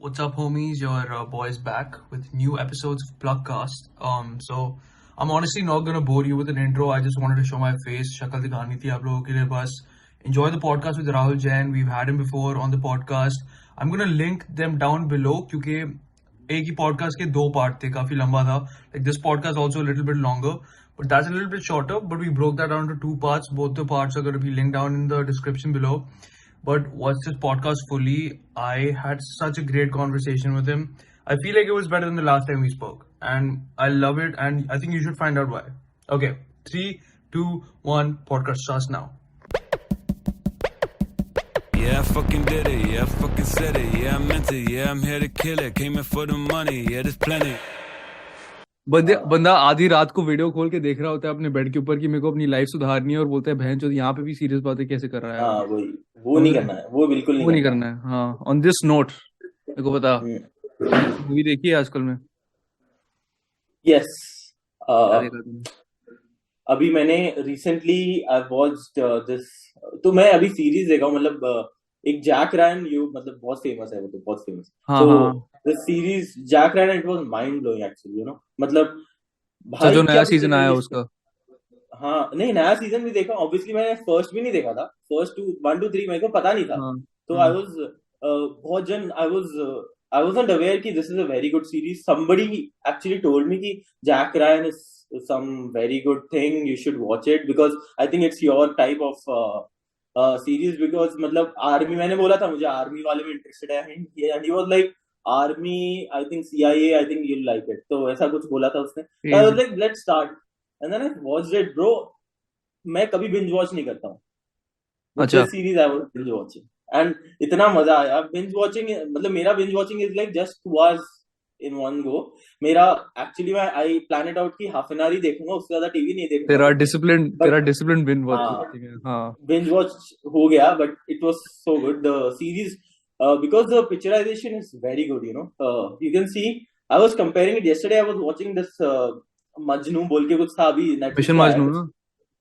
What's up, homies? Your boys back with new episodes of Plugcast. So I'm honestly not gonna bore you with an intro. I just wanted to show my face. शक्ल दिखानी थी आप लोगों के लिए बस. Enjoy the podcast with Rahul Jain. We've had him before on the podcast. I'm gonna link them down below क्योंकि एक ही podcast के दो part थे, काफी लंबा था. Like this podcast also a little bit longer, but that's a little bit shorter. But we broke that down into two parts. Both the parts are gonna be linked down in the description below. But watch this podcast fully. I had such a great conversation with him. I feel like it was better than the last time we spoke. And I love it. And I think you should find out why. Okay. 3, 2, 1. Podcast starts now. Yeah, I fucking did it. Yeah, I fucking said it. Yeah, I meant it. Yeah, I'm here to kill it. Came in for the money. Yeah, there's plenty. बंदा आधी रात को video खोल के देख रहा होता है अपने बेड के ऊपर कि मेरे को अपनी लाइफ सुधारनी है और बोलता है बहन चोद यहाँ पे भी सीरियस बातें कैसे कर रहा है। हाँ वो नहीं करना है, वो बिल्कुल नहीं करना है। हाँ, ऑन दिस नोट मेरे को बता, मूवी देखी है आजकल में? यस, अभी मैंने रिसेंटली आई वॉच्ड दिस, तो मैं अभी सीरीज देखा हूँ, मतलब एक जैक रायन, मतलब बहुत फेमस है, वो तो बहुत फेमस। तो the series Jack Ryan, it was mind blowing actually, मतलब भाई जो नया सीजन आया उसका। हाँ नहीं, नया सीजन भी देखा ऑब्वियसली, मैंने फर्स्ट भी नहीं देखा था, फर्स्ट 1 2 3 मेरे को पता नहीं था। तो आई वाज बहुत जन आई वाजंट अवेयर कि this is a very good series. Somebody actually told me कि Jack Ryan is some very good thing, you should watch it because I think it's your type of series, because मतलब army, मैंने बोला था मुझे army वाले में interested है, and he was like army, I think CIA, I think you'll like it, तो ऐसा कुछ बोला था उसने। So I was like let's start, and then I watched it, bro। मैं कभी binge watch नहीं करता हूँ, अच्छा series I was binge watching and इतना मजा आया। binge watching मतलब मेरा binge watching is like just 2 hours in one go। मेरा एक्चुअली मैं आई प्लान इट आउट कि हाफ एन आवर ही देखूंगा, उससे ज्यादा टीवी नहीं देखूंगा। तेरा डिसिप्लिन बिंज वॉच, हाँ बिंज वॉच हो गया, but it was so good the series because the picturization is very good, you know। You can see, I was comparing it yesterday, I was watching this Majnu बोल के कुछ था अभी Netflix, mission Majnu ना?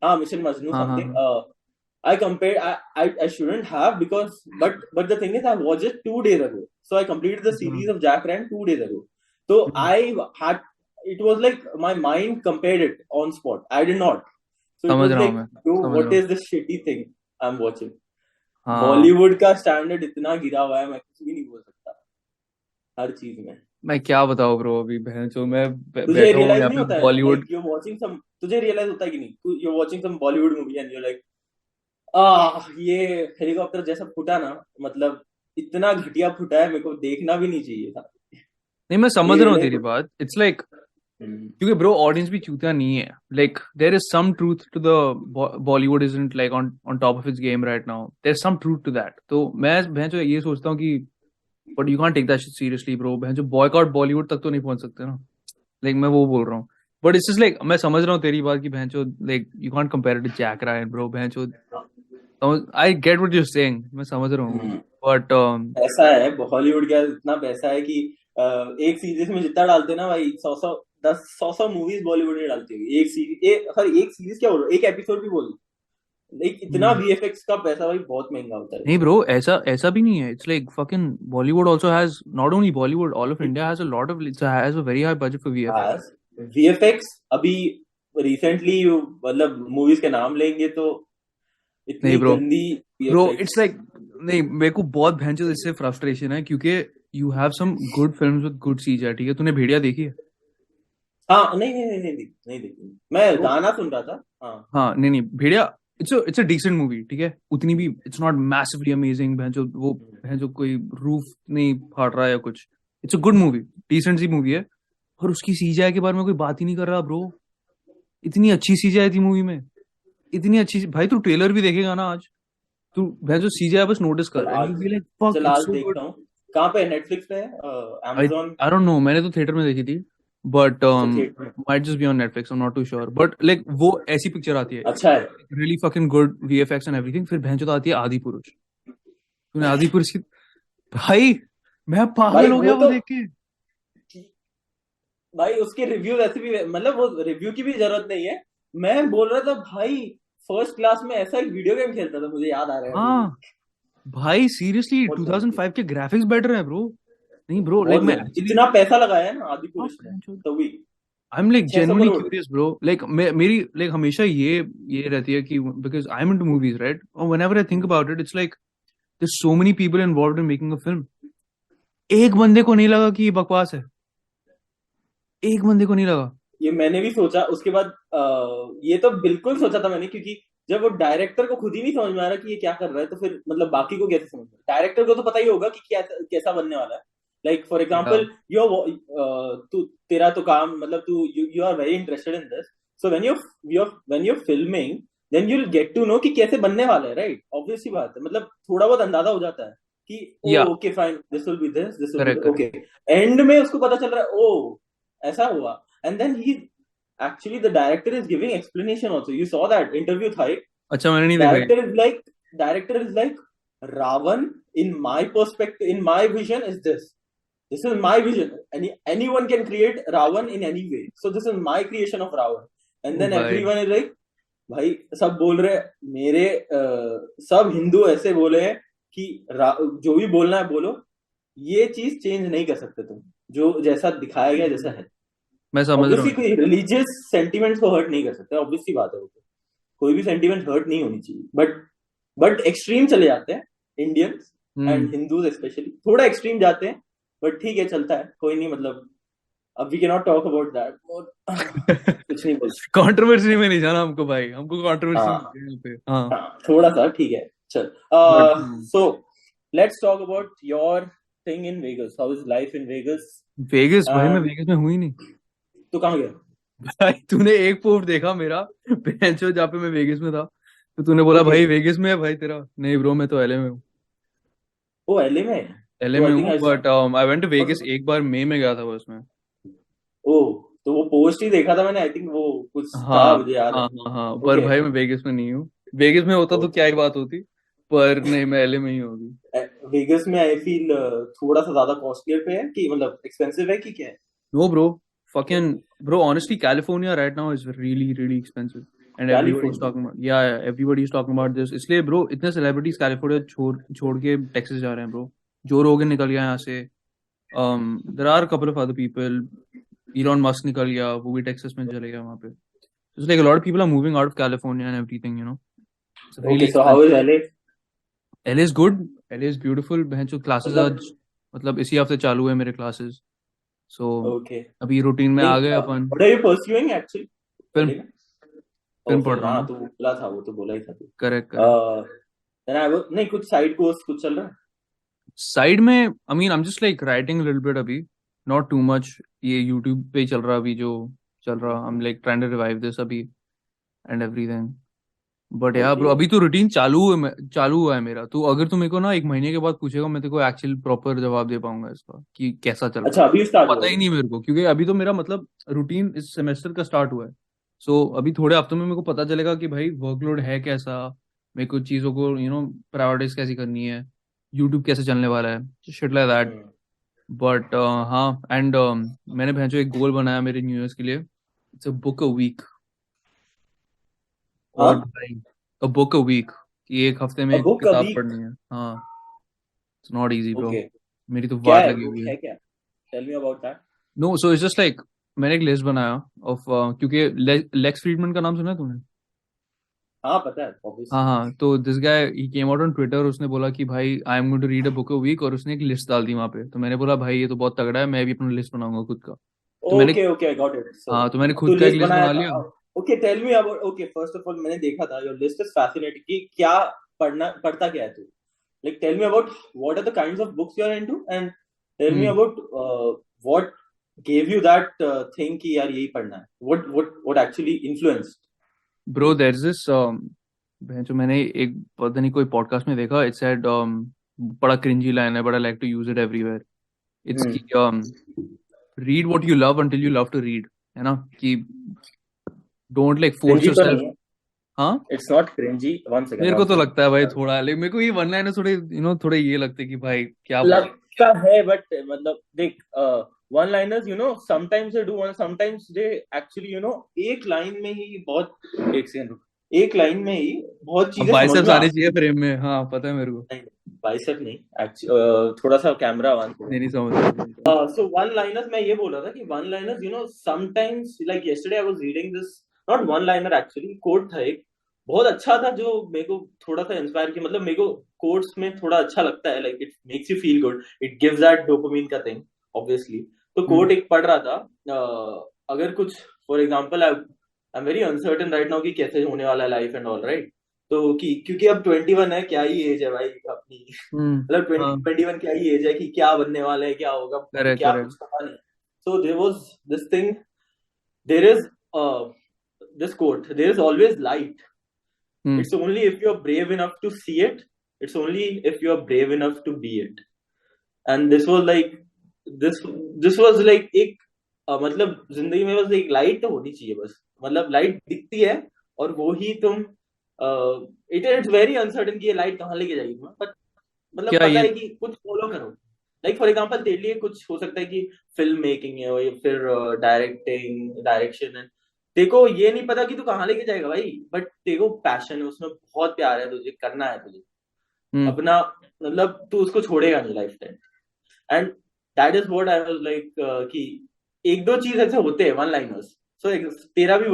हाँ, mission Majnu something। I compared, I shouldn't have, because but the thing is I watched it 2 days ago, so I completed the series of Jack Ryan 2 days ago। So I had, it was like my mind compared it on spot, I did not। So it was like, what is this shitty thing I'm watching। Bollywood का standard इतना गिरा हुआ है, मैं कुछ भी नहीं बोल सकता हर चीज में। मैं क्या बताऊं ब्रो, अभी बहन चो मैं तुझे रियलाइज नहीं होता है बॉलीवुड, यू वाचिंग सम, तुझे रियलाइज होता है कि नहीं, you watching some Bollywood movie and you like ये हेलीकॉप्टर जैसा फूटा ना, मतलब इतना घटिया फूटा है, मेरे को देखना भी नहीं चाहिए था। नहीं, मैं समझ रहा हूँ तेरी बात। इट्स लाइक क्योंकि ब्रो ऑडियंस भी चूतिया नहीं है, like there is some truth to the Bollywood isn't like on top of its game right now, there is some truth to that. तो मैं जो ये सोचता हूँ कि but you can't take that shit seriously bro, मैं जो boycott Bollywood तक तो नहीं पहुंच सकते ना, लाइक मैं वो बोल रहा हूँ। बट इट्स जस्ट लाइक, मैं समझ रहा हूँ तेरी बात कि बहनचो like you can't compare it to Jack Ryan bro, बहनचो I get what you saying, मैं समझ रहा हूँ। बट ऐसा है, बॉलीवुड का इतना पैसा है कि एक सीरीज में जितना डालते ना भाई, 100 मूवीज बॉलीवुड में डालती है एक सीरीज, एक सीरीज क्या बोल रहा, एक एपिसोड भी बोल, लाइक इतना वीएफएक्स का पैसा भाई बहुत महंगा होता है। नहीं ब्रो, ऐसा भी नहीं है। It's like fucking Bollywood also has, not only Bollywood, all of India has a lot of, has a very high budget for VFX. अभी रिसेंटली मतलब मूवीज के नाम लेंगे तो इतनी गंदी ब्रो, इट्स लाइक नहीं, मेरे को बहुत भयंकर इससे फ्रस्ट्रेशन है क्योंकि you have some good films with good CGI. ठीक है, तूने भेड़िया देखी है? हाँ, नहीं देखी, मैं गाना सुन रहा था। हाँ नहीं भेड़िया, इट्स अ डिसेंट मूवी, ठीक है, उतनी भी इट्स नॉट मैसिवली अमेजिंग, जो कोई रूफ नहीं फाड़ रहा है या कुछ। It's a good movie, decent सी मूवी है, और उसकी सीजीआई के बारे में कोई बात ही नहीं कर रहा ब्रो। इतनी अच्छी सीजीआई थी मूवी में, इतनी अच्छी भाई, तू ट्रेलर भी देखेगा ना आज, तू जो सीजीआई बस नोटिस कर, कहाँ पे? नेटफ्लिक्स पे है, Amazon? I don't know, मैंने तो थिएटर में देखी थी, but might just be on Netflix, I'm not too sure, but like वो ऐसी पिक्चर आती है, अच्छा है, really fucking good VFX and everything। फिर भैंचो तो आती है आदि पुरुष। तूने आदि पुरुष की, भाई मैं पागल हो गया वो देख के भाई। उसके रिव्यूज ऐसे भी, मतलब वो रिव्यू की भी जरूरत नहीं है। मैं बोल रहा था भाई, फर्स्ट क्लास में ऐसा एक वीडियो गेम खेलता था, मुझे याद आ रहा है। हाँ भाई सीरियसली 2005 के ग्राफिक्स बेटर है ब्रो, नहीं ब्रो, लाइक मैं एक्चुअली इतना पैसा लगाया है ना आदि पुरुष ने तभी आई am like 600 genuinely crore curious bro, like मेरी like हमेशा ये रहती है कि because I'm into movies, right, or whenever I think about it, it's like there's so many people involved in making a film. एक बंदे को नहीं लगा कि ये बकवास है, एक बंदे को नहीं लगा। ये मैंने भी सोचा उसके बाद ये तो बिल्कुल सोचा था मैंने, क्योंकि जब वो डायरेक्टर को खुद ही नहीं समझ में आ रहा कि ये क्या कर रहा है, तो फिर मतलब बाकी को कैसे समझ में, डायरेक्टर को तो पता ही होगा कि क्या कैसा बनने वाला है। लाइक फॉर एग्जाम्पल तू तेरा तो काम मतलब तू you are very interested in this, so when you filming then you will get to know कि कैसे बनने वाला है, राइट? ऑब्वियस ही बात है, मतलब थोड़ा बहुत अंदाजा हो जाता है कि okay fine this will be this will be okay. And में उसको पता चल रहा है ओ ऐसा हुआ, and then he actually the director is giving explanation also. You saw that interview tha ek? अच्छा मैंने नहीं देखा। director is like Ravan in my perspective, in my vision is this is my vision, anyone can create Ravan in any way, so this is my creation of Ravan, and then everyone is like भाई सब बोल रहे मेरे सब हिंदू ऐसे बोले हैं कि जो भी बोलना है बोलो, ये चीज चेंज नहीं कर सकते तुम, जो जैसा दिखाया गया जैसा है। मैं समझ रहा हूँ। कोई रिलीजियस सेंटिमेंट्स को हर्ट नहीं कर सकते, ऑब्वियस सी बात है, वो कोई भी सेंटिमेंट हर्ट नहीं होनी चाहिए, बट एक्सट्रीम चले जाते हैं इंडियंस एंड हिंदूज स्पेशली, थोड़ा एक्सट्रीम जाते हैं, बट ठीक है चलता है, कोई नहीं, मतलब अब we can not talk about that, कुछ नहीं बोल कंट्रोवर्सी में नहीं जाना हमको भाई, हमको कंट्रोवर्सी पे थोड़ा सा ठीक है चल। So let's talk about your thing in Vegas, how is life in Vegas? Vegas भाई मैं वेगस में हुई नहीं। तो कहाँ गया भाई? तूने एक पोस्ट देखा मेरा बेंचो जहाँ पे मैं वेगस में था, तो तूने बोला भाई वेगस में है भाई तेरा? नहीं ब्रो मैं तो एलए में हूँ। ओ एलए में? एलए में हूँ, but I went to Vegas एक बार मई में गया था बस में। ओ तो वो पोस्ट ही देखा था मैंने, आई थिंक वो कुछ था मुझे याद है। हाँ पर भाई मैं वेगस में नहीं हूँ। वेगस में होता तो क्या ही बात होती, पर नहीं मैं एलए में ही होगी। वेगस में आई फील थोड़ा सा ज्यादा कॉस्टली पे है कि मतलब एक्सपेंसिव है कि क्या है? No bro fucking bro, honestly California right now is really expensive and everybody's talking about, everybody's talking about this, इसलिए bro इतने celebrities California छोड़ के Texas जा रहे हैं bro। जो रोगन निकल गया यहाँ से, there are a couple of other people, Elon Musk निकल गया, वो भी Texas में चले गया वहाँ पे। It's like a lot of people are moving out of California and everything, you know. It's really okay, so how is LA? LA is good, LA is beautiful। बहन जो classes आज मतलब इसी हफ्ते चालू है मेरे classes, so अभी रूटीन में आ गए अपन। What are you pursuing actually? Film पढ़ रहा हूँ। तो बोला था, वो तो बोला ही था तू। करेक्ट। नहीं कुछ साइड कोर्स कुछ चल रहा है साइड में? I mean I am just like writing little bit अभी, नॉट टू मच। ये यूट्यूब पे चल रहा अभी जो चल रहा, I am like trying to revive this अभी एंड एवरीथिंग, बट यार ब्रो अभी तो रूटीन चालू हुआ है मेरा, तो अगर तू मेरे को ना एक महीने के बाद पूछेगा मैं तेरे को एक्चुअली प्रॉपर जवाब दे पाऊंगा इसका कि कैसा चल रहा है। अच्छा अभी स्टार्ट पता ही नहीं मेरे को, क्योंकि अभी तो मेरा मतलब रूटीन इस सेमेस्टर का स्टार्ट हुआ है, सो अभी थोड़े हफ्तों में मेरे को पता चलेगा कि भाई वर्कलोड है कैसा, मेरे को चीजों को प्रायोरिटाइज कैसी करनी है, यूट्यूब कैसे चलने वाला है, शिट लाइक दैट। बट हाँ एंड मैंने भैंसो एक गोल बनाया मेरे न्यू ईयर के लिए, it's a book a week. और भाई अ बुक अ वीक कि एक हफ्ते में किताब पढ़नी है। हाँ इट्स नॉट इजी ब्रो, मेरी तो वाट लगी हुई है। क्या tell me about that. No so it's just like मैंने एक लिस्ट बनाया ऑफ क्योंकि लेक्स फ्रीडमैन का नाम सुना है तूने? हाँ पता है ऑब्वियसली। हाँ तो this guy he came out on Twitter, उसने बोला कि भाई I am going to read a book a week, और उसने एक लिस्ट डाल दी वहाँ पे, तो मैंने बोला भाई ये तो बहुत तगड़ा है, मैं भी अपना लिस्ट बनाऊंगा खुद का। तो मैंने ओके आई गॉट इट। हाँ तो मैंने खुद का एक लिस्ट बना लिया। Okay tell me about, okay first of all मैंने देखा था योर लिस्ट इज फैसिनेटिंग कि क्या पढ़ता क्या है तू, like tell me about what are the kinds of books you are into and tell me about what gave you that thing कि यार यही पढ़ना है, what actually influenced? Bro there's this जो मैंने एक पता नहीं कोई पॉडकास्ट में देखा, इट सेड बड़ा क्रिंजी लाइन है, but I like to use it everywhere. It's read what you love until you love to read, है ना, कि डोंट लाइक फोर्स योरसेल्फ। हाँ it's not cringy, one second मेरे को तो लगता है भाई थोड़ा, लेकिन मेरे को ये वन लाइन थोड़े थोड़े ये लगते कि भाई क्या लगता है, बट मतलब देख one liners sometimes they do one, sometimes they actually एक लाइन में ही बहुत, एक सेकंड एक लाइन में ही बहुत चीजें बाइसेप्स आने चाहिए फ्रेम में। हाँ पता है मेरे को। बाइसेप नहीं, थोड़ा सा कैमरा वन. नहीं समझ. So one liners मैं ये बोल रहा था कि one liners, you know, sometimes like yesterday I was reading this, not one liner actually, quote था एक बहुत अच्छा था जो मेरे को थोड़ा सा इंस्पायर किया. मतलब मेरे को कोट्स में थोड़ा अच्छा लगता है, like it makes you feel good, it gives that dopamine का thing obviously. तो कोट एक पढ़ रहा था, अगर कुछ for example I am very uncertain right now कि कैसे होने वाला है लाइफ एंड ऑल राइट. तो क्योंकि अब 21 है, क्या ही एज है भाई अपनी. मतलब 21 क्या ही एज है कि क्या बनने वाला है, क्या होगा, क्या कुछ पता नहीं. So there was this thing, there is this quote, there is always light. It's only if you're brave enough to see it, it's only if you're brave enough to be it. And this was like this was like एक मतलब जिंदगी में बस एक light तो होनी चाहिए बस. मतलब लाइट दिखती है और वो ही तुम इट्स वेरी अनसर्टेन कि ये लाइट कहाँ लेके जाएगी तुम्हें, बट मतलब पता है कि कुछ फॉलो करो. लाइक फॉर एग्जांपल तेरे लिए कुछ हो सकता है कि फिल्म मेकिंग है या फिर डायरेक्शन है. देखो ये नहीं पता कि तू कहाँ लेके जाएगा भाई, बट देखो पैशन है उसमें, बहुत प्यार है तुझे, करना है तुझे अपना, मतलब तू उसको छोड़ेगा नहीं life time. And that is what I was like कि एक दो चीज ऐसे होते हैं वन लाइनर्स. सो तेरा भी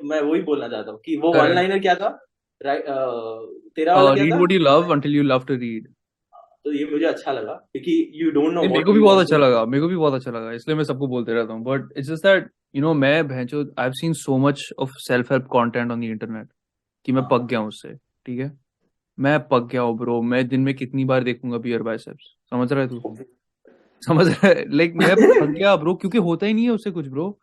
मैं वही बोलना चाहता हूँ कि वो वन लाइनर क्या था, तेरा वाला क्या था, read what you love until you love to read. तो ये मुझे अच्छा लगा क्योंकि यू डोंट नो. मेरे को भी बहुत अच्छा लगा इसलिए मैं सबको बोलते रहता हूँ. But it's just that you know मैं भैंचो I have seen so much of self help content on the internet कि मैं पक गया हूँ उससे. ठीक है, मैं पक गया हूँ ब्रो. मैं दिन में कितनी बार देखूंगा बियर बाइसेप्स, समझ रहा है तू? समझ रहा है? लाइक मैं पक गया ब्रो, क्योंकि होता ही नहीं है उससे कुछ ब्रो.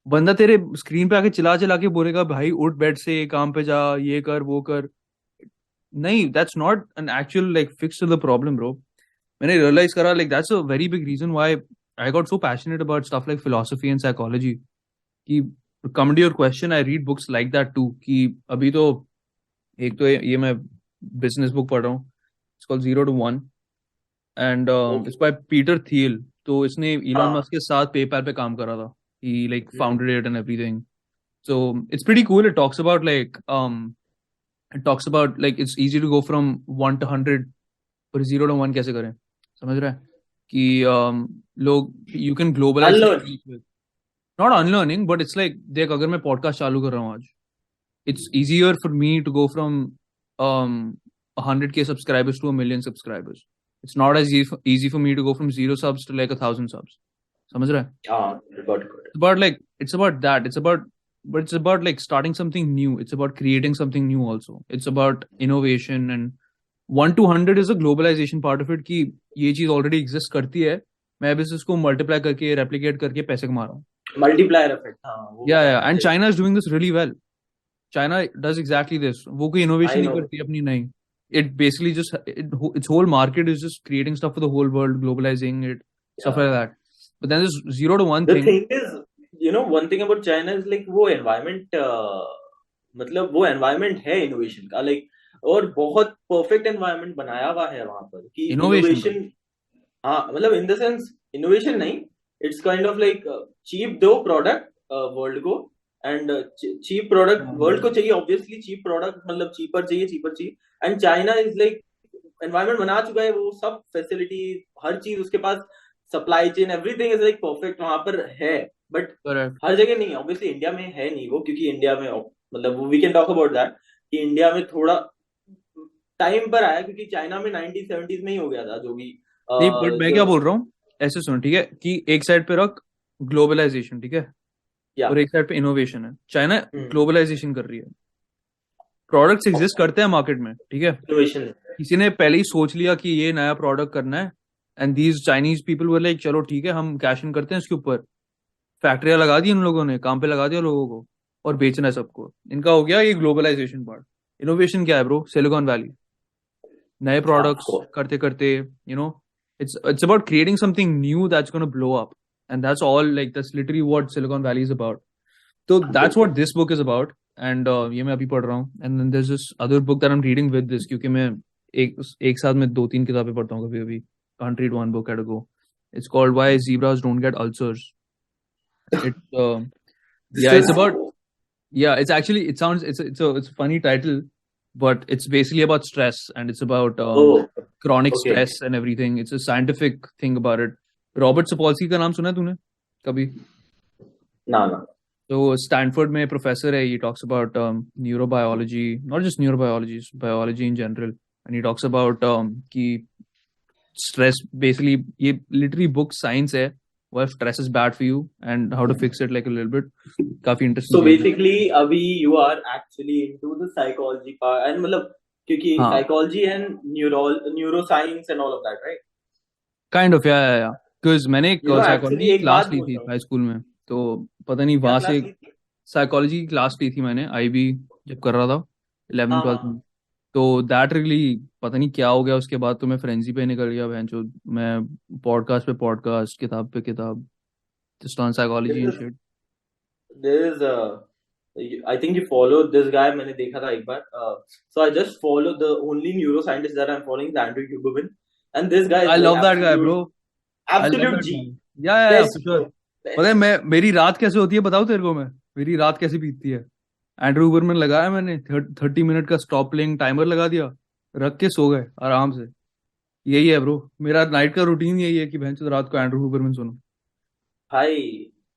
बंदा तेरे स्क्रीन पे आके चिल्ला चिल्ला के बोलेगा भाई उठ बेड से, काम पे जा, ये कर वो कर. नहीं, that's not an actual like fix to the problem bro. मैंने रियलाइज करा like that's a very big reason why I got so passionate about stuff like philosophy and psychology. कि come to your question, I read books like that too. कि अभी तो एक तो ये मैं बिजनेस बुक पढ़ रहा हूँ, it's called 0 to 1 and it's by Peter थियल. तो इसने इलॉन मस्क के साथ पेपैल पे काम करा था. He like founded it and everything. So it's pretty cool. It talks about it's easy to go from 1 to 100 और 0 to 1 कैसे करें, समझ रहा है? कि लोग you can globalize not unlearning, but it's like देख अगर मैं पॉडकास्ट चालू कर रहा हूँ आज, it's easier for me to go from 100k subscribers to 1 million subscribers. It's not as easy for me to go from 0 subs to like 1,000 subs. समझ रहा है? It's about that. It's about like starting something new. It's about creating something new also. It's about innovation, and 1 to 100 is a globalization part of it. कि ये चीज already exist करती है, मैं बस इसको multiply करके replicate करके पैसे कमा रहा हूँ. Multiplier effect. हाँ. Yeah. And China is doing this really well. China does exactly this. वो कोई innovation नहीं करती अपनी, नहीं. It basically just its whole market is just creating stuff for the whole world, globalizing it, stuff like that. But then there's 0 to 1 thing. The thing is, you know, one thing about China is like वो environment, मतलब वो environment है innovation का, like और बहुत perfect environment बनाया हुआ है वहाँ पर कि innovation. हाँ, मतलब in the sense innovation नहीं, it's kind of like cheap दो product world को, and cheap product world को चाहिए obviously, cheap product मतलब cheaper चाहिए, and China is like environment बना चुका है, वो सब facility हर चीज उसके पास, supply chain everything is like perfect वहां पर है. बट हर जगह नहीं है ऑब्वियसली, इंडिया में है नहीं वो, क्योंकि इंडिया में मतलब we can talk about that कि इंडिया में थोड़ा टाइम पर आया, क्योंकि चाइना में 1970s में ही हो गया था जो भी. नहीं, बट मैं क्या बोल रहा हूँ, ऐसे सुन, ठीक है, कि एक साइड पे रख ग्लोबलाइजेशन, ठीक है, और एक साइड पे इनोवेशन है. चाइना ग्लोबलाइजेशन कर रही है, प्रोडक्ट्स एग्जिस्ट करते हैं मार्केट में, ठीक है, किसी ने पहले ही सोच लिया कि ये नया प्रोडक्ट करना है, and these Chinese people were like चलो ठीक है हम कैश इन करते हैं इसके ऊपर. फैक्ट्रियां लगा दी इन लोगों ने, काम पे लगा दिया लोगों को, और बेचना है सबको. इनका हो गया ये ग्लोबलाइजेशन पार्ट. इनोवेशन क्या है ब्रो? सिलिकॉन वैली, नए प्रोडक्ट्स करते करते, you know, it's about creating something new that's going to blow up, and that's all, like that's literally what Silicon Valley is about. So that's what this book is about, and ये मैं अभी पढ़ रहा हूँ. And then there's this other book that I'm reading with this, क्योंकि मैं एक साथ में 2-3 किताबें पढ़ता हूँ कभी. Can't read one book at a go. It's called Why Zebras Don't Get Ulcers. It's about, yeah, it's actually, it's a funny title, but it's basically about stress, and it's about chronic stress and everything. It's a scientific thing about it. Robert Sapolsky का नाम सुना है तूने कभी? ना तो Stanford में professor है. he talks about neurobiology, not just neurobiology, biology in general, and he talks about कि stress basically, ये literally book science है, why stress is bad for you and how to fix it like a little bit. काफी interesting. So basically अभी you are actually into the psychology part, and मतलब क्योंकि psychology and neuroscience and all of that, right? Kind of, yeah. Because मैंने एक psychology class ली थी high school में, तो पता नहीं वहां से psychology की class ली थी मैंने IB जब कर रहा था 11th 12th में. तो दैट रियली पता नहीं क्या हो गया उसके बाद, तो मैं फ्रेंजी पे निकल गया भैंचो. मैं पॉडकास्ट पे पॉडकास्ट, किताब पे किताब, just on psychology and shit. There is I think you follow this guy. मैंने देखा था एक बार. So I just follow the only neuroscientist that I'm following, is Andrew Huberman, and this guy is I love that guy, bro. Absolute G. Yeah, for sure. पता है मेरी रात कैसे होती है बताओ तेरे को मैं? मेरी रात कैसे बीतती है? एंड्रू हुबरमैन लगाया मैंने, 30 मिनट का स्टॉप प्लेइंग टाइमर लगा दिया, रख के सो गए आराम से. यही है ब्रो, मेरा नाइट का रूटीन यही है कि भैंचो रात को एंड्रू हुबरमैन सुनो. भाई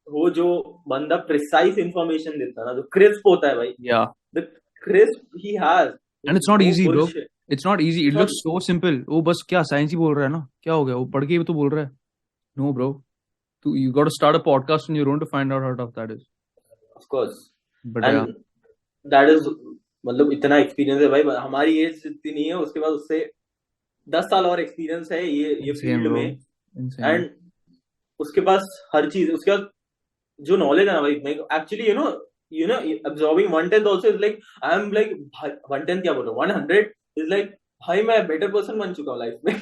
वो जो बंदा प्रिसाइज इंफॉर्मेशन देता है ना, जो क्रिस्प होता है भाई. या the crisp he has, and it's not easy bro. It's not easy. It looks so simple. वो बस क्या साइंस ही बोल रहा है ना, क्या हो गया वो पढ़ के ही तो बोल रहा है. No bro, you got to start a podcast on your own to find out how tough that is. Of course. But and yeah, that is मतलब इतना एक्सपीरियंस है भाई. हमारी एज इतनी नहीं है, उसके बाद उससे 10 साल और एक्सपीरियंस है ये फील्ड में. एंड उसके पास हर चीज, उसके बाद जो नॉलेज है ना भाई, actually you know absorbing 1/10 also is like, I am like 1/10 क्या बोल रहा हूँ, 100 is like भाई मैं बेटर पर्सन बन चुका हूँ लाइफ में.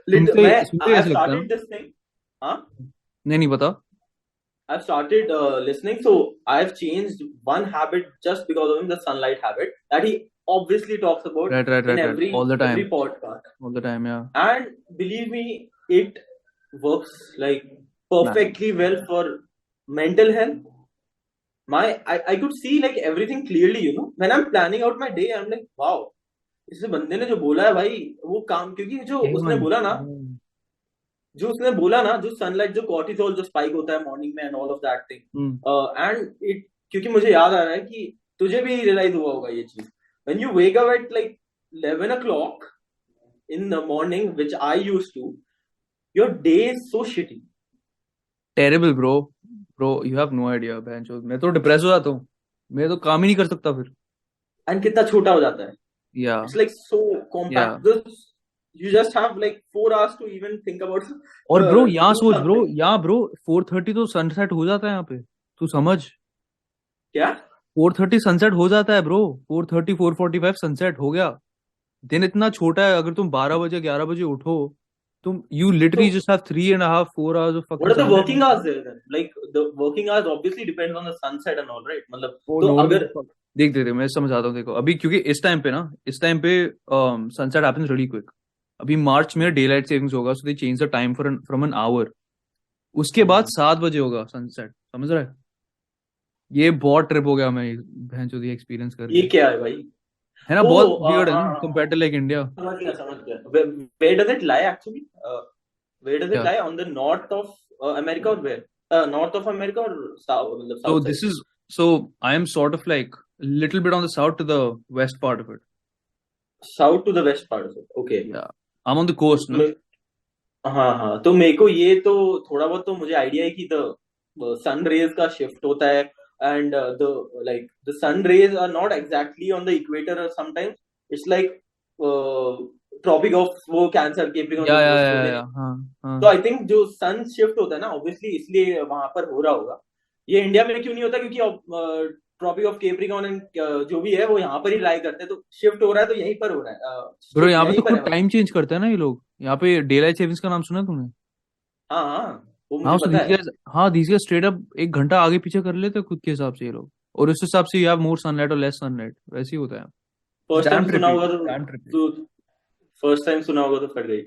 मैं I started this thing. हाँ नहीं पता. I've started listening, so I've changed one habit just because of him, the sunlight habit that he obviously talks about in every all the time. Every podcast. All the time, yeah. And believe me, it works like perfectly well for mental health. I could see like everything clearly, when I'm planning out my day, I'm like, wow, इस बंदे ने जो बोला है भाई वो काम, क्योंकि जो उसने बोला ना, जो सनलाइट, जो कॉर्टिसोल जो स्पाइक होता है मॉर्निंग में and all of that thing, and it, क्योंकि मुझे याद आ रहा है कि तुझे भी रियलाइज हुआ होगा ये चीज, when you wake up at like 11 o'clock in the morning, which I used to, your day is so shitty. Terrible, bro, you have no idea. मैं तो डिप्रेस हो जाता हूँ, मैं तो काम ही नहीं कर सकता फिर. एंड कितना छोटा हो जाता है. Yeah, it's like so compact. Yeah. You just have like 4 hours to even think about. और ब्रो यहाँ सोच ब्रो 4:30 तो सनसेट हो जाता है यहाँ पे, तू समझ क्या? 4:30 सनसेट हो जाता है ब्रो. 4:30 4:45 सनसेट हो गया. दिन इतना छोटा है, अगर तुम 12 बजे 11 बजे उठो, तुम you literally just have 3.5 4 hours of fucking. What are the working hours there then? Like the working hours obviously depends on the sunset and all, right? मतलब तो अगर देख मैं समझाता हूँ. देखो अभी क्योंकि इस टाइम पे सनसेट हैपेंस रियली क्विक. अभी मार्च में डे लाइट सेविंग्स होगा, so they change the time from an hour. उसके बाद 7 बजे होगा सनसेट, समझ रहा है? ये बहुत ट्रिप हो गया मैं भैंचोदी एक्सपीरियंस कर. ये क्या है भाई? है ना बहुत वियर्ड है कंपेयर्ड टू लाइक इंडिया. समझ गया. Where does it lie actually? Where does it lie? On the north of America or where? North of America or south? So this is, so I am sort of like a little bit on the south to the west part of it. South to the west part of it. Okay. Yeah. I'm on the coast, no? हाँ. तो मेरे को ये तो थोड़ा बहुत तो मुझे आइडिया है कि the sun rays का shift होता है, and the sun rays are not exactly on the equator, or sometimes it's like tropic of वो Cancer, Capricorn. हाँ. तो I think जो sun shift होता है ना, obviously इसलिए वहां पर हो रहा होगा. ये इंडिया में क्यों नहीं होता? क्योंकि ट्रॉपिक ऑफ कैप्रिकॉर्न एंड जो भी है वो यहाँ पर ही लाई करते हैं, तो शिफ्ट हो रहा है तो यहीं पर हो रहा है. ब्रो यहाँ पे तो खुद टाइम चेंज करते हैं ना ये लोग. यहाँ पे डे लाइट सेविंग्स का नाम सुना तुमने? हाँ, these guys straight up 1 घंटा आगे पीछे कर लेते हैं खुद के हिसाब से ये लोग, और उस हिसाब से you have more sunlight or less sunlight, वैसे ही होता है. फर्स्ट टाइम सुना होगा तो फट गई.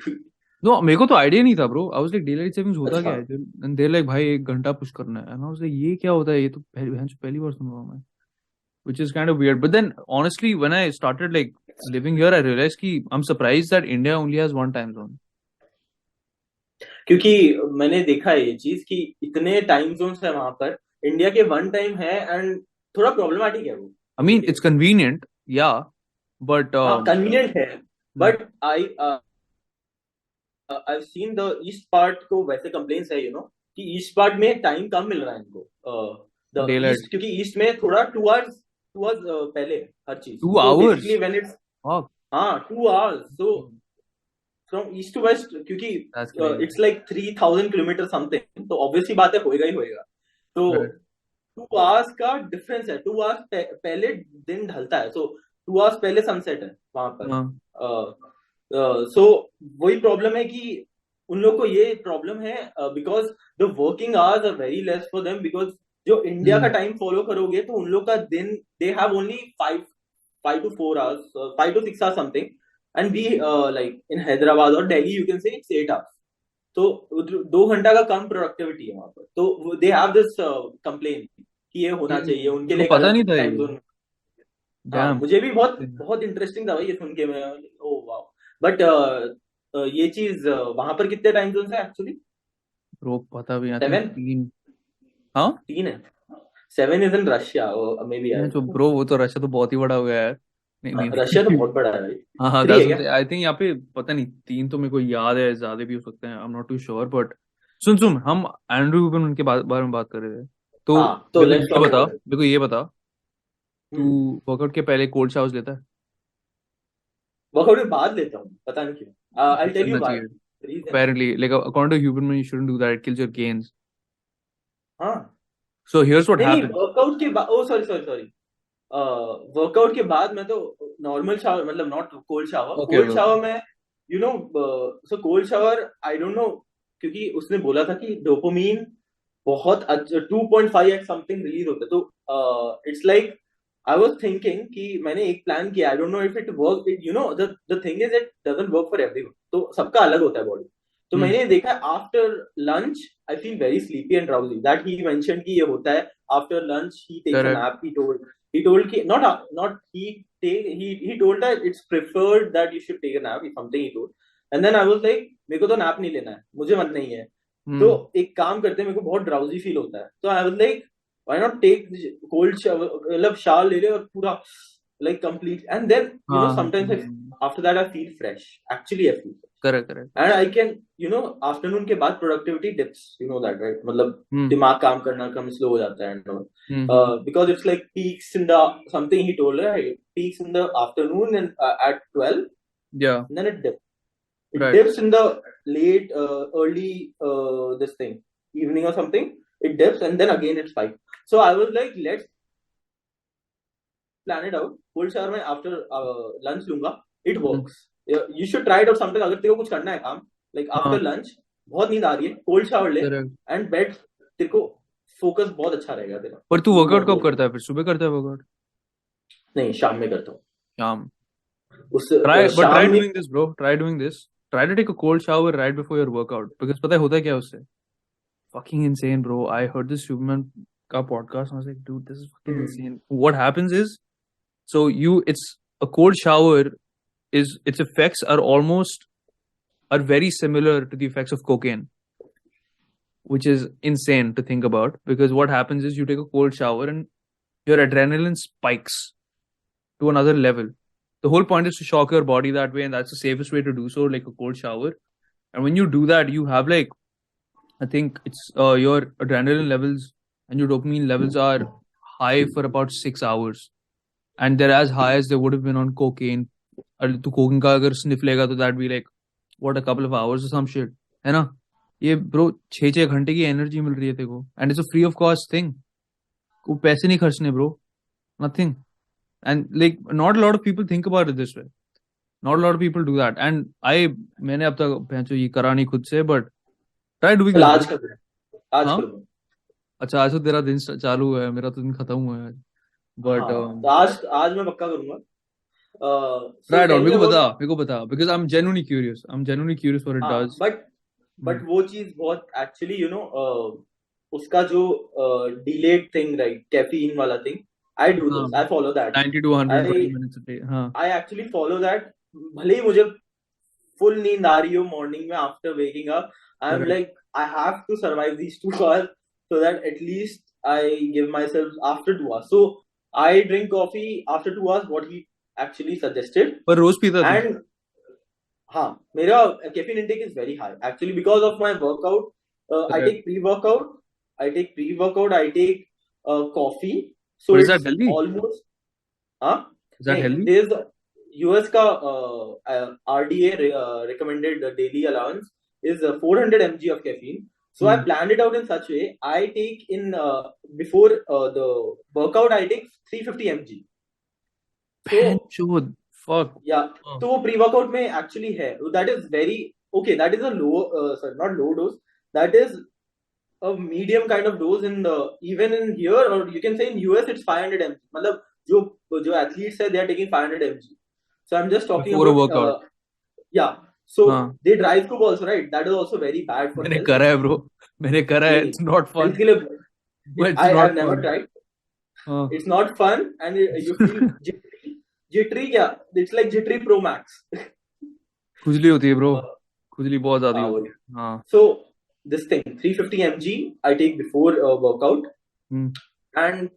नो, मेरे को तो आइडिया नहीं था bro. I was like day light savings होता क्या है, एंड दे लाइक भाई 1 घंटा पुश करना है. एंड आई वाज लाइक ये क्या होता है, ये तो पहली बार सुन रहा हूँ मैं. which is kind of weird. But then, honestly, when I started like living here, I realized कि I'm surprised that India only has one time zone. क्योंकि मैंने देखा है ये चीज कि इतने टाइम जोन्स है वहां पर, इंडिया के वन टाइम है एंड थोड़ा प्रॉब्लमेटिक है वो. I mean, it's convenient, yeah, but हाँ कन्वीनियंट है, but I've seen the east part को वैसे complaints है, कि ईस्ट पार्ट में टाइम कम मिल रहा है इनको. Daylight. ईस्ट, क्योंकि ईस्ट में थोड़ा 2 hours पहले हर चीज. 2 hours? Basically when it's Oh, हाँ 2 hours. So from east to west, क्योंकि that's crazy. it's like 3,000 kilometers something, तो obviously बात है होएगा ही होएगा. तो Right. 2 hours का डिफरेंस है. 2 hours पहले दिन ढलता है, so 2 hours पहले सनसेट है वहां पर. हाँ. सो वही प्रॉब्लम है कि उन लोग को ये प्रॉब्लम है because the working hours are very less for them. Because जो इंडिया का टाइम फॉलो करोगे तो उन लोग का दिन they have only 5 to 4 hours, 5 to 6 hours something, and we like in Hyderabad or Delhi you can say it's 8 hours. तो 2 घंटा का कम प्रोडक्टिविटी है वहां पर. तो दे हैव दिस कंप्लेन कि ये होना चाहिए उनके लिए. पता नहीं था टाइम जोन. हाँ, मुझे भी बहुत इंटरेस्टिंग था भाई ये सुन के. मैं ओ वाओ. बट ये चीज वहां पर कितने टाइम जोन है एक्चुअली? ब्रो पता भी नहीं. 7? 3. हाँ 3 है. 7 is in Russia may be. तो ब्रो वो तो रशिया तो बहुत ही बड़ा हो गया यार. नहीं रशिया तो बहुत बड़ा है भाई. हाँ आई थिंक यहाँ पे पता नहीं 3 तो मेरे को याद है, ज्यादा भी हो सकते हैं. I am not too sure. But सुन हम एंड्रू ह्यूबरमैन के बारे में बात कर रहे थे. तो मेरे को ये बता तू वर्कआउट के पहले कोल्ड शावर्स लेता है? वर्कआउट के बाद लेता हूँ, पता नहीं क्यों. I'll tell you why. Apparently, like according to Huberman, you shouldn't do that. It kills your gains. हाँ. So here's what happens. Workout के बाद, सॉरी वर्कआउट के बाद मैं तो नॉर्मल शावर, मतलब not cold shower. Cold shower में so cold shower I don't know, क्योंकि उसने बोला था कि डोपामीन बहुत 2.5x समथिंग रिलीज होता है. तो it's like I was thinking कि मैंने एक प्लान किया. I don't know if it works. The thing is it doesn't work for everyone. तो सबका अलग होता है बॉडी. तो मैंने देखा after lunch I feel very sleepy and drowsy. That he mentioned कि ये होता है after lunch. He takes a nap. He told कि not he told that it's preferred that you should take a nap. Something he told. And then I was like मेरे को तो nap नहीं लेना है, मुझे मन नहीं है. तो एक काम करते हैं, मेरे को बहुत drowsy feel होता है. तो I was like why not take cold shower, मतलब shower ले ले और पूरा like complete, and then sometimes after that I feel fresh. Actually I feel fresh. Correct. And I can afternoon के बाद productivity dips, you know that right? मतलब दिमाग काम करना कम slow हो जाता है and all. Because it's like peaks in the something he told, right? Peaks in the afternoon and at 12. Yeah. And then it dips. It dips in the late early this thing evening or something. It dips and then again it's 5. So I was like, let's plan it out. Cold shower में after lunch लूंगा. It works. You should try it out sometime. अगर तेरे को कुछ करना है काम, like after lunch बहुत नींद आ रही है, cold shower ले and bed, तेरे को focus बहुत अच्छा रहेगा तेरा. पर तू वर्कआउट कब करता है फिर? सुबह करता है वर्कआउट? नहीं, शाम में करता हूँ. शाम. Try doing this, bro. Try doing this. Try to take a cold shower right before your workout. Because पता है होता है क्या उससे? Fucking insane, bro. I heard this Huberman ka podcast and I was like, dude, this is fucking insane. What happens is, so it's a cold shower its effects are very similar to the effects of cocaine, which is insane to think about. Because what happens is you take a cold shower and your adrenaline spikes to another level. The whole point is to shock your body that way, and that's the safest way to do so, like a cold shower. And when you do that, you have like, I think it's your adrenaline levels and your dopamine levels are high for about 6 hours, and they're as high as they would have been on cocaine. और तू cocaine का अगर sniff लेगा तो that be like what, a couple of hours or some shit, है ना? ये bro 6 घंटे की energy मिल रही है तेरे को, and it's a free of cost thing. को पैसे नहीं खर्चने bro, nothing. And like not a lot of people think about it this way. Not a lot of people do that. And मैंने अब तक ये करा नहीं खुद से, but try doing it. आज करूँगा. अच्छा, आज तो तेरा दिन चालू है, मेरा तो दिन खत्म हुआ है. But आज मैं पक्का करूँगा. Try it out. मेरे को बता because I'm genuinely curious. What it does. But वो चीज बहुत actually उसका जो delayed thing, right, caffeine वाला thing, I do this. I follow that. 90 to 120 minutes a day. I actually follow that. भले ही मुझे full नींद आ रही हो morning में after waking up, I'm like, I have to survive these 2 hours so that at least I give myself after 2 hours. So I drink coffee after 2 hours, what he actually suggested. पर रोज पीता था? And हाँ, मेरा caffeine intake is very high. Actually, because of my workout, I take pre-workout. I take coffee. So but is that healthy? Almost. Is that healthy? There's US का RDA recommended daily allowance is 400 mg of caffeine. So I planned it out in such way. I take in before the workout, I take 350 mg. So fuck. Yeah. So वो pre-workout में actually है. That is very okay. That is a low, not low dose. That is a medium kind of dose in the even in here, or you can say in US it's 500 mg. मतलब जो athletes है, they are taking 500 mg. So I'm just talking before about a workout. Yeah. So they dry scoop also, right? That is also very bad for मैंने करा है bro. मैंने करा है. It's not fun. I have never tried. It's not fun and you feel jittery. Yeah, it's like jittery Pro Max. खुजली होती है bro. खुजली बहुत ज़्यादा होती है. So this thing 350 mg I take before workout, and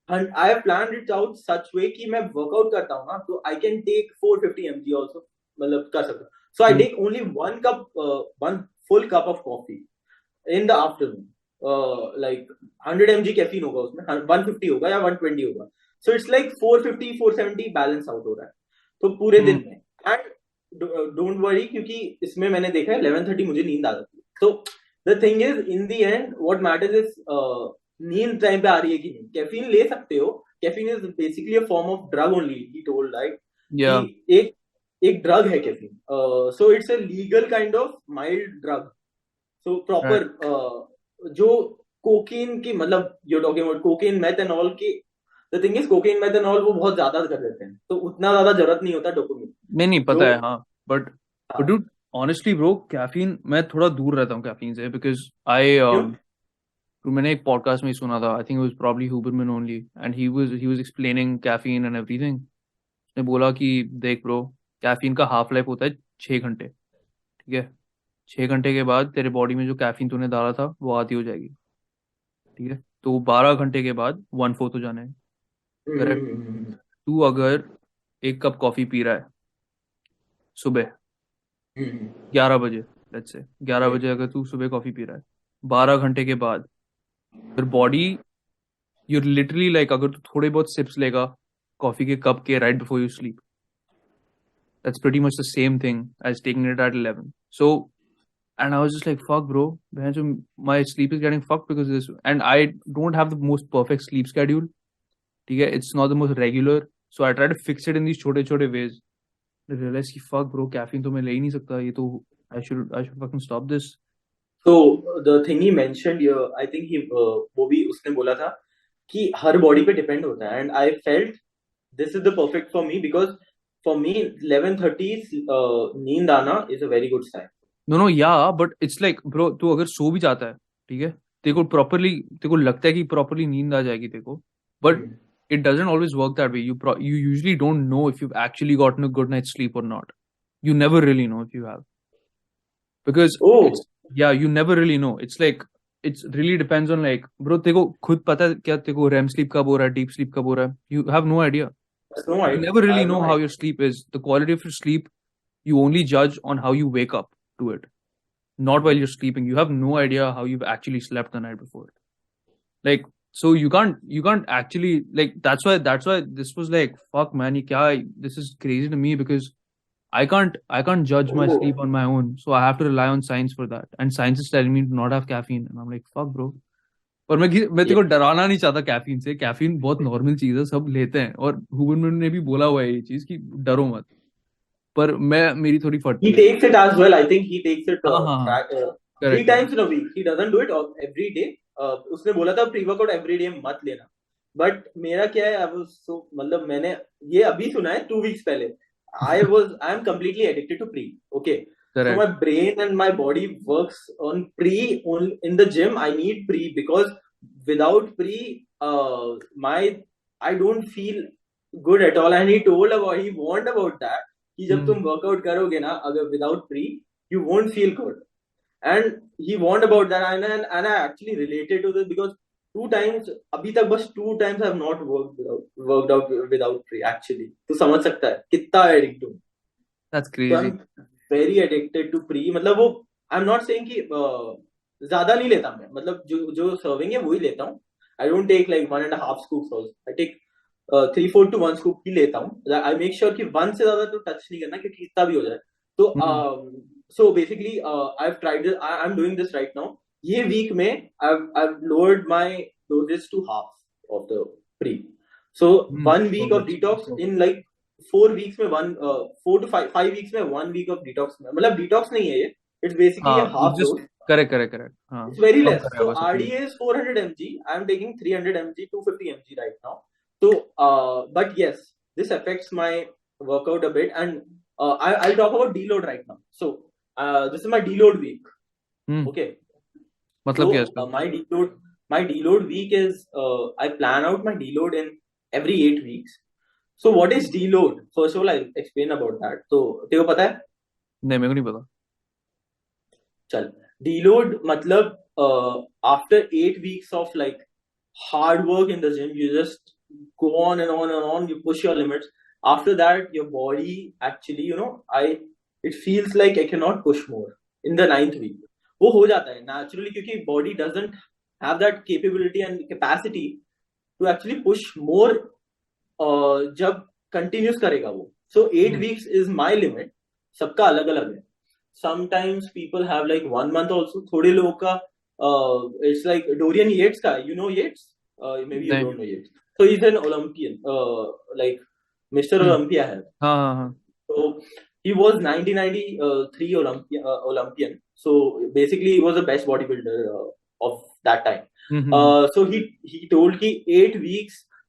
I have planned it out such way कि मैं workout करता हूँ ना, तो I can take 450 mg also, मतलब कर सकता हूँ. So I take only one full cup of coffee in the afternoon. Like 100 mg caffeine होगा उसमें, 150 होगा या 120 होगा. So it's like 450 470 balance out हो रहा है तो पूरे दिन में. And don't worry क्योंकि इसमें मैंने देखा है 11:30 मुझे नींद आ जाती है. So the thing is, in the end, what matters is नींद टाइम पे आ रही है कि नहीं. कैफीन ले सकते हो. Caffeine is basically a form of drug only, he told, right? एक ड्रग है caffeine. So it's a legal kind of mild drug. So proper जो कोकीन की, मतलब you talking about cocaine, methanol की. The thing is cocaine methanol वो बहुत ज्यादा कर देते हैं, तो उतना ज्यादा जरूरत नहीं होता डोपामिन. नहीं पता है. हाँ, but dude honestly bro, caffeine मैं थोड़ा दूर रहता हूँ कैफीन से, because मैंने एक पॉडकास्ट में सुना था, I think it was probably Huberman only, and he was explaining caffeine and everything. उसने बोला कि देख ब्रो, कैफीन का हाफ लाइफ होता है 6 घंटे, ठीक है? 6 घंटे के बाद तेरे बॉडी में जो कैफीन तूने डाला था वो आधी हो जाएगी, ठीक है? तो 12 घंटे के बाद 1/4 हो जाना है, करेक्ट? तू अगर 1 कप कॉफी पी रहा है सुबह 11 बजे, लेट्स से 11 बजे अगर तू सुबह कॉफी पी रहा है, 12 घंटे के बाद your body, you're literally like, अगर तू थोड़े बहुत sips लेगा कॉफी के कप के right before you sleep, that's pretty much the same thing as taking it at 11. So, and I was just like, fuck bro, my sleep is getting fucked because of this, and I don't have the most perfect sleep schedule, ठीक है? It's not the most regular, so I try to fix it in these छोटे छोटे ways. I realized कि fuck bro, caffeine तो मैं ले ही नहीं सकता, ये तो I should fucking stop this. So the thing he mentioned here, I think वो भी उसने बोला था कि हर बॉडी पे डिपेंड होता है, and I felt this is the perfect for me because for me 11:30 नींद आना is a very good sign. No, yeah, but it's like bro, तू अगर सो भी जाता है, ठीक है, तेरे को लगता है कि properly नींद आ जाएगी तेरे को, but it doesn't always work that way. You usually don't know if you've actually gotten a good night's sleep or not. You never really know if you have, because you never really know. It's like, it really depends on like, bro, तेरे को खुद पता है क्या तेरे को REM sleep कब हो रहा है, deep sleep कब हो रहा है? You have no idea. You never really know how your sleep is. The quality of your sleep, you only judge on how you wake up to it, not while you're sleeping. You have no idea how you've actually slept the night before. Like, so you can't actually, like, that's why this was like, fuck man, this is crazy to me because I can't judge my sleep on my own, so I have to rely on science for that, and science is telling me to not have caffeine, and I'm like, fuck bro. पर मैं तेरे को डराना नहीं चाहता caffeine से. Caffeine बहुत normal चीज है, सब लेते हैं, और हुबरमैन ने भी बोला हुआ है ये चीज कि डरो मत. पर मेरी थोड़ी फटती है. He takes it as well. I think he takes it 3 times in a week. He doesn't do it every day. उसने बोला था प्री वर्कआउट एवरी डे मत लेना, बट मेरा क्या है, मतलब मैंने ये अभी सुना है 2 weeks पहले. I am completely addicted to pre. Okay. Correct. So my brain and my body works on pre. In the gym, I need pre because without pre, I don't feel good at all. And he warned about that कि जब तुम workout करोगे ना अगर without pre, you won't feel good. And he warned about that, and I actually related to this because अभी तक बस 2 times I have not worked out without pre actually. तो समझ सकता है कितना एडिक्ट हूँ. That's crazy. So I'm very addicted to pre. मतलब वो I'm not saying कि ज्यादा नहीं लेता मैं, मतलब जो सर्विंग है वही लेता हूँ. I don't take like 1.5 scoops also. I take 3/4 to 1 scoop ही लेता हूँ. I make sure कि 1 से ज्यादा तो टच नहीं करना क्योंकि इतना भी हो जाए. तो so basically I've tried this. I'm doing this right now. ये week में I've lowered my doses to half of the pre. So 1 week of detox in like 4 weeks में 4 to 5 weeks में 1 week of detox में, मतलब detox नहीं है ये. It's basically a half dose. Correct. It's very less. So RDA is 400 mg. I'm taking 300 mg, 250 mg right now. So, but yes, this affects my workout a bit. And I'll talk about deload right now. So, this is my deload week. Okay. मतलब क्या So, my deload week is, I plan out my deload in every 8 weeks. So, what is deload? First of all, I'll explain about that. So, तेरे को पता है? नहीं, मेरे को नहीं पता. चल, deload मतलब after 8 weeks of like hard work in the gym, you just go on and on and on, you push your limits. After that, your body actually, it feels like I cannot push more in the 9th week. वो हो जाता है naturally क्योंकि body doesn't have that capability and capacity to actually push more जब continuous करेगा वो. So 8 weeks is my limit. सबका अलग अलग है. Sometimes people have like 1 month also. थोड़े लोगों का it's like Dorian Yates का, you know Yates? Maybe you don't know Yates. So he's an Olympian, like Mr. Olympia है. हाँ. So he was 1993 Olympian. So basically he was the best bodybuilder of that time. So he told कि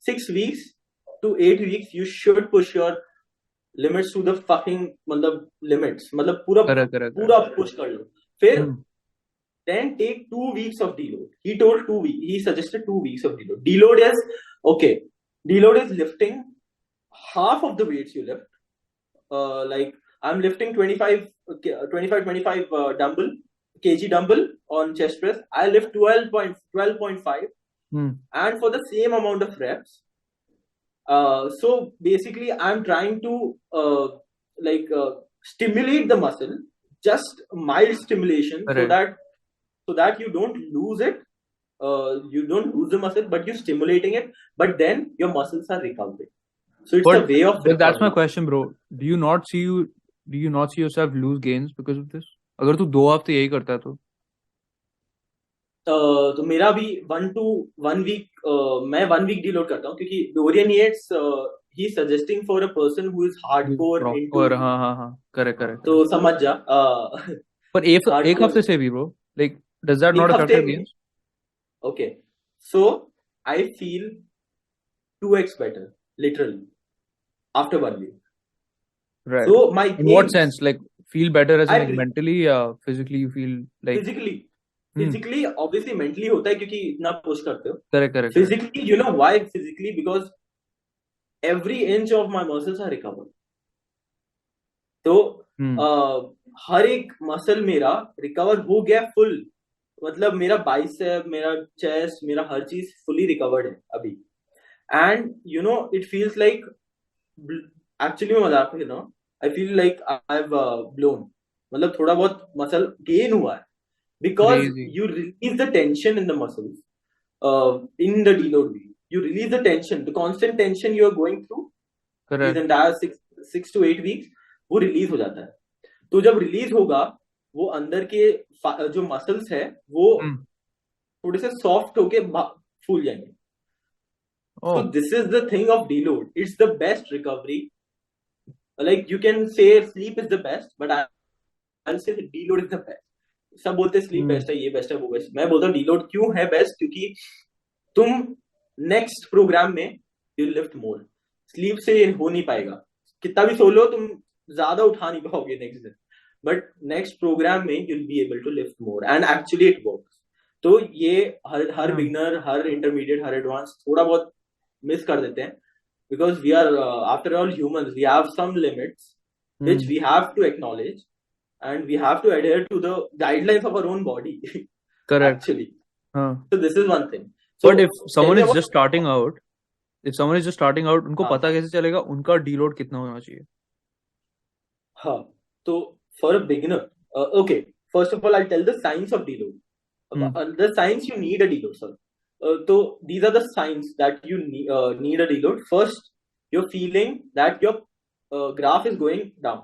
6 weeks to 8 weeks you should push your limits to the fucking मतलब limits, मतलब पूरा push कर लो. फिर then take 2 weeks of deload. He told 2 weeks. He suggested 2 weeks of deload. Deload is lifting half of the weights you lift. Like I'm lifting 25 kg dumbbell on chest press. I lift 12.5 and for the same amount of reps. So basically I'm trying to stimulate the muscle, just mild stimulation, so that you don't lose it, you don't lose the muscle, but you're stimulating it, but then your muscles are recovering. So it's a way of recovery. That's my question, bro. Do you not see yourself lose gains because of this? अगर तू 2 हफ्ते यही करता है तो मेरा भी 1 week मैं 1 week deload करता हूँ क्योंकि Dorian Yates he is suggesting for a person who is hardcore into हाँ correct. तो समझ जा पर एक हफ्ते से भी bro, like does that not affect your gains? Okay, so I feel 2x better literally after 1 week. Right. So my in what sense, like feel better as in like mentally, physically you feel like physically obviously mentally होता है क्योंकि इतना push करते हो. Correct. Physically, you know why physically? Because every inch of my muscles are recovered. तो हर एक muscle मेरा recover हो गया फुल, मतलब मेरा बाइसेप, मेरा चेस्ट, मेरा हर चीज फुली रिकवर्ड है अभी. And it feels like actually मैं मजाक कर रहा हूँ, I feel like I have blown, मतलब थोड़ा बहुत मसल गेन हुआ है because you release the tension in the muscles in the deload week. You release the tension, the constant tension you are going through these entire 6 to 8 weeks, वो release हो जाता है. तो जब रिलीज होगा वो अंदर के जो मसल्स है वो थोड़े से सॉफ्ट होके फूल जाएंगे. So this is the thing of deload. It's the best recovery. Like you can say sleep is the best, but I'll say that deload is the best. सब बोलते हैं स्लीप बेस्ट है, ये बेस्ट है, वो best. मैं बोलता हूँ डीलोड क्यों है बेस्ट, क्योंकि तुम नेक्स्ट प्रोग्राम में यू लिफ्ट मोर. स्लीप से हो नहीं पाएगा, कितना भी सो लो तुम ज्यादा उठा नहीं पाओगे नेक्स्ट दिन, बट नेक्स्ट प्रोग्राम में you will be able to lift more and actually it works. तो ये हर बिगिनर, हर इंटरमीडिएट, हर एडवांस थोड़ा बहुत मिस कर देते हैं, because we are after all humans, we have some limits which we have to acknowledge, and we have to adhere to the guidelines of our own body. Correct. Actually, हाँ. so this is one thing. So But if someone tell me is about- just starting out, उनको हाँ. पता कैसे चलेगा उनका deload कितना होना चाहिए? हाँ, तो for a beginner, okay, first of all I'll tell the signs of deload. The signs you need a deload, sir. So these are the signs that you need a deload. First, you're feeling that your graph is going down.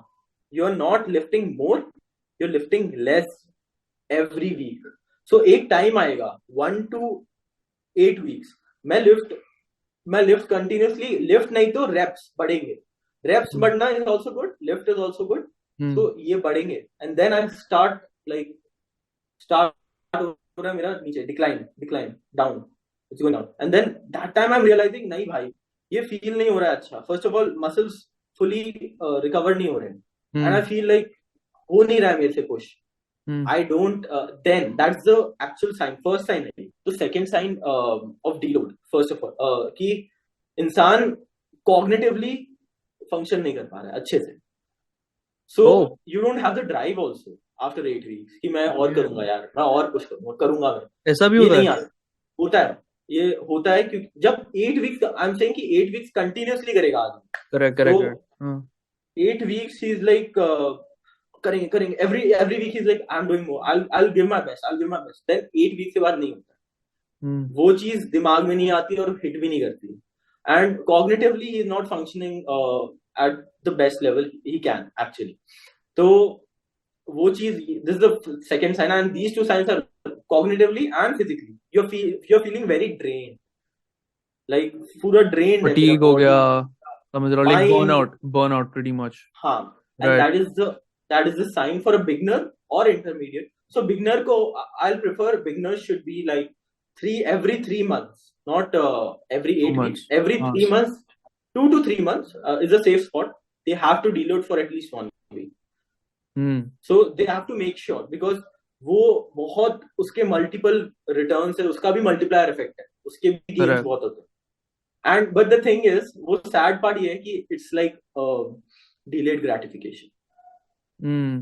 You're not lifting more, you're lifting less every week. So एक time आएगा 1 to 8 weeks मैं lift continuously, lift नहीं तो wraps बढ़ेंगे, wraps बढ़ना is also good, lift is also good, तो ये बढ़ेंगे, एंड देन आई स्टार्ट हो रहा है मेरा नीचे, decline down, it's going down, and then that time I am realizing नहीं भाई ये फील नहीं हो रहा है अच्छा, first of all muscles fully recover नहीं हो रहे हैं, एंड आई फील लाइक हो नहीं रहा है मेरे से push, I don't, then that's the actual sign, first sign है. तो second sign of deload, first of all, कि इंसान cognitively function नहीं कर पा रहा है अच्छे से. So you don't have the drive also after 8 weeks कि मैं और करूंगा यार, मैं और कुछ करूंगा मैं. ऐसा भी होता है? ये होता है क्योंकि जब 8 weeks, I'm saying कि 8 weeks continuously करेगा आदमी. Correct. 8 weeks he is like करेंगे every week he's like I'm doing more, I'll give my best, then 8 weeks के बाद नहीं होता, वो चीज दिमाग में नहीं आती और हिट भी नहीं करती, and cognitively he is not functioning at the best level he can actually. तो वो चीज, this is the second sign, and these two signs are cognitively and physically. You're feeling very drained, like पूरा drained, fatigue हो गया, समझ रहा, like burnout pretty much. हाँ, and that is the sign for a beginner or intermediate. So beginner ko I'll prefer, beginners should be like every 3 months, not every 8 weeks. Every 3 months, 2 to 3 months is a safe spot. They have to deload for at least 1 week. So they have to make sure, because वो बहुत उसके multiple returns है, उसका भी multiplier effect है, उसके भी gains बहुत होते हैं. And but the thing is, वो sad part ये है कि it's like delayed gratification.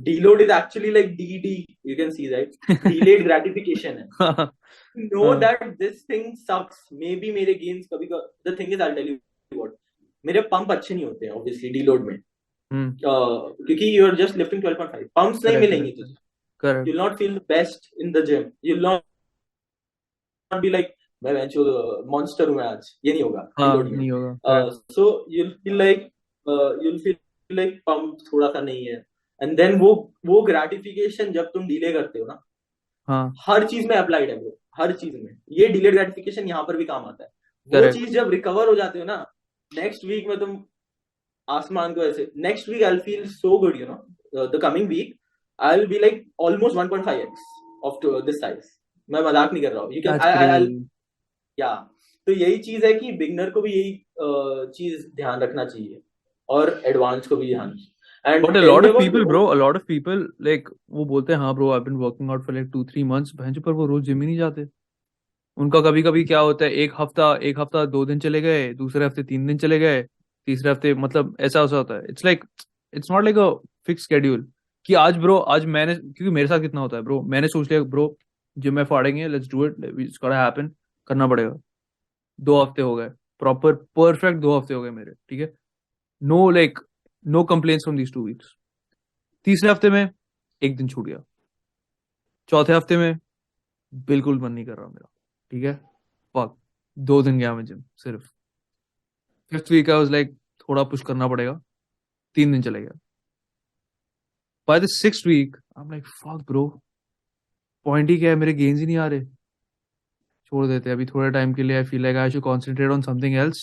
Deload is actually like DD, you can see that, delayed gratification है. Know that this thing sucks, maybe मेरे gains कभी the thing is, I'll tell you what, मेरे pump अच्छे नहीं होते हैं obviously deload में, क्योंकि you're just lifting 12.5, pumps नहीं मिलेंगे तुझे, you'll not feel the best in the gym, you'll not be like मैं monster हूँ मैं आज, ये नहीं होगा deload में. So you'll feel like pump थोड़ा सा नहीं है, and then वो gratification जब तुम डिले करते हो ना, हर चीज में अप्लाइड है वो, हर चीज में ये डिलेड ग्रेटिफिकेशन यहाँ पर भी काम आता है. वो चीज जब रिकवर हो जाते हो ना, नेक्स्ट वीक में तुम आसमान को ऐसे, next week I will feel so good, you know, the coming week I will be like almost 1.5x of this size, मैं मजाक नहीं कर रहा हूँ. यू कैन या, तो यही चीज है कि बिगनर को भी यही चीज ध्यान रखना चाहिए और एडवांस को भी ध्यान. But a lot of people like वो बोलते हैं हाँ bro I've been working out for like 2-3 months, भैंस पर वो रोज जिम ही नहीं जाते. उनका कभी क्या होता है, एक हफ्ता 2 दिन चले गए, दूसरे हफ्ते 3 दिन चले गए, तीसरे हफ्ते मतलब ऐसा होता है. It's not like a fixed schedule कि आज मैंने, क्योंकि मेरे साथ कितना होता है ब्रो, मैंने सोच लिया ब्रो जिम में फाड़ेंगे, let's do it, it's gotta happen, करना पड़ेगा. 2 हफ्ते हो गए, प्रॉपर परफेक्ट 2 हफ्ते हो गए मेरे, ठीक है, no complaints from these 2 weeks. तीसरे हफ्ते में 1 दिन छूट गया, चौथे हफ्ते में बिल्कुल मन नहीं कर रहा मेरा, ठीक है, फक, 2 दिन गया मैं जिम सिर्फ. 5th week I was like थोड़ा पुश करना पड़ेगा, 3 दिन चले गया. By the 6th week I'm like fuck bro, point ही क्या है, मेरे गेन्स ही नहीं आ रहे, छोड़ देते अभी थोड़े टाइम के लिए. I feel like I should concentrate on something else,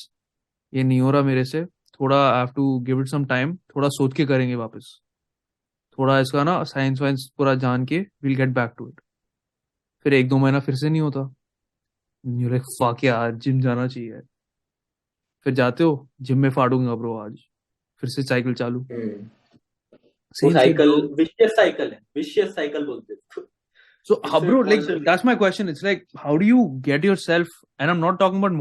ये नहीं हो रहा मेरे से, थोड़ा I have to give it some time, थोड़ा सोच के करेंगे वापस, थोड़ा इसका ना साइंस वाइंस पूरा जान के we'll get back to it. फिर 1-2 महीना फिर से नहीं होता, you're like fuck यार जिम जाना चाहिए, फिर जाते हो जिम में फाड़ूंगा ब्रो आज, फिर से साइकिल चालू. वो साइकिल विशियस साइकिल है, विशियस साइकिल बोलते हैं. So, bro, like that's my question. It's like, how do you get yourself? And I'm not talking about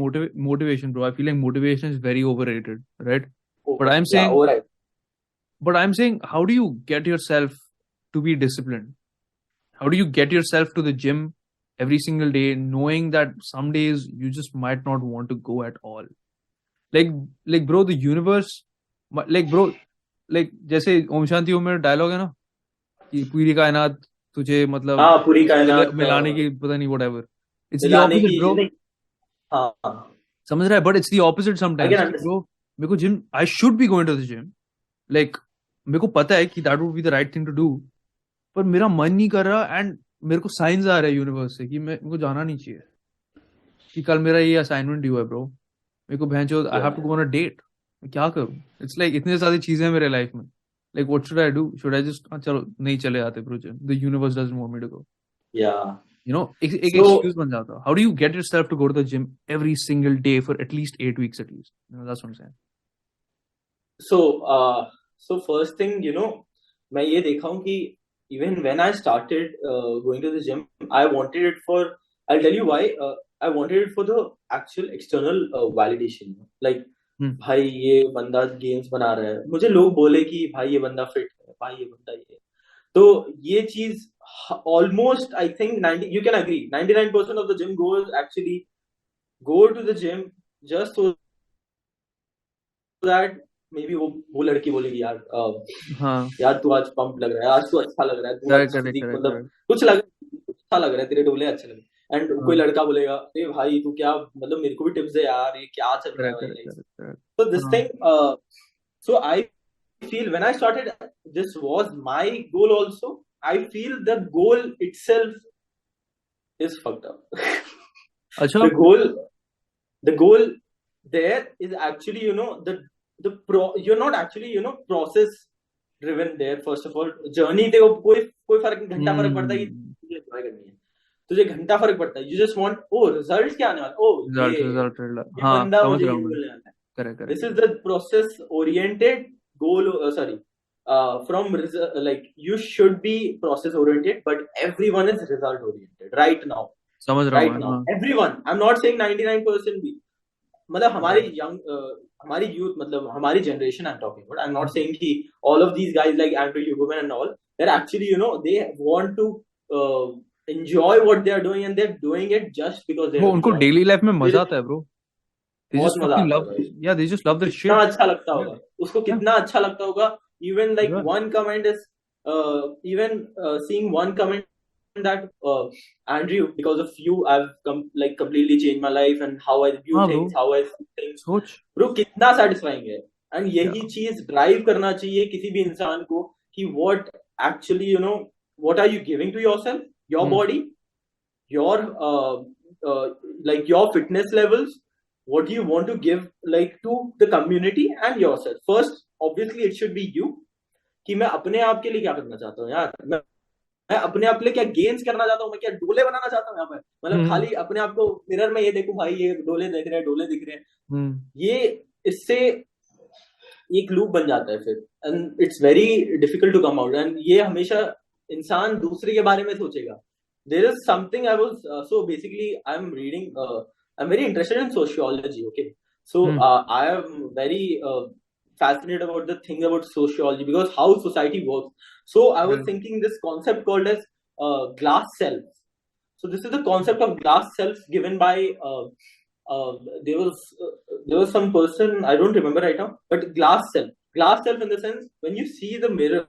motivation, bro. I feel like motivation is very overrated, right? But I'm saying, how do you get yourself to be disciplined? How do you get yourself to the gym every single day, knowing that some days you just might not want to go at all? Like, bro, the universe, like, bro, like, जैसे ओम शांति ओम में dialogue है ना कि पूरी कायनात तुझे मतलब पूरी कायनात मिलाने की पता नहीं whatever. It's the opposite, bro. समझ रहा है? But it's the opposite sometimes, bro. मेरे को gym, I should be going to the gym. Like, मेरे को पता है कि that would be the right thing to do. पर मेरा मन नहीं कर रहा and मेरे को साइंस आ रहा है यूनिवर्स से कि मेरे को जाना नहीं चाहिए कि कल मेरा ये असाइनमेंट ड्यू है ब्रो, मेरे को भैंचो I have to go on a date, मैं क्या करूं? इट्स लाइक इतने सारी चीजें मेरे लाइफ में, like what should I do? Should I just चलो नहीं चले आते bro gym, the universe doesn't want me to go, you know, एक एक्सक्यूज बन जाता. How do you get yourself to go to the gym every single day for at least 8 weeks at least? You know, that's what I'm saying. So first thing, you know, मैं ये देखा हूँ कि even when I started going to the gym, I wanted it for, I'll tell you why, I wanted it for the actual external validation. Like, भाई ये बंदा gains बना रहा है, मुझे लोग बोले कि भाई ये बंदा fit है, भाई ये बंदा ये. तो ये चीज almost, I think 90, you can agree, 99% of the gym goers actually go to the gym just so that maybe वो लड़की बोलेगी यार यार तू आज पंप लग रहा है, आज तू अच्छा लग रहा है, तू मतलब कुछ अच्छा लग रहा है, तेरे डोले अच्छे लग रहे हैं. एंड कोई लड़का बोलेगा ए भाई तू क्या, मतलब मेरे को भी टिप्स दे यार, ये क्या चल रहा है भाई. So this thing, so I feel when I started, this was my goal also. I feel the goal itself is fucked up. The goal there is actually, you know, you're not actually, you know, process driven there. First of all, journey देखो, कोई फर्क नहीं, घंटा फर्क पड़ता है कि तुझे एंजॉय करनी है, तुझे घंटा फर्क पड़ता है. You just want, रिजल्ट क्या आने वाला, रिजल्ट बंदा मुझे बोलने वाला है. Correct. This is the process oriented goal, from like you should be process oriented, but everyone is result oriented right now. समझ रहा हूँ now. Everyone, I'm not saying 99% भी, मतलब हमारी youth, मतलब हमारी generation I'm talking about. I'm not saying कि all of these guys like Andrew Huberman and all, they're actually, you know, they want to enjoy what they are doing and they're doing it just because they उनको daily life में मजा आता है bro. They just fucking love, yeah, they just love the shit. कितना अच्छा लगता होगा उसको, कितना अच्छा लगता होगा. Even like one comment is even seeing one comment that Andrew, because of you I've completely changed my life and how I view things, how I see things. Bro, कितना satisfying है. And यही चीज drive करना चाहिए किसी भी इंसान को कि what actually, you know, what are you giving to yourself, your body, your like your fitness levels, what do you want to give like to the community and yourself. First, obviously it should be you, कि मैं अपने आप के लिए क्या करना चाहता हूँ यार, मैं अपने आप के लिए क्या गेन्स करना चाहता हूँ, मैं क्या डोले बनाना चाहता हूँ यहाँ पर, मतलब खाली अपने आप को मिरर में ये देखूं भाई ये डोले दिख रहे हैं, ये इससे एक लूप बन जाता है फिर, and it's very difficult to come out. And ये हमेशा इंसान दूसरे के बारे में सोचेगा. There is something I was, so basically I am reading, I am very interested in sociology. Okay, so I am very fascinated about the thing about sociology, because how society works. So I was thinking this concept called as glass self. So this is the concept of glass self given by there was some person, I don't remember right now, but glass self in the sense, when you see the mirror,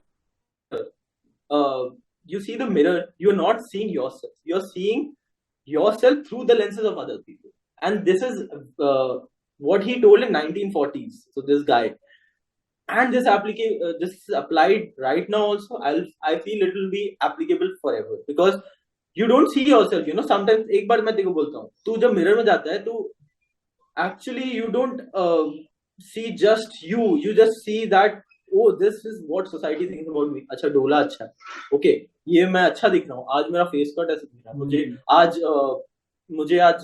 you're not seeing yourself, you're seeing yourself through the lenses of other people. And this is what he told in 1940s. So this guy, and this is applied right now also. I feel it will be applicable forever, because you don't see yourself, you know. Sometimes एक बार मैं तेरे को बोलता हूँ, तू जब mirror में जाता है, तू actually you don't see just you just see that, oh, this is what society thinks about me. अच्छा, डोला अच्छा है, okay, ये मैं अच्छा दिख रहा हूँ, आज मेरा फेस कट ऐसे दिख रहा है, मुझे आज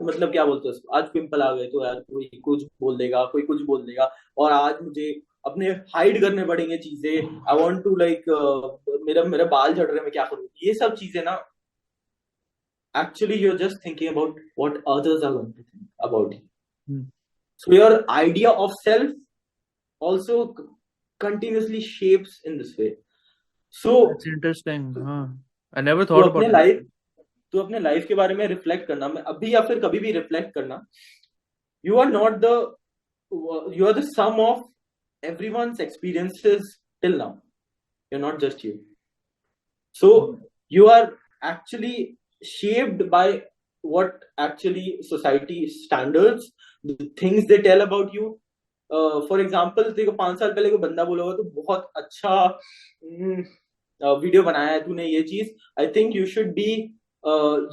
मतलब क्या बोलते हैं उसको, आज पिंपल आ गए तो यार कोई कुछ बोल देगा, और आज मुझे अपने हाइड करने पड़ेंगे चीजें, आई वांट टू लाइक मेरा बाल झड़ रहे हैं, मैं क्या करूँ. ये सब चीजें ना actually you're just thinking about what others are going to think about you. Hmm. So your idea of self also continuously shapes in this way. So That's interesting. Huh. I never तू thought अपने about life that. तू अपने life के बारे में reflect करना, अभी या फिर कभी भी रिफ्लेक्ट करना. You are not the you are the sum of everyone's experiences till now. You're not just you. So you are actually shaped by what actually society standards, the things they tell about you. For example देखो 5 साल पहले कोई बंदा बोला होगा तो बहुत अच्छा वीडियो बनाया है तूने, ये चीज I think you should be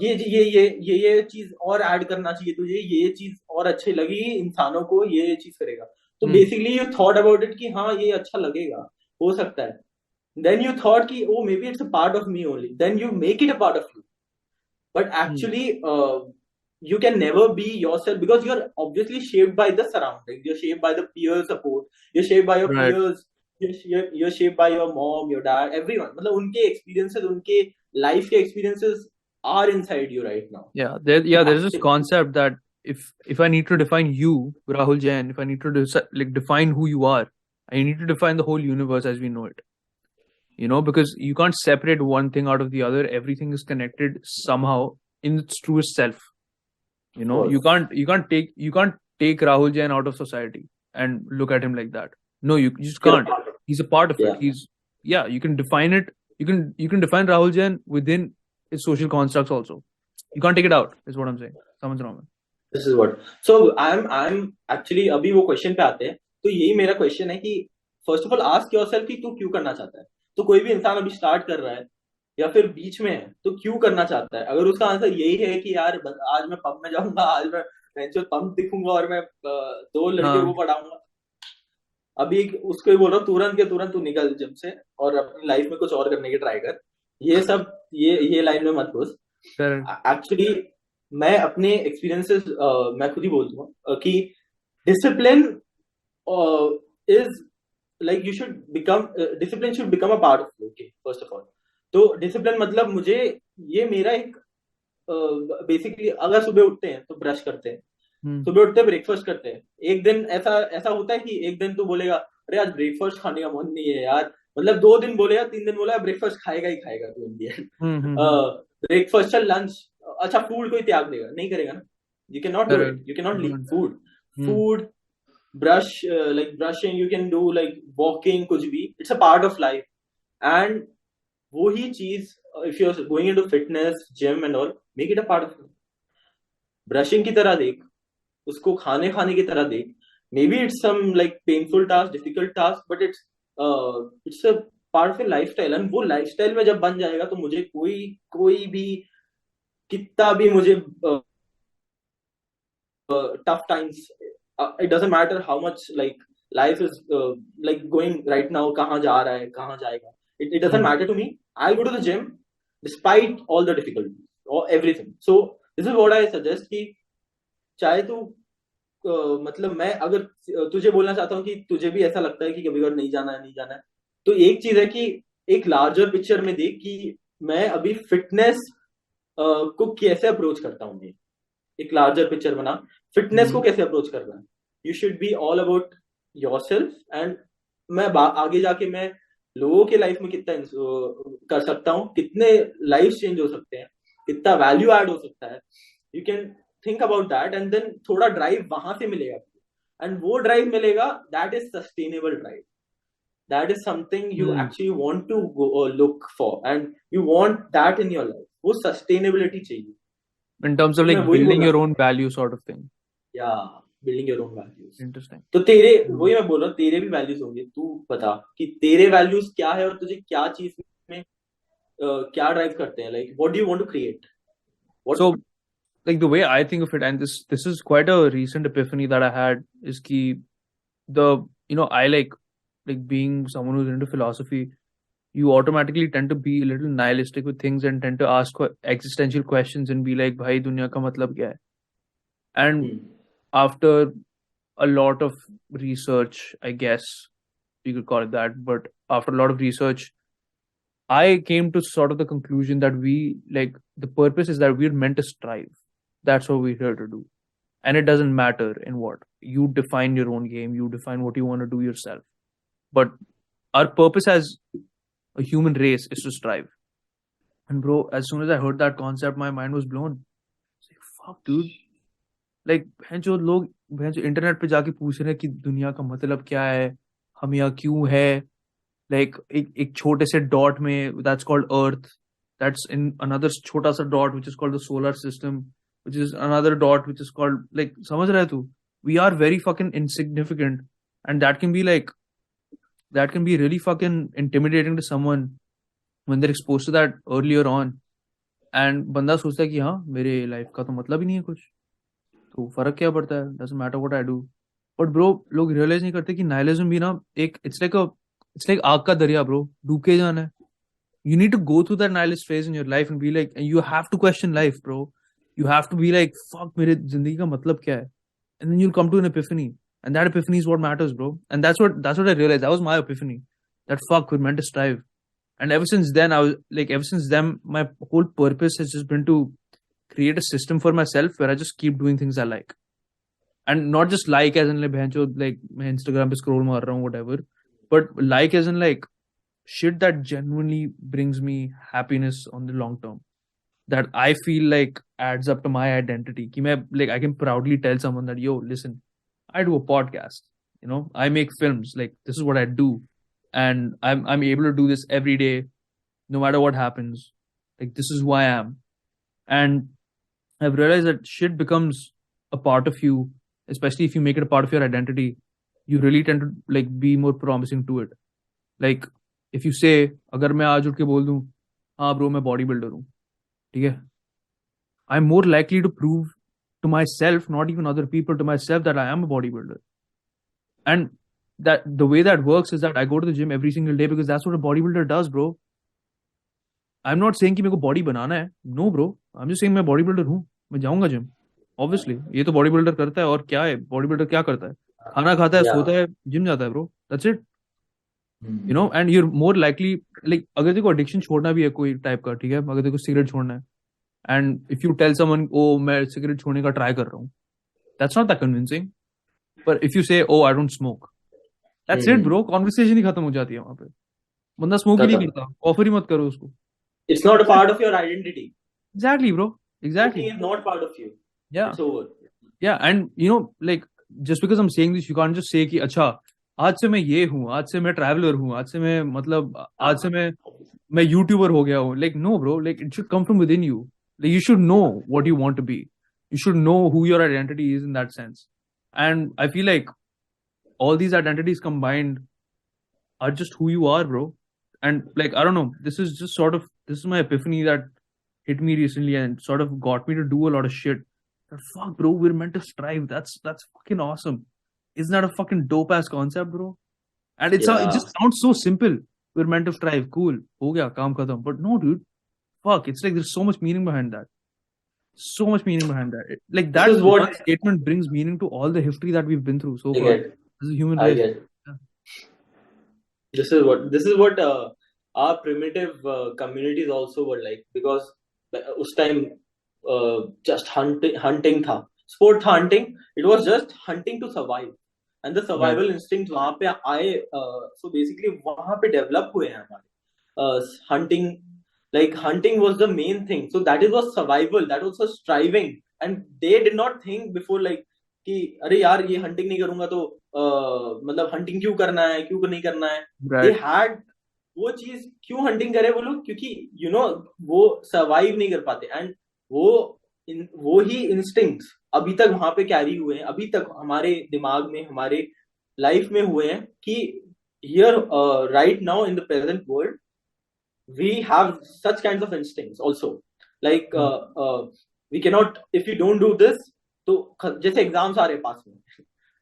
ये चीज और ऐड करना चाहिए तुझे, ये चीज और अच्छी लगी इंसानों को, ये चीज करेगा. तो basically you thought about it कि हाँ ये अच्छा लगेगा, हो सकता है. Then you thought ki, oh, maybe it's a part of me only. Then you make it a part of you. But actually, you can never be yourself because you're obviously shaped by the surroundings. You're shaped by the peer support. You're shaped by your peers. You're shaped by your mom, your dad, everyone. मतलब उनके experiences, उनके life के experiences are inside you right now. Yeah, there's this concept that if I need to define you, Rahul Jain, if I need to define who you are, I need to define the whole universe as we know it. Because you can't separate one thing out of the other. Everything is connected somehow in its truest self. You can't take Rahul Jain out of society and look at him like that. No, you just can't. He's a part of it. You can define it. You can define Rahul Jain within his social constructs also. You can't take it out, is what I'm saying. Someone's wrong. This is what. So I'm actually अभी वो question पे आते हैं. तो यही मेरा question है कि first of all ask yourself कि तू क्यों करना चाहता है. तो कोई भी इंसान अभी स्टार्ट कर रहा है या फिर बीच में है तो क्यों करना चाहता है. अगर उसका आंसर यही है कि यार आज मैं पब में जाऊंगा, आज मैं पब दिखूंगा और मैं 2 लड़के को पढ़ाऊंगा, अभी उसको ही बोल रहा हूँ तुरंत के तुरंत तू निकल जिम से और अपनी लाइफ में कुछ और करने की ट्राई कर. ये सब ये लाइन में मत घुस. एक्चुअली मैं अपने एक्सपीरियंसेस मैं खुद ही बोल दूंगा कि discipline is like you should become discipline should become a part of you. Okay, first of all, तो डिसिप्लिन मतलब मुझे ये मेरा एक बेसिकली अगर सुबह उठते हैं तो ब्रश करते हैं, सुबह उठते ब्रेकफास्ट करते हैं. एक दिन ऐसा होता है कि एक दिन तू बोलेगा अरे आज ब्रेकफास्ट खाने का मन नहीं है यार, मतलब 2 दिन बोलेगा 3 दिन बोलेगा ब्रेकफास्ट खाएगा ही खाएगा तू इंडियन. ब्रेकफास्ट चल लंच अच्छा फूड कोई त्याग देगा नहीं करेगा ना. You can not do it, you can not leave food brush like brushing, you can do like walking, कुछ भी, it's a part of life. And वो ही चीज if you're going into fitness gym and all, make it a part of life. brushing की तरह देख उसको, खाने की तरह देख. maybe it's some like painful task, difficult task, but it's a part of a lifestyle. and वो lifestyle में जब बन जाएगा तो मुझे कोई भी कितना भी मुझे tough times, it doesn't matter how much like life is like going right now, kahan ja raha hai kahan jayega, it doesn't matter to me. I'll go to the gym despite all the difficulties or everything. So this is what I suggest कि चाहे तू मतलब मैं अगर तुझे बोलना चाहता हूँ कि तुझे भी ऐसा लगता है कि कभी अगर नहीं जाना है तो एक चीज है कि एक लार्जर पिक्चर में देख कि मैं अभी फिटनेस को कैसे अप्रोच करता हूँ. एक लार्जर पिक्चर बना, फिटनेस को कैसे अप्रोच करना है. You should be all about your self. And मैं आगे जाके मैं लोगों के लाइफ में कितना कर सकता हूँ, कितने लाइफ चेंज हो सकते हैं, कितना वैल्यू ऐड हो सकता है. You can think about that and then थोड़ा ड्राइव वहां से मिलेगा. एंड वो ड्राइव मिलेगा, that is sustainable drive. That is something you actually want to look for and you want that in your life. वो सस्टेनेबिलिटी चाहिए. In terms of like building your own value sort of thing. Yeah, building your own values. Interesting. तो तेरे वही मैं बोल रहा हूँ, तेरे भी वैल्यूज होंगे. तू बता कि तेरे वैल्यूज क्या है और तुझे क्या चीज में क्या ड्राइव करते हैं. like what do you want to create? So like the way I think of it, and this is quite a recent epiphany that I had, is ki I like being someone who's into philosophy, you automatically tend to be a little nihilistic with things and tend to ask existential questions and be like, bhai, dunya ka matlab kya hai? And after a lot of research, I guess you could call it that, but after a lot of research, I came to sort of the conclusion that the purpose is that we're meant to strive. That's what we're here to do. And it doesn't matter in what. You define your own game, you define what you want to do yourself. But our purpose as a human race is to strive. And bro, as soon as I heard that concept, my mind was blown. It's like, fuck, dude. Like, जो लोग internet पे जाके पूछ रहे हैं कि दुनिया का मतलब क्या है, हम यहाँ क्यों है, like एक छोटे से डॉट में, that's called Earth, that's in another छोटा सा dot which is called the solar system, which is another dot which is called, like, समझ रहा है तू? We are very fucking insignificant, and that can be really fucking intimidating to someone when they're exposed to that earlier on. And बंदा सोचता है कि हाँ, मेरे लाइफ का तो मतलब ही नहीं है कुछ, तो फर्क क्या पड़ता है, doesn't matter what I do. But bro, लोग रियलाइज नहीं करते कि nihilism भी ना एक it's like आग का दरिया, bro. डूब के जाना है. You need to go through that nihilist phase in your life and be like, and you have to question life, bro. You have to be like, fuck, मेरे जिंदगी का मतलब क्या है? And then you'll come to an epiphany. And that epiphany is what matters, bro. And that's what I realized. That was my epiphany. That fuck, we're meant to strive. And ever since then, my whole purpose has just been to create a system for myself where I just keep doing things I like. And not just like as in like मैं Instagram पे scroll मार रहा हूँ, whatever. But like as in like shit that genuinely brings me happiness on the long term. That I feel like adds up to my identity. कि मैं, like, I can proudly tell someone that, yo, listen, I do a podcast. You know, I make films. Like, this is what I do. And I'm able to do this every day, no matter what happens. Like, this is who I am. And I've realized that shit becomes a part of you, especially if you make it a part of your identity. You really tend to like be more promising to it. Like, if you say, अगर मैं आज उठ के बोल दूं, हाँ bro, मैं body builder हूँ, ठीक है? I'm more likely to prove to myself, not even other people, to myself, that I am a bodybuilder. And that the way that works is that I go to the gym every single day because that's what a bodybuilder does, bro. I'm not saying कि मेरे को body बनाना है. No, bro. I'm just saying मैं bodybuilder हूँ. मैं जाऊंगा gym. Obviously, ये तो bodybuilder करता है. और क्या है? Bodybuilder क्या करता है? खाना खाता है, सोता है, जिम जाता है, bro. That's it. You know, and you're more likely, like, अगर तेरे को addiction छोड़ना भी है कोई टाइप का, ठीक है? अगर तेरे को सिगरेट छोड़ना है, and if you tell someone, oh, मैं सिगरेट छोड़ने का ट्राई कर रहा हूँ, that's not that convincing. But if you say, oh, I don't smoke, that's it, bro. Conversation ही खत्म हो जाती है वहाँ पे. बंदा स्मोक ही नहीं करता, ऑफर ही मत करो उसको. It's not a part of your identity. Exactly, bro. Exactly. It's not part of you. Yeah. It's over. Yeah, and you know, like, just because I'm saying this, you can't just say कि अच्छा, आज से मैं ये हूँ, आज से मैं ट्रैवलर हूँ, आज से मैं मतलब आज से मैं यूट्यूबर हो गया हूँ. Like, no, bro. Like, it should come from within you. Like, you should know what you want to be. You should know who your identity is in that sense. And I feel like all these identities combined are just who you are, bro. And like, I don't know, this is my epiphany that hit me recently and sort of got me to do a lot of shit. But fuck, bro, we're meant to strive. That's fucking awesome. Isn't that a fucking dope ass concept, bro? And it just sounds so simple. We're meant to strive. Cool. Ho gaya, kaam khatam. But no, dude. Fuck, it's like there's so much meaning behind that. So much meaning behind that. Like, that is what statement brings meaning to all the history that we've been through so far. As a human race. Yeah. This is what our primitive communities also were like, because us time just hunting tha. Sport tha hunting. It was just hunting to survive. And the survival instinct वहाँ पे आए. So basically वहाँ पे develop हुए हैं हमारे. Hunting was the main thing. So that was survival. That was striving. And they did not think before like कि अरे यार ये hunting नहीं करूँगा तो मतलब hunting क्यों करना है, क्यों नहीं करना है. They had वो चीज क्यों hunting करे वो लोग, क्योंकि you know वो survive नहीं कर पाते. And वो ही instincts अभी तक वहां पे कैरी हुए हैं, अभी तक हमारे दिमाग में, हमारे लाइफ में हुए हैं कि here right now in the present world we have such kinds of instincts also. Like we cannot, if you don't do this, तो जैसे एग्जाम्स आ रहे पास में,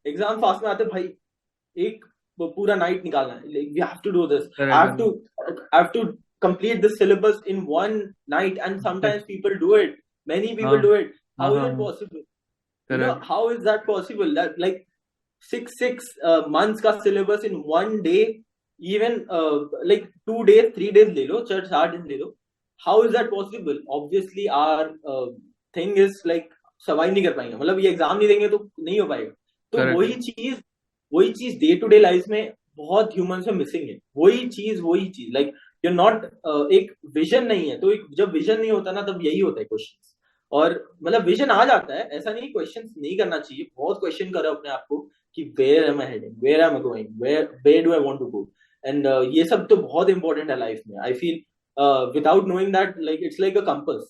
एग्जाम पास में आते भाई एक पूरा नाइट निकालना है. Like we have to do this. I have to complete the syllabus in one night, and sometimes people do it. Many people do it. How is it possible? You know, how is that possible? That like six months ka syllabus in one day, even like 2 days 3 days ले लो, 4 दिन ले लो, how is that possible? Obviously our thing is like survive नहीं कर पाएंगे, मतलब ये exam नहीं देंगे तो नहीं हो पाएगा. तो वही चीज डे टू डे लाइफ में बहुत ह्यूमन से मिसिंग है. वही चीज लाइक you're not एक विजन नहीं है. तो जब विजन नहीं होता ना तब यही होता है क्वेश्चन. और मतलब विजन आ जाता है, ऐसा नहीं क्वेश्चन नहीं करना चाहिए, बहुत क्वेश्चन करो अपने आप को कि where am I heading, where am I going, where do I want to go. And ये सब तो बहुत इंपॉर्टेंट है लाइफ में. I feel without knowing that like it's like a compass.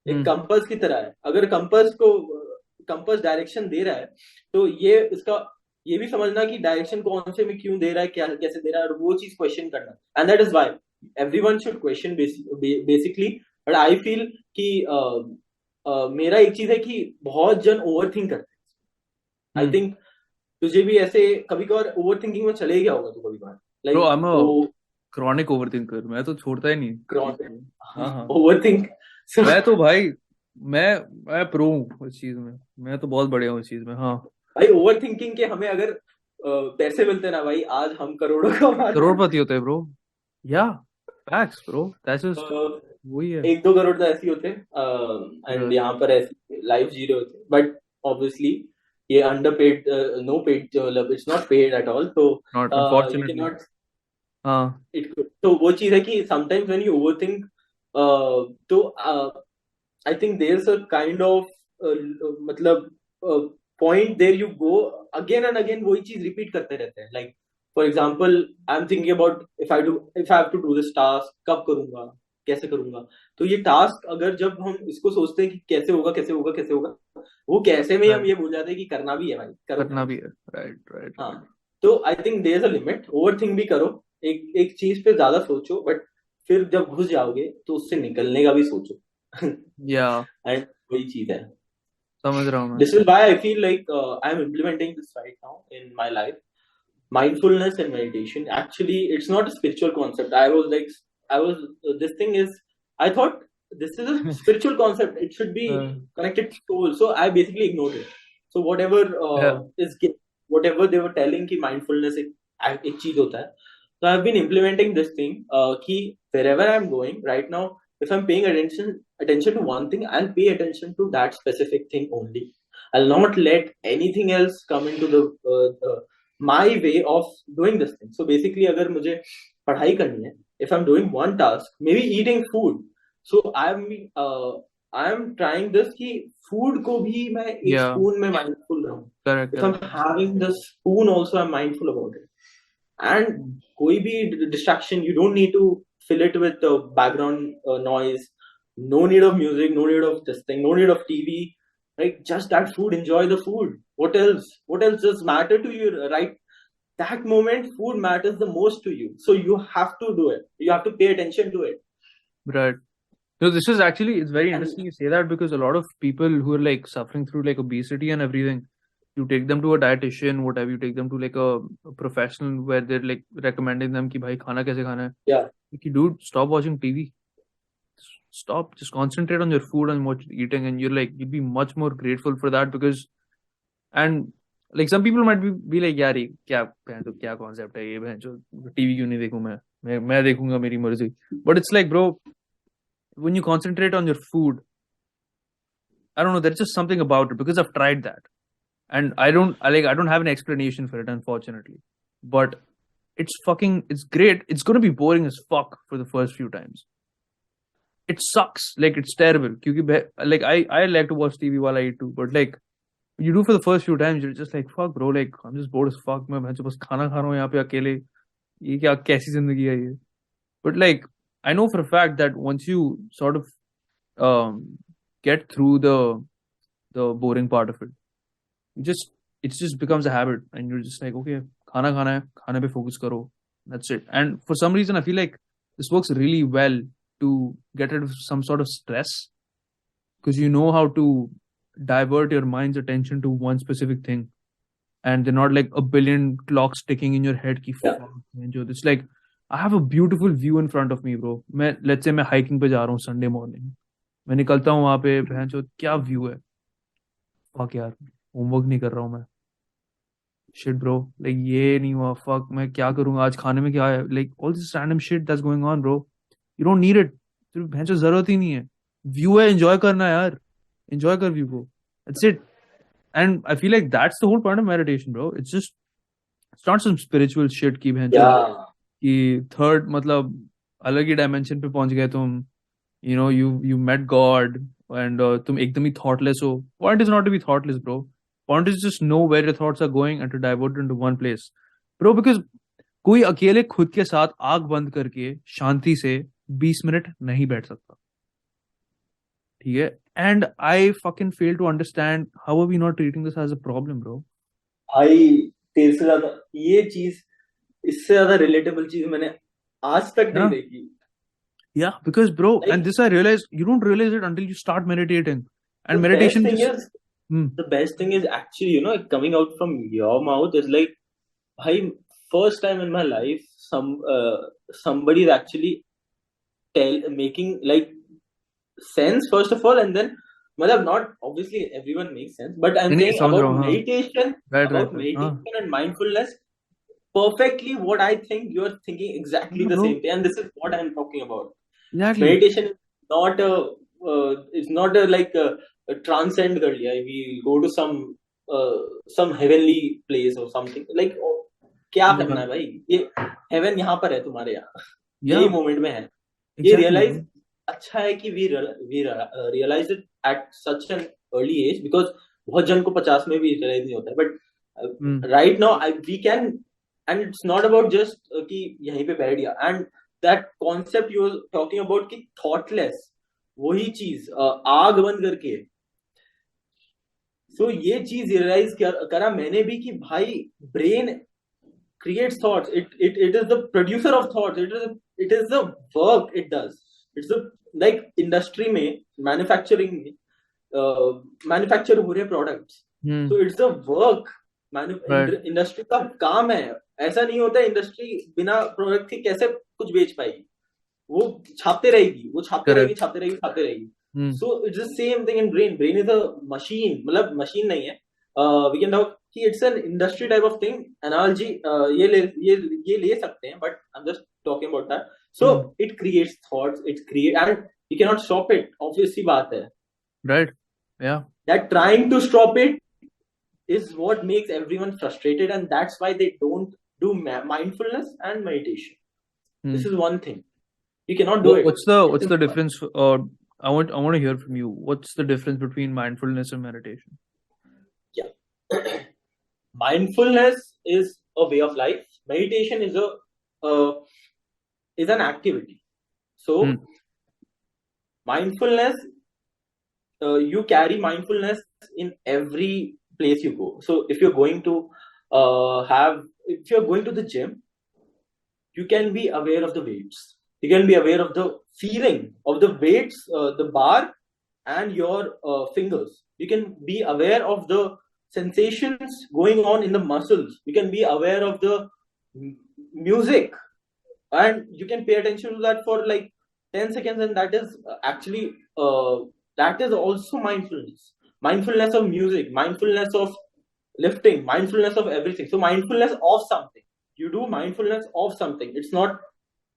एक कंपास की तरह है. अगर कंपास डायरेक्शन दे रहा है तो ये भी समझना कि डायरेक्शन कौन से में क्यों दे रहा है, क्या कैसे दे रहा है, और वो चीज क्वेश्चन करना. And that is why everyone should question basically. But I feel कि मेरा एक चीज है कि बहुत जन ओवर थिंक करते हैं. आई थिंक तुझे भी ऐसे कभी कभार ओवर थिंकिंग में चले गया होगा तो कभी कभार लाइक क्रॉनिक ओवरथिंकर. मैं तो छोड़ता ही नहीं. हाँ ओवरथिंक. मैं तो भाई मैं प्रो हूँ इस चीज में. मैं तो बहुत बढ़िया हूँ इस चीज में. हाँ भाई ओवर थिंकिंग के हमें अगर पैसे मिलते ना भाई, आज हम करोड़पति होते ब्रो. या फैक्ट्स ब्रो. दैट्स जस्ट वही है. 1-2 करोड़ तो ऐसे ही होते एंड यहाँ पर ऐसी लाइफ जी रहे होते. बट ऑब्वियसली ये अंडरपेड, नो पेड, मतलब it's not paid at all. तो नॉट अनफॉर्चुनेटली. हाँ तो वो चीज है कि समटाइम्स व्हेन यू ओवरथिंक तो I think there is a kind of मतलब point there you go again and again वही चीज रिपीट करते रहते हैं. Like for example I am thinking about if I have to do this task, कब करूंगा, कैसे करूंगा. तो ये टास्क अगर जब हम इसको सोचते हैं कि कैसे होगा, वो कैसे में हम ये भूल जाते हैं कि करना भी है भाई, करना भी है. राइट. हाँ. तो I think there is a limit. Over think भी करो, एक चीज पे ज्यादा सोचो, बट फिर जब घुस जाओगे तो उससे निकलने का भी सोचो. या एंड वही चीज है. समझ रहा हूँ मैं. This is why I feel like I am implementing this right now in my life. Mindfulness and meditation. Actually, it's not a spiritual concept. This thing is, I thought this is a spiritual concept. It should be connected to soul. So I basically ignored it. So whatever whatever they were telling कि mindfulness एक चीज होता है. So I've been implementing this thing कि wherever I'm going right now, if I'm paying attention to one thing, I'll pay attention to that specific thing only. I'll not let anything else come into the my way of doing this thing. So basically अगर मुझे पढ़ाई करनी है, if I'm doing one task, maybe eating food, so I'm trying this कि food को भी मैं एक spoon में mindful रहूं. If I'm having the spoon also, I'm mindful about it. And कोई भी distraction, you don't need to fill it with background noise. No need of music, no need of this thing, no need of TV. Right? Just that food, enjoy the food. What else does matter to you, right? That moment, food matters the most to you. So you have to do it. You have to pay attention to it. Right. No, this is actually, it's very interesting you say that, because a lot of people who are like suffering through like obesity and everything, you take them to a dietitian, whatever, you take them to like a professional where they're like recommending them कि भाई खाना कैसे खाना है. Yeah. Like, dude, stop watching TV. Stop. Just concentrate on your food and what you're eating, and you'll be much more grateful for that. Because, and like some people might be like, यार ये क्या concept है ये, बहन जो TV क्यों नहीं देखूं मैं देखूंगा मेरी मर्जी. But it's like, bro, when you concentrate on your food, I don't know, there's just something about it, because I've tried that. And I don't have an explanation for it, unfortunately. But it's great. It's going to be boring as fuck for the first few times. It sucks. Like, it's terrible. Because, like, I like to watch TV while I eat too. But, like, you do for the first few times, you're just like, fuck, bro. Like, I'm just bored as fuck. मैं बस खाना खा रहा हूँ यहाँ पे अकेले. ये क्या कैसी जिंदगी है ये? But, like, I know for a fact that once you sort of get through the boring part of it, it just becomes a habit, and you're just like, okay, खाना है, खाने पे focus करो. That's it. And for some reason, I feel like this works really well to get rid of some sort of stress, because you know how to divert your mind's attention to one specific thing, and they're not like a billion clocks ticking in your head. It's like, I have a beautiful view in front of me, bro. Let's say मैं hiking पे जा रहा हूँ Sunday morning. मैं निकलता हूँ वहाँ पे, बहन चोद क्या view है. Fuck यार, होमवर्क नहीं कर रहा हूँ मैं. shit bro, like ये नहीं हुआ, fuck मैं क्या करूँगा, आज खाने में क्या है, like all this random shit that's going on bro, you don't need it, सिर्फ भैंसो जरूरत ही नहीं है, view है, enjoy करना है यार, enjoy कर view को, that's it. And I feel like that's the whole point of meditation bro, it's not some spiritual shit की भैंसो कि third मतलब अलग ही dimension पे पहुंच गए तुम, you know, you met God and तुम एकदम ही thoughtless हो. Point is not to be thoughtless bro, point is just know where your thoughts are going and to divert into one place bro, because कोई अकेले खुद के साथ आंख बंद करके शांति से 20 मिनट नहीं बैठ सकता, ठीक है. And I fucking fail to understand how are we not treating this as a problem bro. भाई तेरे से ज्यादा ये चीज, इससे ज्यादा रिलेटेबल चीज मैंने आज तक नहीं देखी. Yeah, because bro, like, and this I realized, you don't realize it until you start meditating. And meditation just... The best thing is actually, you know, coming out from your mouth is like, bhai, first time in my life, somebody is actually making like sense first of all, and then, well, not obviously everyone makes sense, but I'm saying about meditation, meditation and mindfulness. Perfectly, what I think you're thinking exactly the same thing, and this is what I'm talking about. Exactly. Meditation is not it's not like a transcend kar liya. We go to some heavenly place or something. Like क्या करना है भाई? ये heaven यहाँ पर है तुम्हारे यहाँ. यही moment में है. ये realize अच्छा है कि we realize it at such an early age, because बहुत जन को 50 में भी realize नहीं होता है. But right now we can. And it's not about just कि यहीं पे बैठ गया. And that concept you were talking about कि thoughtless, वही चीज आग बंद करके. So ये चीज realize करा मैंने भी कि भाई brain creates thoughts. It is the producer of thoughts. It is the work it does. It's the like industry में manufacturing में manufacture हो रहे products. So it's the work. Industry का काम है. ऐसा नहीं होता इंडस्ट्री बिना प्रोडक्ट के कैसे कुछ बेच पाएगी. वो छापते रहेगी. So it's the same thing in brain is a machine. मतलब मशीन नहीं है. वी कैन टॉक कि it's an industry type of thing. Analogy ये ले सकते हैं, but I am just talking about that. So it creates thoughts, it create and you can not stop it. Obvious सी बात है, राइट? या that trying to stop it is what makes everyone frustrated, and that's why they don't do mindfulness and meditation. This is one thing you cannot do it. What's the difference? I want to hear from you. What's the difference between mindfulness and meditation? Yeah. Mindfulness is a way of life. Meditation is an activity. So mindfulness, you carry mindfulness in every place you go. So if you're going to the gym, you can be aware of the weights. You can be aware of the feeling of the weights, the bar and your fingers. You can be aware of the sensations going on in the muscles. You can be aware of the music, and you can pay attention to that for like 10 seconds, and that is actually that is also mindfulness. Mindfulness of music, mindfulness of lifting, mindfulness of everything. So mindfulness of something. You do mindfulness of something. It's not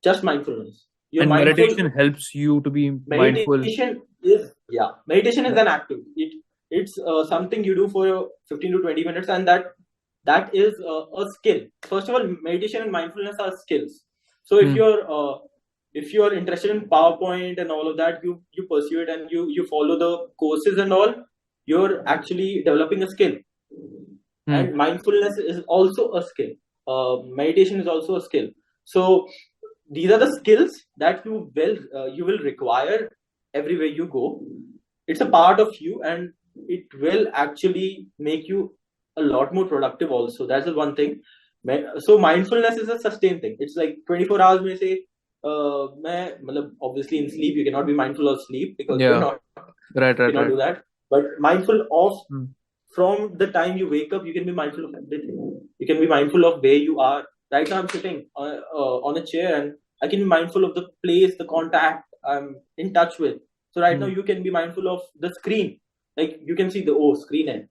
just mindfulness. And meditation helps you to be mindful. Meditation is an activity. It's something you do for 15 to 20 minutes, and that is a skill. First of all, meditation and mindfulness are skills. So if you're interested in PowerPoint and all of that, you pursue it and you follow the courses and all. You're actually developing a skill. And mindfulness is also a skill. Meditation is also a skill. So these are the skills that you will require everywhere you go. It's a part of you, and it will actually make you a lot more productive also. That's the one thing. So mindfulness is a sustained thing. It's like 24 hours में से obviously in sleep you cannot be mindful of sleep, because you're not cannot do that. But mindful of from the time you wake up, you can be mindful of everything. You can be mindful of where you are. Right now I'm sitting on a chair, and I can be mindful of the place, the contact I'm in touch with. So right now you can be mindful of the screen. Like you can see the screen end.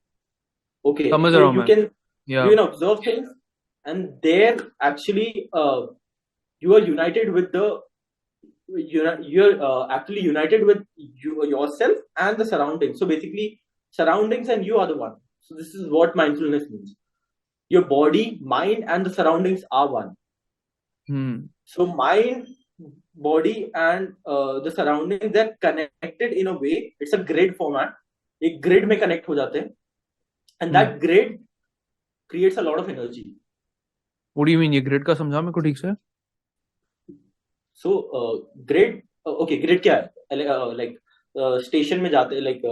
Okay. So you can Yeah. You can observe things, and there actually you are united with the you're actually united with yourself and the surroundings. So basically, surroundings and you are the one. So this is what mindfulness means. Your body, mind, and the surroundings are one. So mind, body, and the surroundings, they're connected in a way. It's a grid format. एक grid में connect हो जाते हैं, and that grid creates a lot of energy. What do you mean? ये grid का समझा मेरे को ठीक से? So grid, okay, grid क्या है? Like station में जाते हैं, like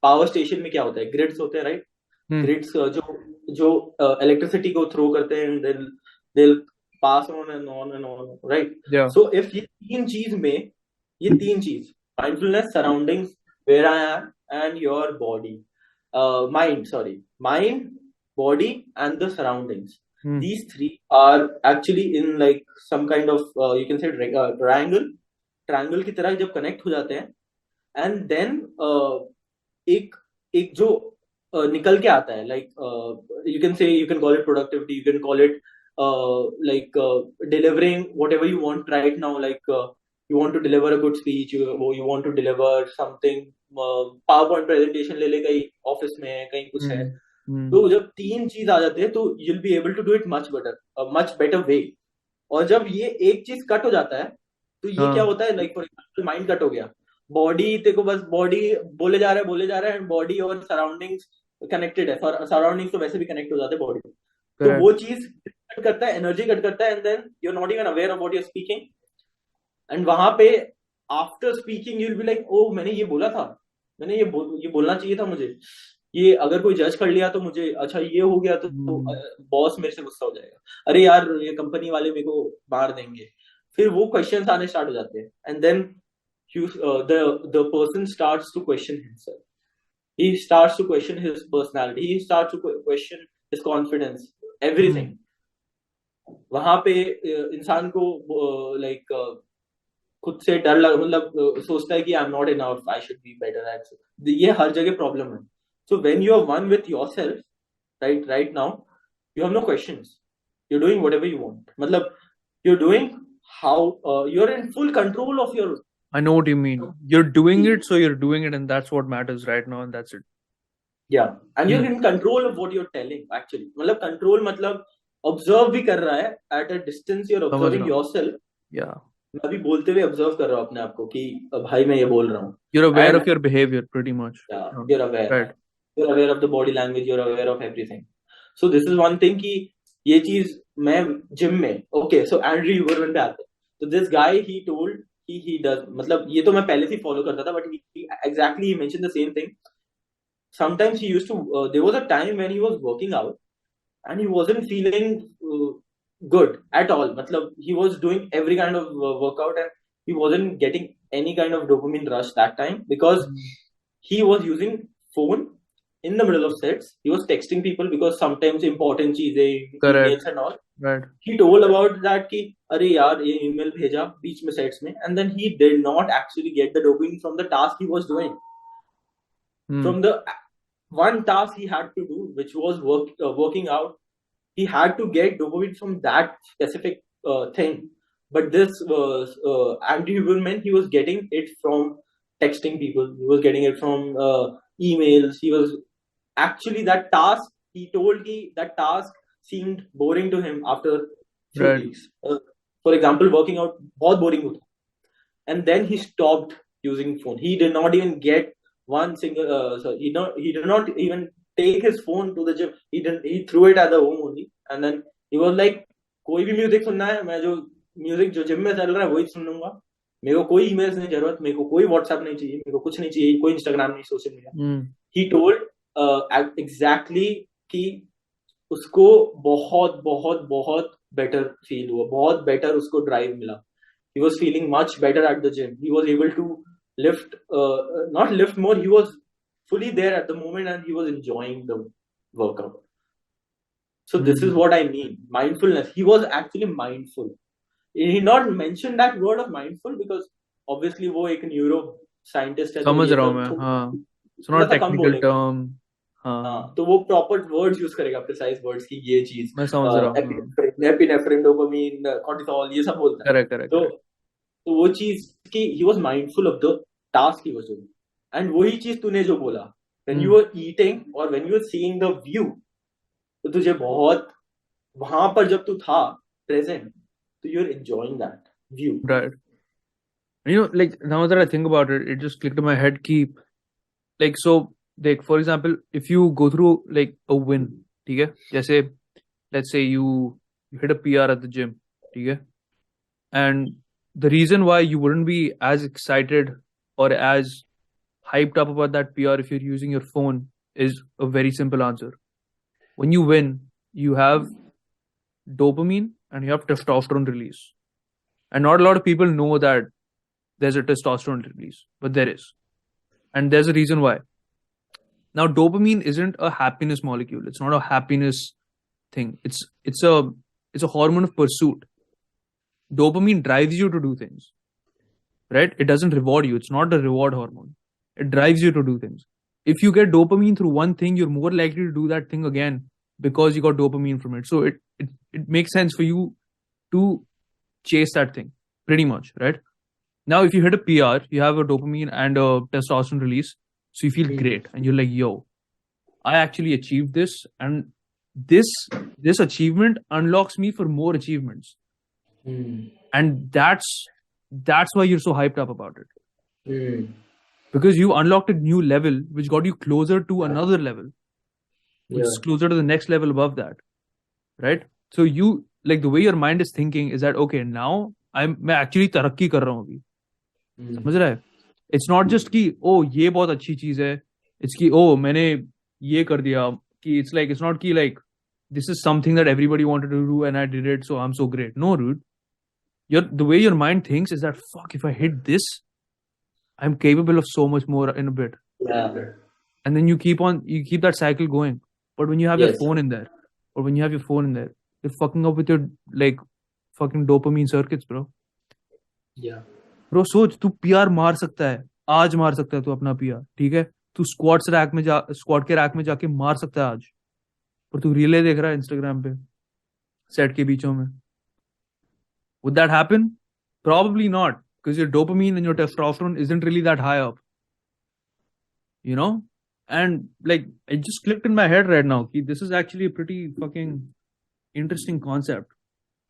power station में क्या होता है? Grids होते हैं, right? Grids जो electricity को throw करते हैं, and they'll pass on and on and on, right? Yeah. So if ये तीन चीज mindfulness, surroundings, where I am, and your body, mind, body, and the surroundings. These three are actually in like some kind of you can say triangle की तरह जब connect हो जाते हैं, and then एक जो निकल के आता है, like you can call it productivity, you can call it like delivering whatever you want right now, like you want to deliver a good speech, you want to deliver something, PowerPoint presentation ले ले कहीं office में कहीं कुछ है, तो जब तीन चीज आ जाते हैं तो you'll be able to do it much better way. और जब ये एक चीज कट हो जाता है तो ये क्या होता है, like for example mind cut हो गया, बॉडी तेरे को बस बॉडी बोले जा रहा है एंड बॉडी और सराउंडिंग्स कनेक्टेड है, सराउंडिंग्स तो वैसे भी कनेक्ट हो जाते हैं बॉडी, तो वो चीज कट करता है, एनर्जी कट करता है, and then you are not even aware of what you are speaking, and वहां पे after speaking you will be like, oh मैंने ये बोला था, मैंने ये बोलना चाहिए था मुझे, ये अगर कोई जज कर लिया तो मुझे अच्छा ये हो गया तो बॉस मेरे से गुस्सा हो जाएगा, अरे यार ये कंपनी वाले मेरे को मार देंगे, फिर वो क्वेश्चंस आने स्टार्ट हो जाते हैं, and then the person starts to question himself, he starts to question his personality, he starts to question his confidence, everything. वहां पे इंसान को like खुद से डर मतलब सोचता है कि आई am not enough, I should be better at, ये हर जगह प्रॉब्लम है. So when you are one with yourself, right now, you have no questions. You're doing whatever you want. मतलब you're doing how you're in full control of your. I know what you mean. You're doing it, so you're doing it, and that's what matters right now, and that's it. Yeah, and you're in control of what you're telling. Actually, मतलब control मतलब observe भी कर रहा है at a distance. You're observing yourself. Yeah. मैं अभी बोलते हुए observe कर रहा हूँ अपने आप को कि भाई मैं ये बोल रहा हूँ. You're aware of your behavior, pretty much. Yeah, you're aware. Right. You're aware of the body language. You're aware of everything. So this is one thing कि ये चीज मैं जिम में, okay, so Andrew Huberman पे आते हैं. So this guy he told he does, मतलब ये तो मैं पहले से follow करता था, but he exactly mentioned the same thing. Sometimes he used to there was a time when he was working out and he wasn't feeling good at all. मतलब he was doing every kind of workout and he wasn't getting any kind of dopamine rush that time because he was using phone in the middle of sets. He was texting people because sometimes important चीजें, emails and all. Right. He told about that कि अरे यार ये email भेजा बीच में sets में, and then he did not actually get the dopamine from the task he was doing. From the one task he had to do, which was working out, he had to get dopamine from that specific thing. But this was Andrew Huberman, he was getting it from texting people. He was getting it from emails. He was actually that task. He told me that task seemed boring to him after few weeks. For example, working out, बहुत boring होता. And then he stopped using phone. He did not even get one single. He did not even take his phone to the gym. He threw it at the home only. And then he was like, कोई भी music सुनना है, मैं जो music जो gym में चल रहा है वही सुन लूंगा. मेरे को कोई ईमेल्स नहीं जरूरत, मेरे को कोई व्हाट्सएप नहीं चाहिए, मेरे को कुछ नहीं चाहिए, कोई इंस्टाग्राम नहीं, social media. He told exactly कि उसको बहुत बहुत बहुत better feel हुआ, बहुत better उसको drive मिला. He was feeling much better at the gym. He was able to lift, not lift more. He was fully there at the moment and he was enjoying the workout. So this is what I mean. Mindfulness. He was actually mindful. He not mentioned that word of mindful because obviously वो एक neuro scientist है. समझ रहा हूँ मैं. हाँ. It's not a technical term. हाँ. तो वो प्रॉपर वर्ड्स यूज करेगा, प्रिसाइज वर्ड्स की ये चीज, मैं समझ रहा हूँ। एपिनेफ्रिन, डोपामिन, कॉर्टिसोल, ये सब बोलता है। Correct correct. तो वो चीज की he was mindful of the task he was doing, and वही चीज तूने जो बोला, व्हेन यू आर ईटिंग और when you are seeing the view, तो तुझे बहुत वहां पर जब तू था प्रेजेंट, तो you are enjoying that view, right. You know, like now that I think about it, it just clicked in my head. Keep like so. Like for example, if you go through like a win, ठीक है? जैसे let's say you hit a PR at the gym, ठीक है? And the reason why you wouldn't be as excited or as hyped up about that PR if you're using your phone is a very simple answer. When you win, you have dopamine and you have testosterone release. And not a lot of people know that there's a testosterone release, but there is. And there's a reason why. Now, dopamine isn't a happiness molecule. It's not a happiness thing. It's a hormone of pursuit. Dopamine drives you to do things, right? It doesn't reward you. It's not a reward hormone. It drives you to do things. If you get dopamine through one thing, you're more likely to do that thing again because you got dopamine from it. So it makes sense for you to chase that thing, pretty much, right? Now, if you hit a PR, you have a dopamine and a testosterone release, so you feel great, and you're like, "Yo, I actually achieved this, and this achievement unlocks me for more achievements." And that's why you're so hyped up about it, because you unlocked a new level, which got you closer to another level, which is closer to the next level above that, right? So you like the way your mind is thinking is that okay, now मैं actually तरक्की कर रहा हूँ अभी, समझ रहा है? It's not just कि ओ ये बहुत अच्छी चीज है, इट्स कि ओ मैंने ये कर दिया, कि इट्स लाइक इट्स नॉट कि like this is something that everybody wanted to do and I did it so I am so great. No dude, the way your mind thinks is that fuck if I hit this I am capable of so much more in a bit, and then you keep that cycle going. But when you have your phone in there, or when you have your phone in there, you're fucking up with your like fucking dopamine circuits, bro. Bro सोच, तू PR मार सकता है, आज मार सकता है तू अपना पीआर, ठीक है? तू स्क्वाड के रैक में जाके मार सकता है आज, पर तू रीले देख रहा है इंस्टाग्राम पे सेट के बीचों में. Would that happen? Probably not, because your dopamine and your testosterone isn't really that high up, you know? And like it just clicked in my head right now, this is actually a pretty fucking interesting concept.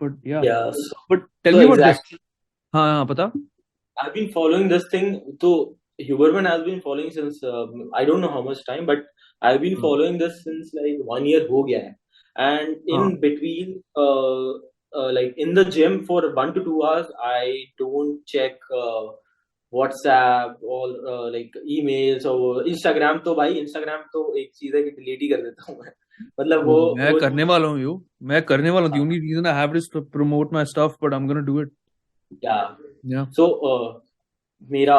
But yeah. But tell me about this. हाँ पता. I've been following this thing. So Huberman has been following since I don't know how much time, but I've been following this since like 1 year हो गया है. And in between, like in the gym for 1 to 2 hours, I don't check WhatsApp or like emails or Instagram. तो भाई Instagram तो एक चीज है कि डिलीट ही कर देता हूँ मैं. मतलब वो मैं करने वाला हूँ मैं करने वाला हूँ. The only reason I have is to promote my stuff, but I'm gonna do it. Yeah. So मेरा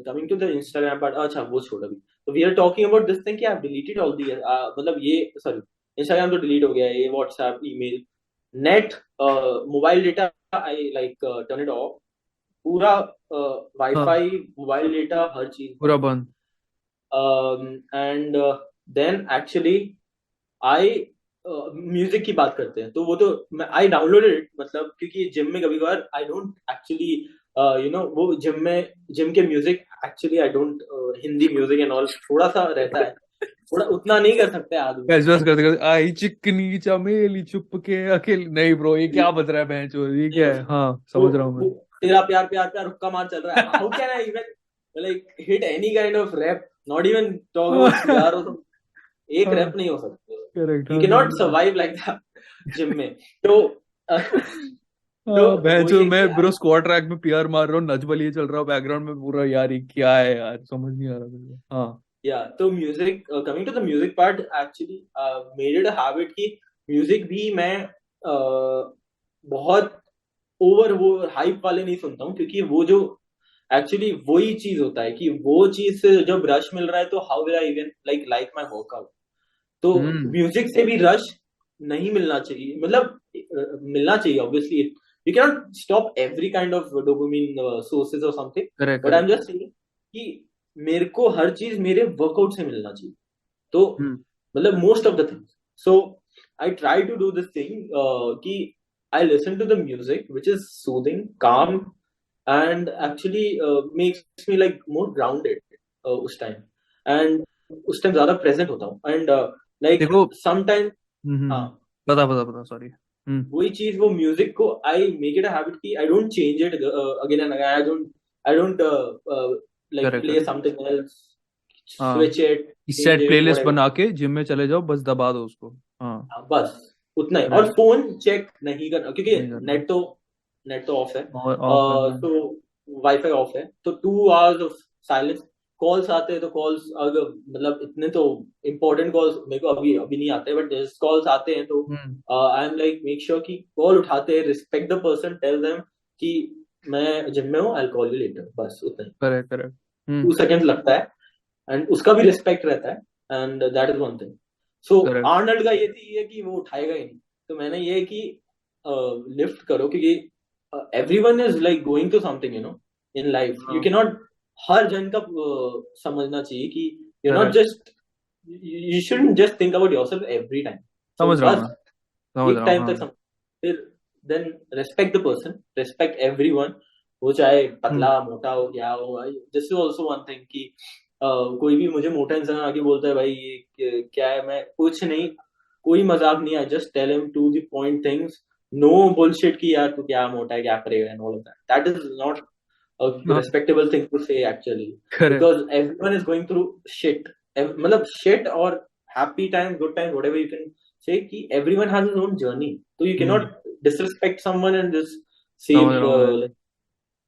coming to the Instagram part, अच्छा वो छोड़ अभी. So we are talking about this thing कि I've deleted all the मतलब ये sorry Instagram तो delete हो गया है, ये WhatsApp, email, net, mobile data I like turn it off. पूरा Wi-Fi, mobile data हर चीज पूरा बंद. And then actually I music की बात करते हैं तो वो तो आई डाउनलोडेड इट, मतलब क्योंकि जिम में कभी कभार I don't actually you know वो जिम के music actually I don't Hindi music and all थोड़ा सा रहता है, थोड़ा उतना नहीं कर सकते आदमी. बस करते आई चिकनी चमेली चुप के अकेले. नहीं ब्रो, ये क्या बज रहा है बहनचोद, ये क्या है? हाँ समझ रहा हूँ मैं. तेरा प्यार प्यार प्यार रुक्का मार चल रहा है. How can I even like hit any kind of rap, not even talk about यार हो, एक रैप नहीं हो सकता. You cannot survive like that gym में. तो बहनचोद मैं ब्रो स्क्वाट ट्रैक में पीआर मार रहा हूँ, नच बलिए चल रहा हूँ बैकग्राउंड में पूरा. यार ये क्या है यार, समझ नहीं आ रहा मुझे. हाँ तो music, coming to the music part, actually made it a habit कि म्यूजिक भी मैं बहुत ओवर वो हाइप वाले नहीं सुनता हूँ, क्योंकि वो जो एक्चुअली वही चीज होता है कि वो चीज से जब रश मिल रहा है तो how will I even like my workout. तो म्यूजिक से भी रश नहीं मिलना चाहिए, मतलब मिलना चाहिए obviously. You can not stop every kind of dopamine sources और something, but I am just saying कि मेरे को हर चीज मेरे वर्कआउट से मिलना चाहिए. तो मतलब most of the things. So I try to do this thing कि I listen to the music which is soothing, calm, and actually makes me like more grounded उस time. And उस time ज़्यादा present होता हूँ. And like देखो sometimes हाँ बता sorry वही चीज वो म्यूजिक को I make it a habit की I don't change it again and again I don't like correct play something else हाँ switch it set change it playlist whatever बना के जिम में चले जाओ बस दबा दो उसको हाँ बस उतना ही और करेक्ट फोन चेक नहीं करना क्योंकि नहीं करना नेट तो ऑफ है और ऑफ करना तो वाईफाई ऑफ है तो 2 आवर्स ऑफ साइलेंस कॉल्स आते हैं तो कॉल्स अगर मतलब इतने तो इम्पोर्टेंट कॉल्स मेरे को अभी अभी नहीं आते बट कॉल्स आते हैं तो I am like make sure कि कॉल उठाते हैं respect the person tell them कि मैं जिम में हूँ आई कॉल यू लेटर बस उतना ही करेक्ट करेक्ट 2 सेकेंड लगता है एंड उसका भी रिस्पेक्ट रहता है and that is one thing so correct Arnold का ये थी ये कि वो उठाएगा ही नहीं तो मैंने ये कि लिफ्ट करो क्योंकि everyone is like going to something you know in life you can not हर जन का समझना चाहिए कि you not just you shouldn't just think about yourself every time समझ रहा हूँ समझ एक रहा टाइम हूँ तक फिर then respect the person respect everyone वो चाहे पतला मोटा हो क्या हो this is also one thing कि कोई भी मुझे मोटा इंसान आके बोलता है भाई ये क्या है मैं कुछ नहीं कोई मजाक नहीं है just tell him to the point things no bullshit की यार तू क्या मोटा है क्या करेगा and all of that is not a respectable thing to say actually because everyone is going through shit मतलब shit or happy times good times whatever you can say कि everyone has his own journey so you cannot disrespect someone and just say like,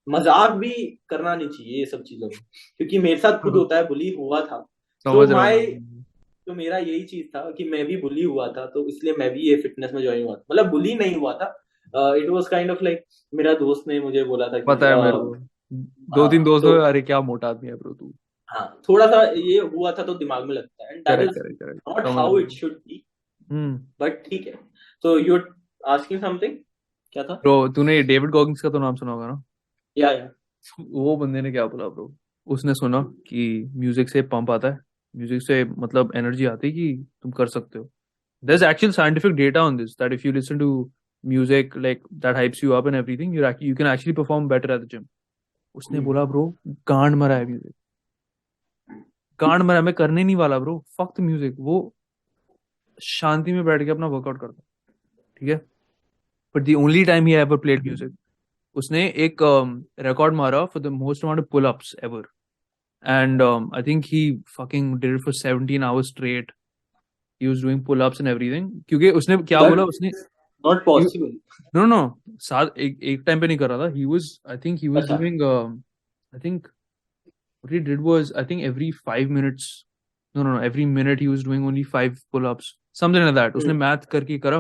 मजाक भी करना नहीं चाहिए ये सब चीजों में क्योंकि मेरे साथ खुद होता है बुली हुआ था तो मेरा यही चीज था कि मैं भी बुली हुआ था तो इसलिए मैं भी ये फिटनेस में ज्वाइन हुआ था मतलब बुली नहीं हुआ था it was kind of like मेरा दोस्त ने मुझे बोला था कि पता है मेरे को 2-3 दोस्त तो अरे क्या मोटा आदमी है ब्रो तू हाँ थोड़ा सा ये हुआ था तो दिमाग में लगता है and that is not how it should B but ठीक है तो यू आस्किंग समथिंग क्या था ब्रो तूने डेविड गॉगिंस का तो नाम सुना होगा ना या वो बंदे ने क्या बोला ब्रो उसने सुना कि म्यूजिक से पंप आता है म्यूजिक से मतलब एनर्जी आती है कि तुम कर सकते हो there is actual scientific data on this that if you listen to music like that hypes you up and everything you can actually perform better at the gym उसने बोला ब्रो गांड मरा है म्यूजिक गांड मरा मैं करने नहीं वाला ब्रो फक द म्यूजिक वो शांति में बैठ के अपना वर्कआउट करता ठीक है but the only time he ever played music उसने एक रिकॉर्ड मारा for the most amount of pull ups ever and I think he fucking did it for 17 hours straight he was doing pull ups and everything क्योंकि उसने क्या बोला उसने not possible no साथ एक टाइम पे नहीं कर रहा था ही was doing I think what he did was I think every 5 minutes no every minute he was doing only 5 pull-ups something like that उसने मैथ करके करा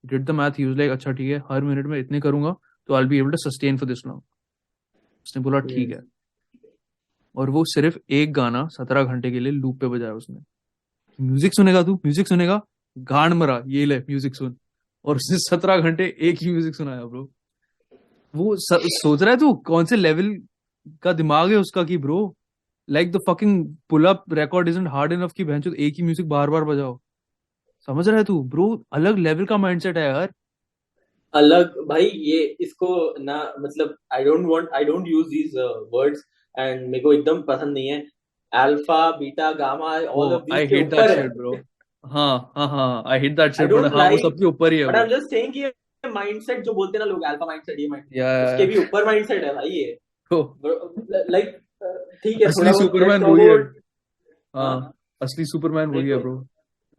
did the math he was like अच्छा ठीक है हर मिनट में इतने करूंगा तो I'll be able to sustain for this long उसने बोला ठीक है और वो सिर्फ एक गाना 17 घंटे के लिए लूप पे बजाया उसने म्यूजिक सुनेगा तू म्यूजिक सुनेगा गांड मरा ये ले म्यूजिक सुन और उसने 17 घंटे एक ही म्यूजिक सुनाया ब्रो वो सोच रहा है तू कौन से लेवल का दिमाग है उसका कि bro like the fucking pull up record isn't hard enough कि भैंचो एक ही म्यूजिक बार बार बजाओ समझ रहा है तू ब्रो अलग लेवल का माइंडसेट है यार अलग भाई ये इसको ना मतलब I don't use these words एंड मेरे को एकदम पसंद नहीं है alpha beta gamma all of I these के हेट ऊपर दैट है शिट ब्रो हाँ I hate that I shit but don't हाँ वो लाइक सबके ऊपर ही है बट आई वो एम जस्ट सेइंग कि माइंडसेट जो बोलते हैं ना लोग अल्फा माइंडसेट ये माइंडसेट या उसके भी ऊपर माइंडसेट है भाई ये तो लाइक ठीक है असली थोड़ा बहुत सुपरमैन लेट्स वही है अबाउट हाँ असली सुपरमैन वही है ब्रो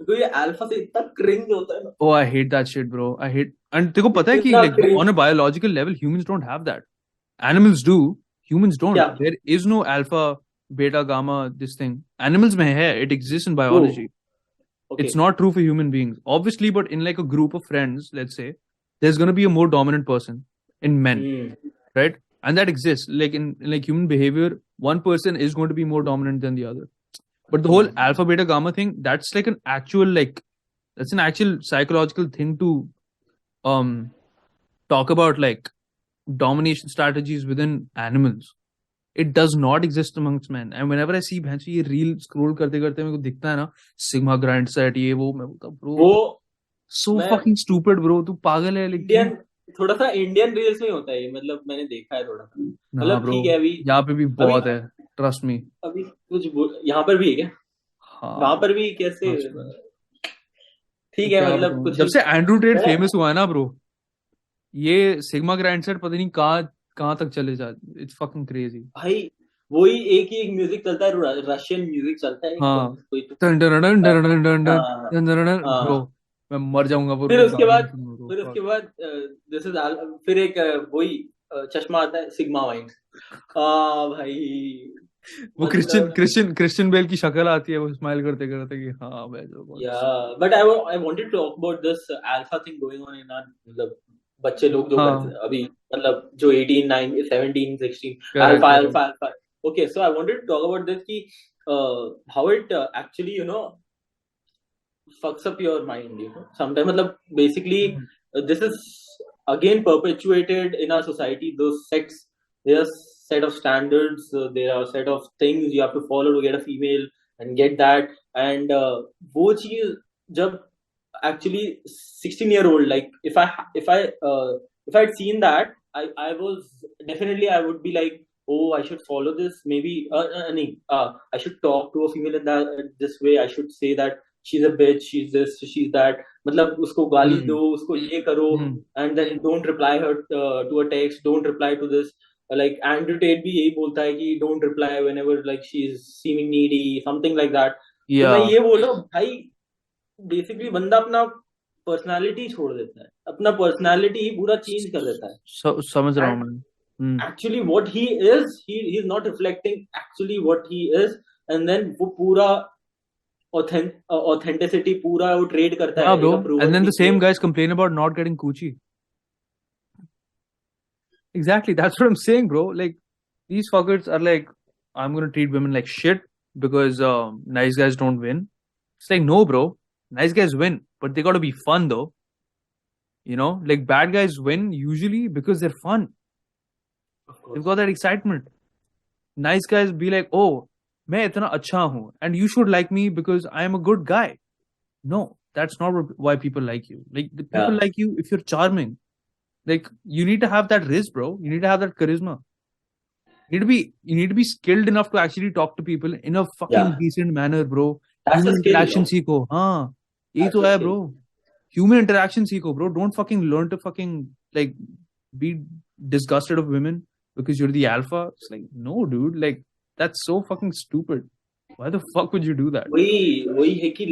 तो ये अल्फा से इतना क्रिंज होता है ना Oh, I hate that shit, bro. I hate, and तेको पता है कि इतना like cringe on a biological level, humans don't have that. Animals do. Humans don't. क्या There is no alpha, beta, gamma. This thing. Animals में है. It exists in biology. Okay It's not true for human beings, obviously. But in like a group of friends, let's say, there's gonna be a more dominant person in men, right? And that exists. Like in like human behavior, one person is going to be more dominant than the other. But the whole alpha, beta, gamma thing, that's like an actual like. That's an actual psychological thing to talk about like domination strategies within animals. It does not exist amongst men. And whenever I see भैंसो ये reel scroll करते करते मेरे को दिखता है ना sigma grind set ये वो मैं बोलता bro वो so fucking stupid bro तू पागल है इंडियन थोड़ा सा इंडियन रील्स में होता है ये, मतलब मैंने देखा है थोड़ा सा, मतलब ठीक है अभी यहाँ पे भी बहुत है ट्रस्ट मी अभी कुछ यहाँ पर भी है क्या? हाँ वहां पर भी कैसे? ठीक है मतलब कुछ जब से एंड्रू टेट फेमस हुआ है ना ब्रो ये सिग्मा ग्राइंड सेट पता नहीं कहाँ तक चले जाते. इट्स फकिंग क्रेजी भाई. वही एक ही एक म्यूजिक चलता है, रशियन म्यूजिक चलता है हाँ कोई तो. ब्रो मैं मर जाऊंगा वो. फिर उसके बाद दिस इज फिर एक वही चश्मा आता है सिग्मा वाइन. भाई वो क्रिश्चियन बेल की शक्ल आती है वो स्माइल करते करते कि हाँ भाई जो या but I wanted to talk about this alpha thing going on in our, मतलब बच्चे लोग जो करते हैं अभी, मतलब जो 18 9 17 16 alpha. Okay, so I wanted to talk about this ki how it actually fucks up your mind, sometimes matlab basically this is again perpetuated in our society. Those sex, there are set of standards, there are set of things you have to follow to get a female and get that, and wo cheez jab actually 16-year-old, like if I had seen that, I was definitely, I would be like, oh, I should follow this. Maybe I should talk to a female in this way. I should say that she's a bitch, she's this, she's that. मतलब उसको गाली दो, उसको ये करो, and then don't reply her to a text, don't reply to this. Like Andrew Tate भी यही बोलता है कि don't reply whenever like she's seeming needy, something like that. तो मैं ये बोल रहा हूँ भाई, basically बंदा अपना पर्सनालिटी छोड़ देता है, अपना पर्सनालिटी ही पूरा चेंज कर देता है. समझ रहा हूँ मैं. Actually what he is, he is not reflecting actually what he is, and then वो पूरा authenticity पूरा वो trade करता है. bro. And then the same guys complain about not getting coochie. Exactly, that's what I'm saying, bro. Like these fuckers are like, I'm gonna treat women like shit because nice guys don't win. It's like, no bro, nice guys win, but they gotta be fun though. Like bad guys win usually because they're fun. They've got that excitement. Nice guys be like, oh, मैं इतना अच्छा हूँ, and you should like me because I am a good guy. No, that's not why people like you. Like people like you if you're charming. Like you need to have that riz, bro. You need to have that charisma. You need to be skilled enough to actually talk to people in a fucking decent manner, bro. Human interaction सीखो. हाँ, यही तो है, bro. Human interaction सीखो, bro. Don't fucking learn to fucking like be disgusted of women because you're the alpha. It's like, no, dude. Like that's so fucking stupid. Why the fuck would you do that? वही है कि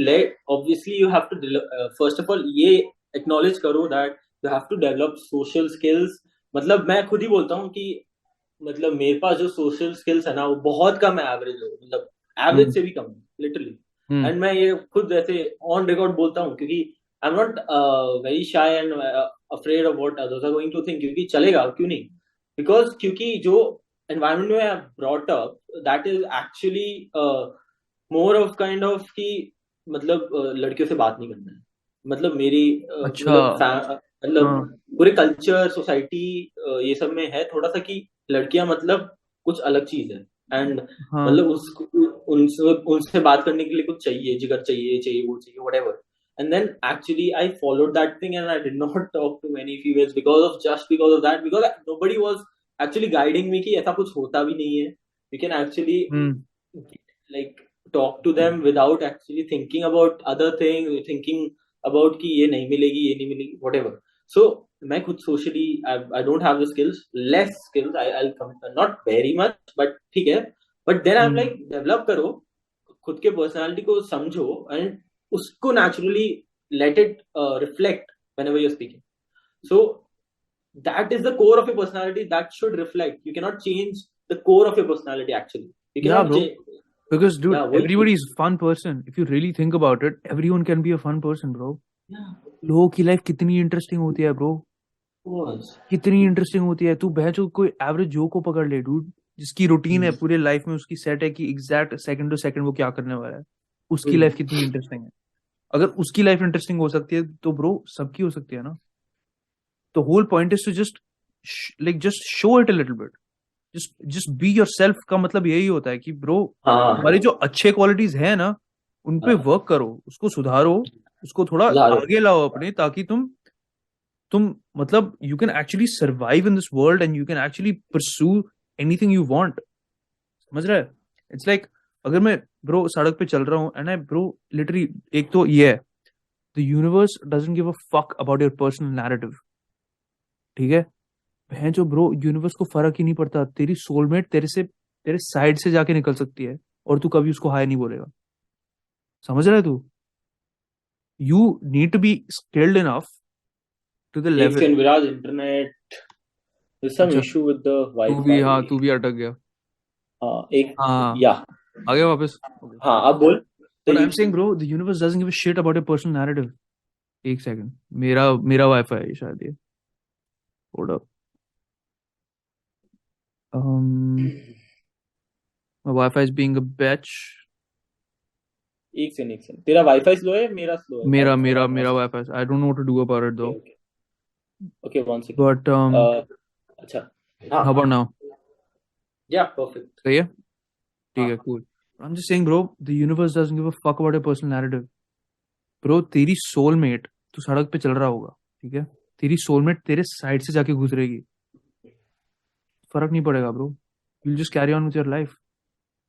obviously you have to first of all ये acknowledge करो that you have to develop social skills. मतलब मैं खुद ही बोलता हूँ कि मतलब मेरे पास जो social skills है ना वो बहुत कम है average हो, मतलब average से भी कम है literally. And मैं ये खुद ऐसे on record बोलता हूँ क्योंकि I'm not very shy and afraid of what others are going to think, क्योंकि चलेगा क्यों नहीं, because क्योंकि जो environment में I'm brought up, that is actually more of kind of कि मतलब लड़कियों से बात नहीं करना है, मतलब मेरी मतलब पूरे कल्चर सोसाइटी ये सब में है थोड़ा सा कि लड़कियां मतलब कुछ अलग चीज है, एंड मतलब उनसे बात करने के लिए कुछ चाहिए, जिगर चाहिए वो चाहिए whatever. And then actually I followed that thing and I did not talk to many females because of that, because nobody was actually guiding me कि ऐसा कुछ होता भी नहीं है. You can actually like talk to them without actually thinking about other things, thinking about कि ये नहीं मिलेगी whatever. So मैं खुद socially I don't have the skills, less skills. I'll come not very much but ठीक है, but then I'm like develop करो खुद के personality को समझो and उसको naturally let it reflect whenever you're speaking. So that is the core of your personality that should reflect. You cannot change the core of your personality actually. You cannot change. Because dude, everybody is a fun person. If you really think about it, everyone can be a fun person, bro. लोगों की life कितनी interesting होती है bro, कितनी interesting होती है. तू बहचो कोई एवरेज जो को पकड़ ले डूड, जिसकी रूटीन है पूरे लाइफ में, उसकी सेट है कि एग्जैक्ट सेकंड टू सेकंड वो क्या करने वाला है, उसकी लाइफ कितनी इंटरेस्टिंग है. अगर उसकी लाइफ इंटरेस्टिंग हो सकती है तो ब्रो सबकी हो सकती है ना. The whole point is to just show it a little bit. just be yourself का मतलब यही होता है कि ब्रो हाँ हमारी जो अच्छे क्वालिटीज है ना उन पे वर्क करो, उसको सुधारो, उसको थोड़ा आगे लाओ अपने, ताकि तुम मतलब you can actually survive in this world and you can actually pursue anything you want. समझ रहा है? इट्स लाइक अगर मैं ब्रो सड़क पे चल रहा हूँ एंड आई ब्रो लिटरली, एक तो ये है the universe doesn't give a fuck about your personal narrative. ठीक है? है जो ब्रो यूनिवर्स को फर्क ही नहीं पड़ता. तेरी सोलमेट तेरे साइड से जाके निकल सकती है और तू कभी उसको हाय नहीं बोलेगा. समझ रहा है तू? You need to be skilled enough to the level. Viraj internet there's some issue with the Wi-Fi. तू भी अटक गया. एक या आ गया वापस. हाँ अब बोल. But I'm saying bro, the universe doesn't give a shit about your personal narrative. एक सेकंड, मेरा वाईफाई है शायद ये. Hold up. My Wi-Fi is being a bitch. एक सेकंड. तेरा वाईफाई स्लो है, मेरा स्लो है? मेरा wifi. I don't know what to do about it though. Okay, one second. But अच्छा. How about now? Yeah, perfect. सही है? ठीक है, cool. I'm just saying bro, the universe doesn't give a fuck about your personal narrative. Bro, तेरी soulmate, तू सड़क पे चल रहा होगा, ठीक है? तेरी soulmate तेरे साइड से जाके गुजरेगी, फर्क नहीं पड़ेगा bro. You'll just carry on with your life.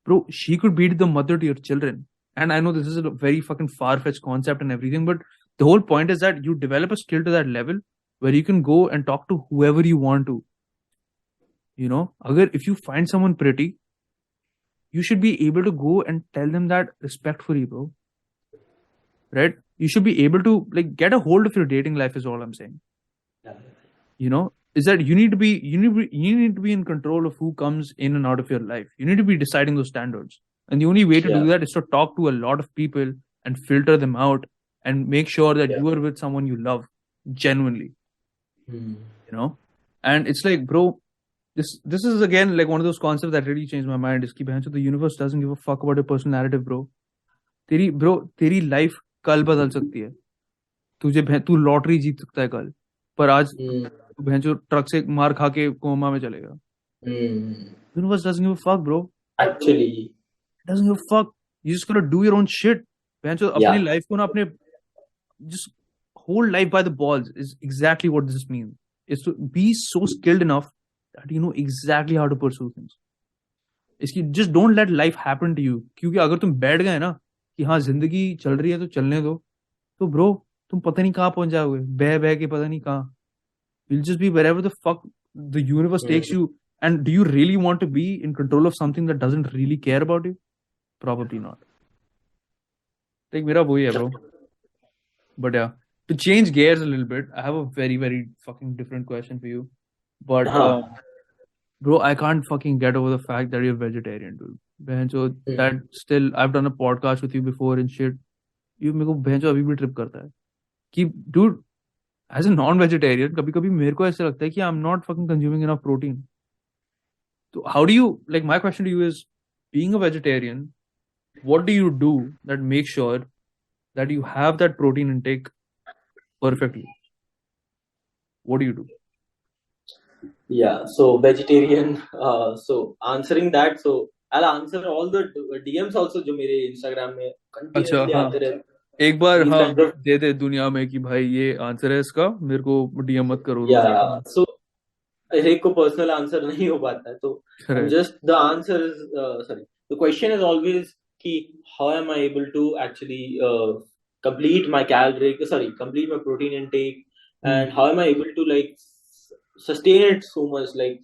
Bro, she could be the mother to your children. And I know this is a very fucking far-fetched concept and everything, but the whole point is that you develop a skill to that level where you can go and talk to whoever you want to. You know, if you find someone pretty, you should be able to go and tell them that respectfully, bro. Right? You should be able to like get a hold of your dating life is all I'm saying. You know, is that you need to be in control of who comes in and out of your life. You need to be deciding those standards. And the only way to do that is to talk to a lot of people and filter them out and make sure that you are with someone you love genuinely. You know? And it's like, bro, this is again like one of those concepts that really changed my mind. Is कि the universe doesn't give a fuck about your personal narrative, bro. तेरी life कल बदल सकती है. तू lottery जीत सकता है कल, पर आज तू ट्रक से मार खा के कोमा में चलेगा. Universe doesn't give a fuck, bro. Actually, it doesn't give a fuck. You just gotta do your own shit. अपनी life को ना अपने just hold life by the balls is exactly what this means. Is to be so skilled enough that you know exactly how to pursue things. इसकी just don't let life happen to you. क्योंकि अगर तुम बैठ गए ना कि हाँ जिंदगी चल रही है तो चलने दो, तो ब्रो तुम पता नहीं कहाँ पहुंच जाओगे, बह के पता नहीं कहाँ. You'll just be wherever the fuck the universe takes you. And do you really want to be in control of something that doesn't really care about you? Probably not. Like मेरा वही है, bro. But yeah, to change gears a little bit, I have a very, very fucking different question for you. But bro, I can't fucking get over the fact that you're vegetarian, dude. So that still, I've done a podcast with you before and shit. You मेरे को बहन अभी भी trip करता है कि dude, as a non-vegetarian, कभी-कभी मेरे को ऐसा लगता है कि I'm not fucking consuming enough protein. So how do you, like, my question to you is, being a vegetarian, what do you do that makes sure that you have that protein intake perfectly? What do you do? Yeah, so vegetarian. So answering that, so I'll answer all the DMs also जो मेरे Instagram में continuously आते रहते. एक बार हाँ दे दे दुनिया में कि भाई ये आंसर है इसका, मेरे को डीएम मत करो. So एक को पर्सनल आंसर नहीं हो पाता है, तो just the answer is sorry, the question is always कि how am I able to actually complete my protein intake, and how am I able to like sustain it so much, like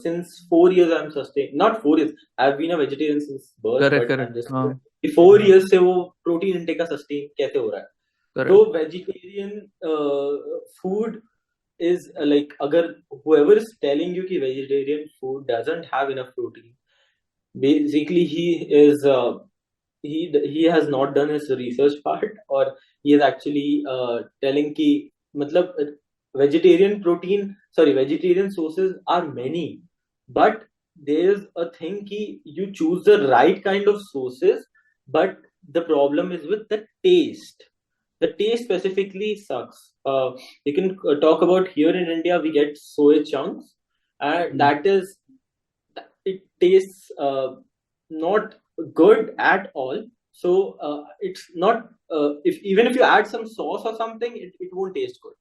since 4 years I'm not 4 years, I've been a vegetarian since birth. Correct. 4 years से वो protein intake का sustain कैसे हो रहा है? तो vegetarian food is like, agar whoever is telling you कि vegetarian food doesn't have enough protein, basically he has not done his research part, or he is actually telling कि मतलब vegetarian sources are many, but there is a thing कि you choose the right kind of sources, but the problem is with the taste. The taste specifically sucks. You can talk about here in India, we get soy chunks, and that is it tastes not good at all. So it's not even if you add some sauce or something, it won't taste good.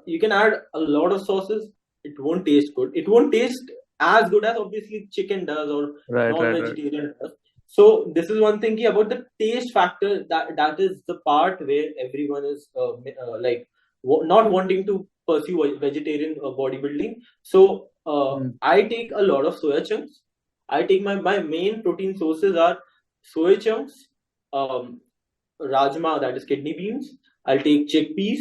You can add a lot of sauces, it won't taste good. It won't taste as good as obviously chicken does or non-vegetarian does. So this is one thing about the taste factor, that is the part where everyone is like not wanting to pursue vegetarian bodybuilding. So I take a lot of soya chunks. I take my main protein sources are soya chunks, rajma, that is kidney beans. I'll take chickpeas.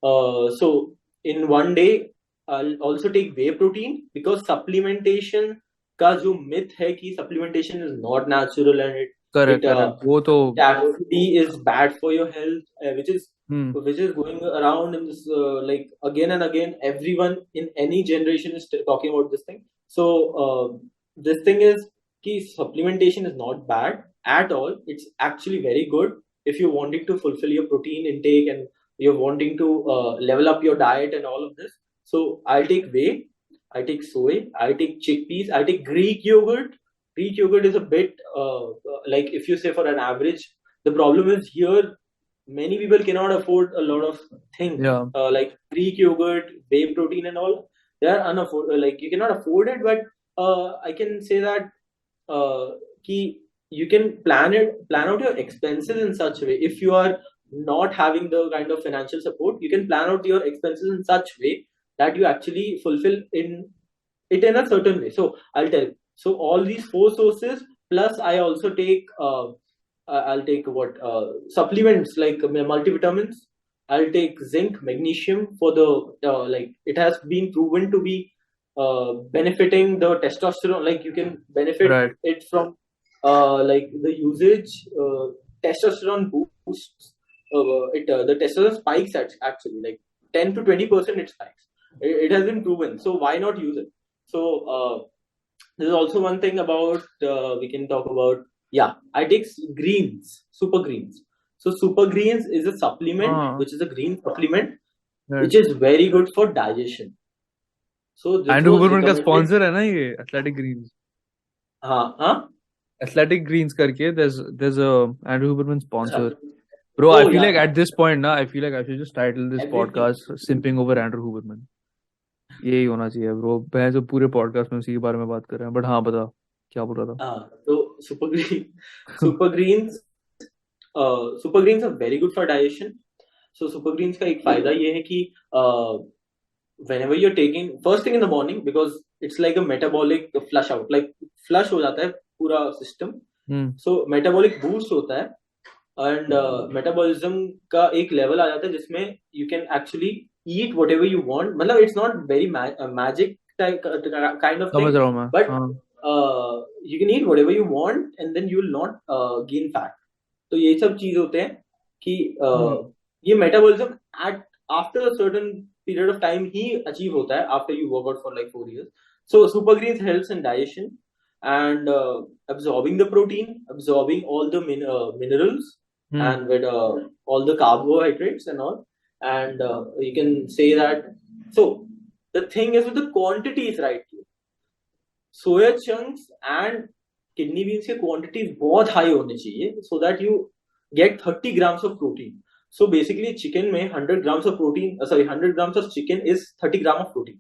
So in one day, I'll also take whey protein, because supplementation का जो myth है कि supplementation is not natural and correct. वो तो caffeine is bad for your health, which is going around in this like again and again. Everyone in any generation is talking about this thing. So this thing is कि supplementation is not bad at all. It's actually very good if you're wanting to fulfill your protein intake and you're wanting to level up your diet and all of this. So I'll take whey, I take soy, I take chickpeas, I take Greek yogurt. Greek yogurt is a bit like, if you say for an average, the problem is here many people cannot afford a lot of things like Greek yogurt, whey protein and all. They are like you cannot afford it, but I can say that you can plan out your expenses in such a way. If you are not having the kind of financial support, you can plan out your expenses in such way that you actually fulfill in a certain way. So I'll tell you. So all these 4 sources, plus I also take I'll take supplements like multivitamins. I'll take zinc, magnesium for the like it has been proven to be benefiting the testosterone. Like you can benefit it from like the usage. Testosterone boosts the testosterone spikes actually like 10 to 20% it spikes. It has been proven. So why not use it? So there's also one thing about we can talk about. Yeah, I take greens, super greens. So super greens is a supplement, which is a green supplement, which is very good for digestion. So Andrew Huberman का sponsor है ना ये Athletic Greens. हाँ. Athletic Greens करके there's a Andrew Huberman sponsor. Bro, I feel like at this point now, I feel like I should just title this podcast "Simping Over Andrew Huberman." यही होना चाहिए bro. मैं जो पूरे podcast में उसी के बारे में बात कर रहे हैं. बट हाँ, बता क्या बोल रहा था. तो super greens are very good for digestion. So super greens का एक फायदा ये है कि whenever you're taking first thing in the morning, because it's like a metabolic flush out, like flush हो जाता है पूरा system. So metabolic boost होता है and metabolism का एक level आ जाता है जिसमें you can actually eat whatever you want. मतलब it's not very magic type kind of thing, but you can eat whatever you want and then you will not gain fat. तो ये सब चीज होते हैं कि ये metabolism after a certain period of time he achieve होता है after you work out for like 4 years. So super greens helps in digestion and absorbing the protein, absorbing all the minerals and with all the carbohydrates and all. And you can say that. So the thing is with the quantities, right? Soya chunks and kidney beans के quantities बहुत high होने चाहिए so that you get 30 grams of protein. So basically chicken में 100 grams of protein, 100 grams of chicken is 30 grams of protein.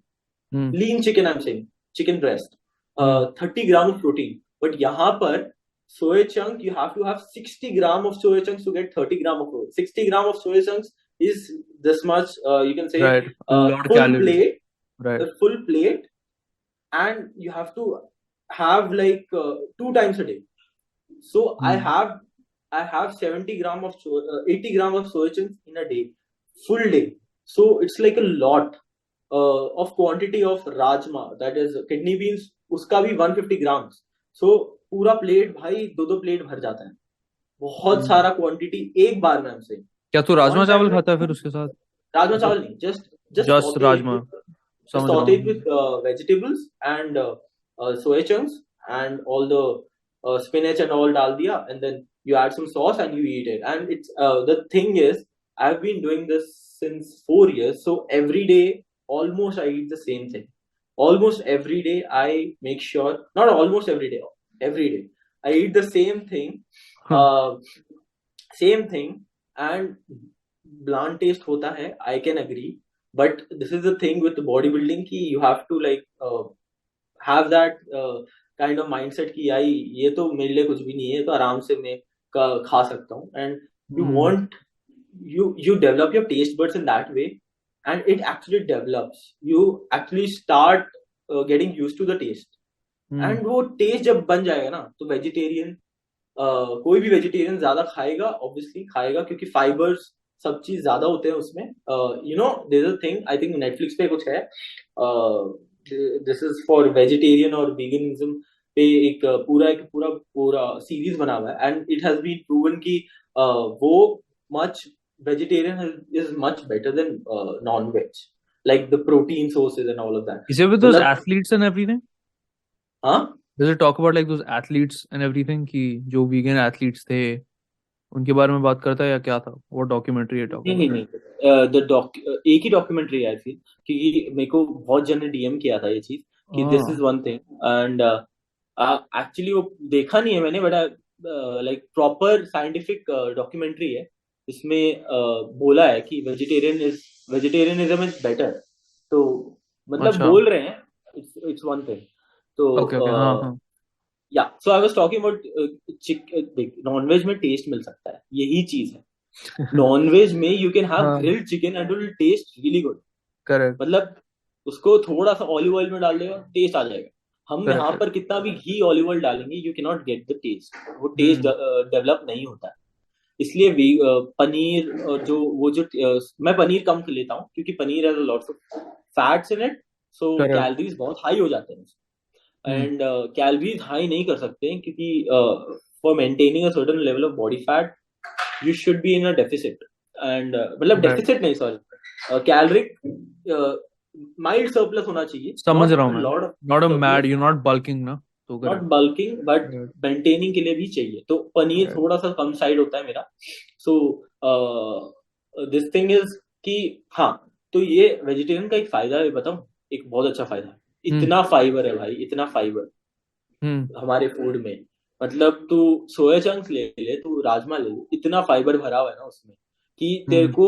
Lean chicken I'm saying, chicken breast, 30 grams of protein. But यहाँ पर soya chunk, you have to have 60 grams of soya chunks to get 30 grams of protein. 60 grams of soya chunks is this much, you can say, full plate, a full plate, and you have to have like 2 times a day. So I have 70 grams of 80 grams of soya chunks in a day, full day. So it's like a lot of quantity of rajma, that is kidney beans, उसका भी 150 grams. So पूरा plate भाई 2 plate भर जाता है. बहुत सारा quantity एक बार में हमसे. क्या तू राजमा चावल खाता है फिर उसके साथ? राजमा चावल नहीं, just rajma. Saute it with vegetables and soya chunks and all the spinach and all डाल दिया, and then you add some sauce and you eat it. And it's the thing is, I've been doing this since 4 years, so every day almost I eat the same thing. almost every day I make sure, not almost every day, every day I eat the same thing, same thing, and bland taste hota hai, I can agree. But this is the thing with bodybuilding ki you have to like have that kind of mindset कि यार ये तो मेरे लिए कुछ भी नहीं है, तो आराम से मैं खा सकता हूँ. And you want you develop your taste buds in that way, and it actually develops. You actually start getting used to the taste. And वो taste जब बन जाएगा ना, तो vegetarian कोई भी vegetarian ज्यादा खाएगा, obviously खाएगा, क्योंकि fibers सब चीज ज्यादा होते हैं उसमें. You know, there's a thing, I think Netflix पे कुछ है, दिस इज फॉर वेजिटेरियन और veganism पे एक पूरा सीरीज बना हुआ है, and it has been proven कि वो much vegetarian is much better than non-veg, like the protein sources and all of that. Is it with those athletes and everything? Huh? Does it talk about like those athletes and everything कि जो vegan athletes थे उनके बारे में बात करता है या क्या था? वो डॉक्यूमेंट्री है? नहीं, एक ही डॉक्यूमेंट्री आई थी, क्योंकि मेरे को बहुत जन ने डीएम किया था ये चीज कि this is one thing, and actually वो देखा नहीं है मैंने, but like proper scientific documentary है. इसमें बोला है कि वेजिटेरियनिज्म इज बेटर, तो मतलब बोल रहे हैं इट्स वन थिंग. तो या so I was talking about nonveg में टेस्ट मिल सकता है, यही चीज है. नॉनवेज में you can have grilled chicken and it will taste really good. Correct. मतलब उसको थोड़ा सा ऑलिव ऑयल में डाल देगा, टेस्ट आ जाएगा. हम यहाँ पर कितना भी घी ऑलिव ऑयल डालेंगे, you can not get the taste, वो टेस्ट डेवलप नहीं होता है. इसलिए पनीर मैं पनीर कम लेता हूँ, क्योंकि paneer has a lots of fats in it, so calories बहुत हाई हो जाते हैं. एंड कैलोरीज हाई नहीं कर सकते हैं, क्योंकि for maintaining a certain level of body fat you should be in a deficit, and मतलब deficit नहीं, sorry, caloric mild surplus होना चाहिए. समझ रहा हूँ मैं. Not a mad, you're not bulking ना, तो not bulking, but maintaining के लिए भी चाहिए. तो पनीर थोड़ा सा कम साइड होता है मेरा. So this thing is कि हाँ, तो ये वेजिटेरियन का एक फायदा है, बताऊँ, एक बहुत अच्छा फायदा है. इतना फाइबर है भाई, इतना फाइबर हमारे फूड में. मतलब तू सोया चंक्स ले ले, तू राजमा ले ले, इतना फाइबर भरा हुआ है ना उसमें कि तेरे को,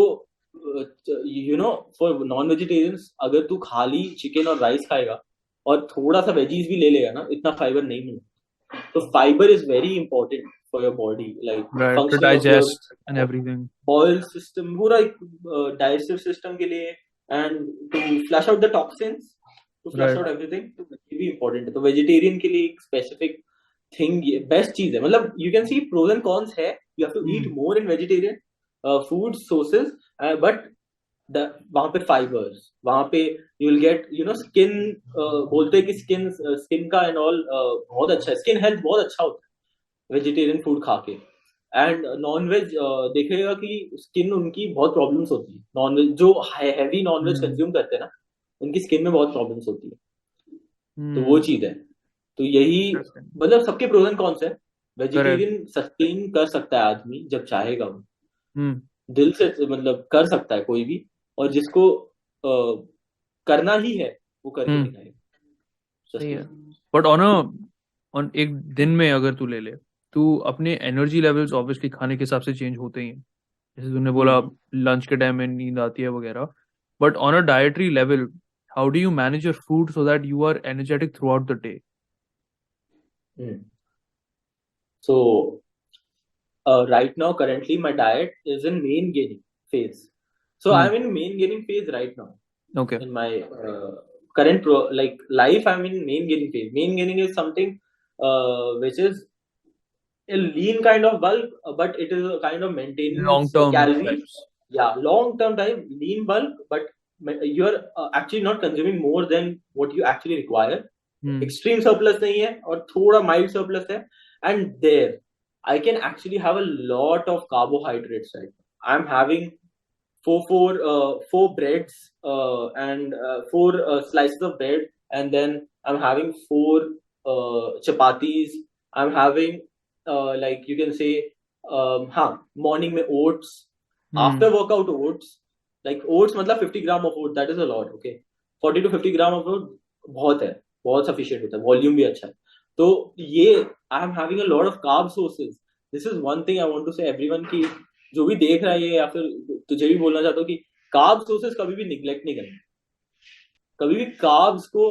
you know, for non vegetarians, अगर तू खाली चिकन और राइस खाएगा और थोड़ा सा वेजीज भी ले लेगा ना, इतना फाइबर नहीं मिलेगा. तो fibre is very important for your body, like function, digest and everything, bowel system, पूरा डाइजेस्टिव सिस्टम के लिए, and to flush out the toxins, to flush out everything, तो ये भी इंपॉर्टेंट है. तो वेजिटेरियन के लिए एक स्पेसिफिक थिंग, बेस्ट चीज है. मतलब you can see pros and cons है. You have to eat more in vegetarian food sources, but वहां पे फाइबर्स, वहां पे you will get, you know, skin, बोलते हैं कि स्किन का एंड ऑल बहुत अच्छा है, स्किन हेल्थ बहुत अच्छा होता है वेजिटेरियन फूड खा के. एंड नॉनवेज देखेगा कि स्किन उनकी बहुत प्रॉब्लम्स होती है. नॉनवेज जो हैवी नॉनवेज कंज्यूम करते हैं ना, उनकी स्किन में बहुत प्रॉब्लम्स होती है. तो वो चीज है. तो यही मतलब सबके प्रोज एंड कॉन्स है. वेजिटेरियन सस्टेन कर सकता है आदमी जब चाहेगा, वो दिल से मतलब कर सकता है कोई भी, और जिसको करना ही है वो करके दिखाएगा. बट ऑन एक दिन में अगर तू ले ले, तू अपने एनर्जी लेवल्स ऑब्वियसली खाने के हिसाब से चेंज होते ही हैं. जैसे तूने बोला लंच के टाइम में नींद आती है वगैरह, but on a dietary level, how do you manage your food so that you are energetic throughout the day? So right now, currently my diet is in main gaining phase. So I'm in main gaining phase right now. Okay. In my current life, I'm in main gaining phase. Main gaining is something which is a lean kind of bulk, but it is a kind of maintaining long-term calories. Yeah, long-term time, lean bulk, but you're actually not consuming more than what you actually require. Extreme surplus नहीं है और थोड़ा mild surplus है, and there I can actually have a lot of carbohydrates. Right, I'm having four breads and four slices of bread, and then I'm having four chapatis. I'm having like you can say morning में oats, after workout oats, like oats मतलब 50 gram of oats, that is a lot. Okay, 40 to 50 gram of oats, बहुत है, बहुत sufficient होता है, volume भी अच्छा है। तो ये I am having a lot of carb sources. This is one thing I want to say everyone की जो भी देख रहा है या फिर तुझे भी बोलना चाहता हूँ कि कार्ब सोर्सेज कभी भी निग्लेक्ट नहीं करना, कभी भी कार्ब्स को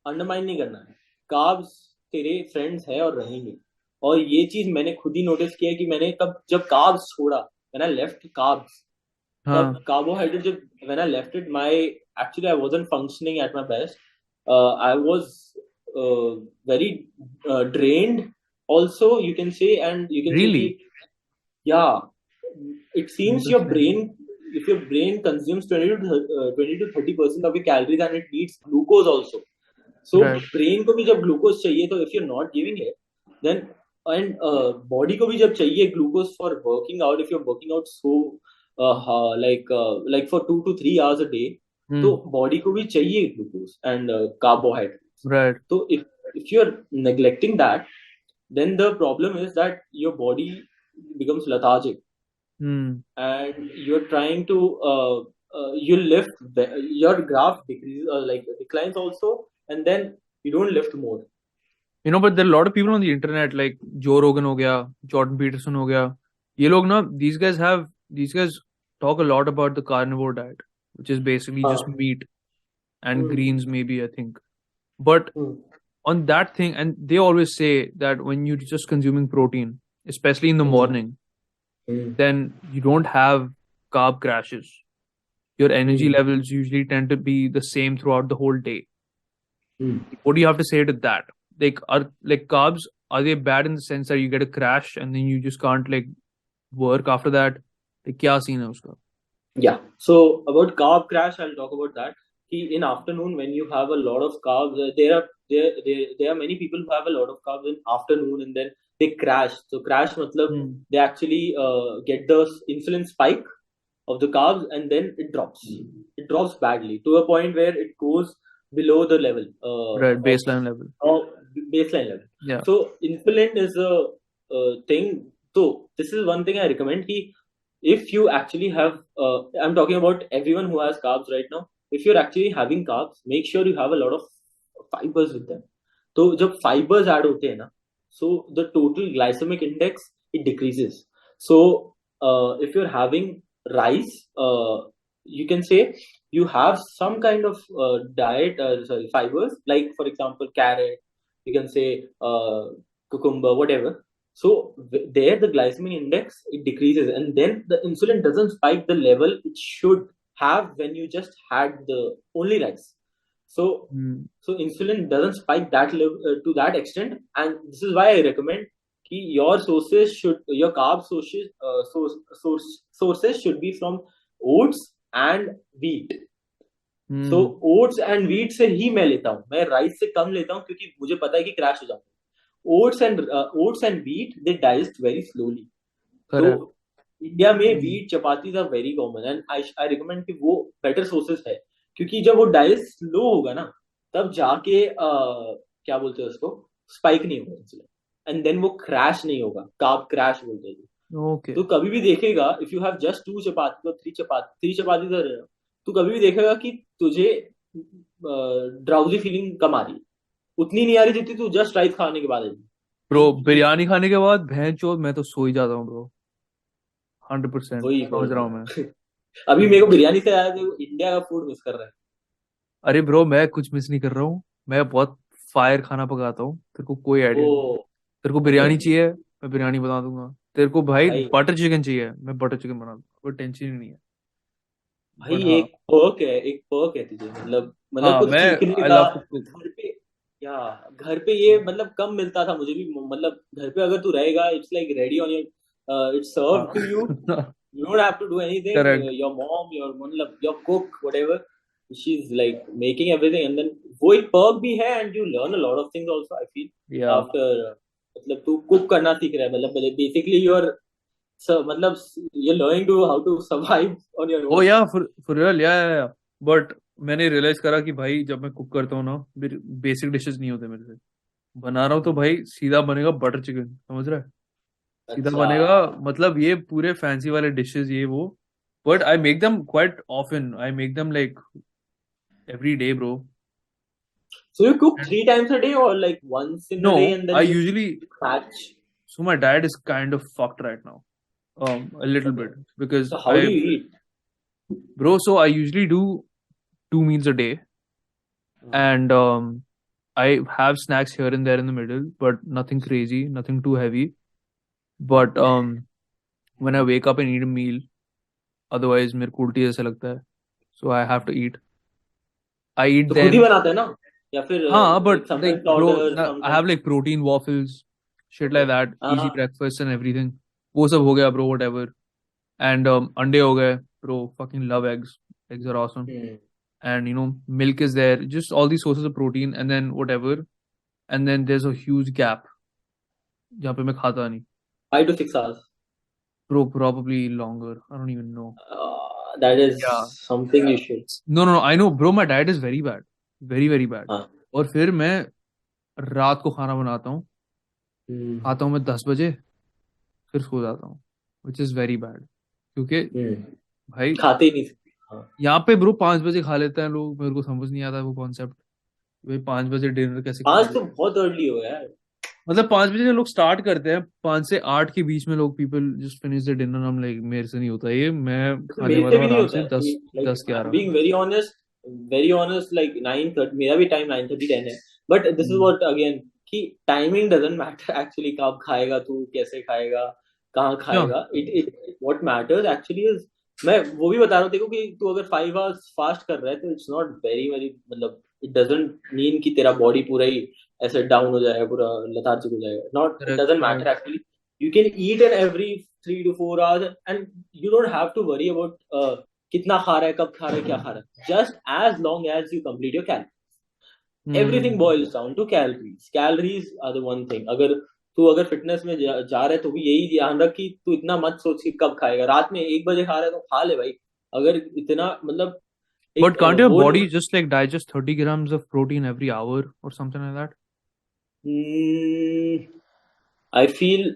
अंडरमाइन नहीं करना है। कार्ब्स तेरे फ्रेंड्स है और रहेंगे। और ये चीज मैंने खुद ही नोटिस किया कि मैंने कब जब कार्ब्स छोड़ा, व्हेन आई लेफ्ट कार्ब्स, तब carbohydrate जब when I left it, my actually I wasn't functioning at my best. I was very drained also, you can say, and you can say Really? कि yeah, it seems your brain, if your brain consumes 20 to 30% of your calories and it needs glucose also. So Right. brain को भी जब glucose चाहिए, तो if you're not giving it, then and body को भी जब चाहिए glucose for working out, if you're working out so like for 2 to 3 hours a day, तो body को भी चाहिए glucose and carbohydrates. Right. So if you're neglecting that, then the problem is that your body becomes lethargic, and you're trying to you lift your graph decreases, like declines also, and then you don't lift more. You know, but there are a lot of people on the internet like Joe Rogan हो गया, Jordan Peterson हो गया, ये लोग ना, these guys talk a lot about the carnivore diet, which is basically just meat and greens maybe, I think. But on that thing, and they always say that when you're just consuming protein, especially in the morning, then you don't have carb crashes. Your energy levels usually tend to be the same throughout the whole day. What do you have to say to that? Like carbs, are they bad in the sense that you get a crash and then you just can't like work after that? Like kya scene hai uska? Yeah. So about carb crash, I'll talk about that. In afternoon, when you have a lot of carbs, there are many people who have a lot of carbs in afternoon and then they crash. So crash matlab they actually get the insulin spike of the carbs and then it drops. It drops badly to a point where it goes below the level. Right, baseline level. Baseline level. Yeah. So insulin is a thing. So this is one thing I recommend. If you actually have, I'm talking about everyone who has carbs right now. If you're actually having carbs, make sure you have a lot of fibers with them. So जब fibers add होते हैं ना, so the total glycemic index it decreases. So if you're having rice, you can say you have some kind of diet, fibers, like for example carrot, you can say cucumber, whatever. So there the glycemic index it decreases, and then the insulin doesn't spike the level it should have when you just had the only rice. So insulin doesn't spike that level to that extent, and this is why I recommend your carb sources should be from oats and wheat. So oats and wheat से ही मैं लेता हूँ, मैं rice से कम लेता हूँ क्योंकि मुझे पता है कि क्रैश हो जाता है. Oats and wheat they digest very slowly. So India में wheat chapatis are very common and I recommend कि वो better sources है, क्योंकि जब वो digest slow होगा ना, तब जाके क्या बोलते हैं उसको, spike नहीं होगा इंसुलिन, and then वो crash नहीं होगा, carb crash बोलते हैं. Okay. तो कभी भी देखेगा if you have just 2 chapatis or 3 chapatis, तो कभी भी देखेगा कि तुझे ड्राउजी फीलिंग कम आ रही है, उतनी नहीं आ रही जितनी तू जस्ट राइस खाने के बाद है. ब्रो बिरयानी खाने के बाद भैंचोद मैं तो सो ही जाता हूँ ब्रो, 100% समझ रहा हूँ मैं. अभी मेरे को बिरयानी से आया, इंडिया का फूड मिस कर रहा है. अरे ब्रो मैं कुछ मिस नहीं कर रहा हूँ, मैं बहुत फायर खाना पकाता हूँ, तेरे को कोई आइडिया नहीं. तेरे को बिरयानी चाहिए मैं बिरयानी बना दूंगा, तेरे को भाई बटर चिकन चाहिए मैं बटर चिकन बना दूंगा, कोई टेंशन ही नहीं है भाई. एक पर्क है तुझे, मतलब कुछ सीखने का. घर पे घर पे ये मतलब कम मिलता था मुझे भी, मतलब घर पे अगर तू रहेगा it's like ready on your, it's serve to you, you don't have to do anything. Your mom, your cook, whatever, she's like making everything, and then वो एक perk भी है, and you learn a lot of things also, I feel. After मतलब तू cook करना सीख रहा है, मतलब basically मतलब you're learning to how to survive on your own. Oh yeah, for real, yeah. But मैंने रियलाइज करा कि भाई जब मैं कुक करता हूँ ना, बेसिक डिशेस नहीं होते मेरे से. बना रहा हूँ तो भाई सीधा बनेगा बटर चिकन, समझ रहा है, सीधा बनेगा, मतलब ये पूरे फैंसी वाले डिशेस ये वो. But I make them quite often, I make them like every day bro. So you cook 3 times a day or like once in a day No, and then I you usually. patch? So my diet is kind of fucked right now. A little bit because So how do you eat? bro. So I usually do 2 meals a day, and I have snacks here and there in the middle, but nothing crazy, nothing too heavy. But when I wake up and eat a meal, otherwise मेरे को उल्टी जैसा लगता है. So I have to eat. I eat तो खुद ही then. बनाते हैं ना या फिर हाँ, but like sometimes like bro, order I sometimes? have like protein waffles, shit like that, easy हाँ. breakfast and everything. वो सब हो गया bro, whatever. And अंडे हो गए bro, fucking love eggs. Eggs are awesome. And milk is there, just all these sources of protein, and then whatever. And then there's a huge gap जहाँ पे मैं खाता नहीं. 5 to 6 hours. Bro, probably longer. I don't even know. That is Yeah. something you should. No, I know, bro. My diet is very bad, very very bad. हाँ. और फिर मैं रात को खाना बनाता हूँ, खाता हूँ मैं 10 बजे, फिर सो जाता हूँ, which is very bad. क्योंकि भाई खाते ही नहीं. हाँ. यहाँ पे ब्रो 5 बजे खा लेते हैं लोग. मेरे को समझ नहीं आता वो कॉन्सेप्ट. भाई 5 बजे डिनर कैसे खा 5 तो बहुत अर्ली हो यार. मतलब 5 बजे लोग स्टार्ट करते हैं, 5 से 8 के बीच में लोग people just finish the dinner. हम लाइक मेरे से नहीं होता ये, मैं खाने मेरे वाला से हूँ भी नहीं आराम होता से है. 10 11. Being very honest, like 9:30 मेरा भी टाइम 9:30 10 है. But this is what again कि timing doesn't matter actually. कब खाएगा तू, कैसे खाएगा, कहाँ खाएगा. It what matters actually is, मैं वो भी बता रहा हूँ देखो कि तू अगर 5 hours फास्ट कर रहा है तो it's not very मतलब it doesn't mean कि तेरा बॉडी पूरा ही ऐसे डाउन हो जाएगा, पूरा lethargic हो जाएगा. Not, it doesn't matter actually. You can eat in every 3 to 4 hours and you don't have to worry about कितना खा रहा है, कब खा रहा है, क्या खा रहा है. Just as long as you complete your calories. Everything boils down to calories. Calories are the one thing. अगर फिटनेस में जा रहा है तो भी यही ध्यान रख कि तू इतना मत सोच कि कब खाएगा. रात में 1 बजे खा रहा है तो खा ले भाई. अगर इतना मतलब But can't your body just like digest 30 grams of protein every hour or something like that? I feel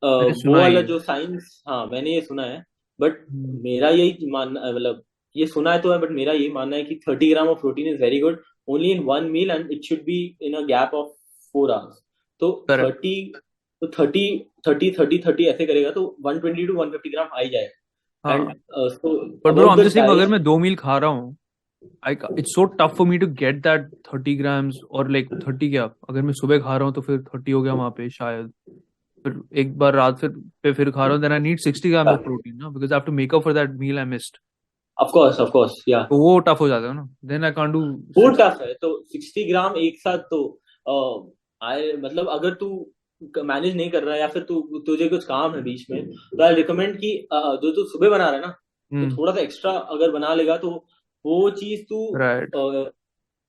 वो वाला जो साइंस, हाँ मैंने ये सुना है. बट मेरा यही मानना, मतलब ये सुना है तो है, बट मेरा ये मानना है कि 30 gram of protein is very good only in one meal and it should be in a gap of 4 hours. तो 30 ऐसे करेगा तो 120 to 150 ग्राम आ ही जाएगा. हाँ. But bro, I'm just saying अगर मैं 2 मील खा रहा हूँ, it's so tough for me to get that 30 grams or like 30 क्या. अगर मैं सुबह खा रहा हूँ तो फिर 30 हो गया वहाँ पे शायद. फिर एक बार रात फिर खा रहा हूँ, then I need 60 grams of protein ना, because I have to make up for that meal I missed. Of course, yeah. तो वो टफ हो जाता है ना. Then I can't do. वो टफ है. तो 60 ग्राम एक साथ तो मतलब अगर तू मैनेज नहीं कर रहा है या फिर तुझे कुछ काम है बीच में, तो आई रिकमेंड कि जो तू सुबह बना रहा है ना, तो थोड़ा सा एक्स्ट्रा अगर बना लेगा तो वो चीज तू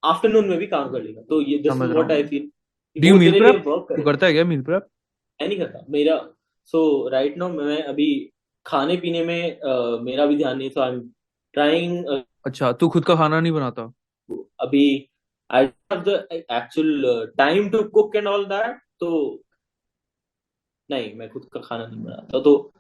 आफ्टरनून में भी काम कर लेगा. तो ये this is what I feel. Do you meal prep? तू करता है क्या मील प्रेप? मैं नहीं करता. मेरा सो राइट नाउ मैं अभी खाने पीने में मेरा भी ध्यान नहीं. So I am trying. अच्छा, तू खुद का खाना नहीं बनाता अभी? I have the actual time to cook and all that. तो नहीं, मैं खुद का खाना नहीं बनाता. तो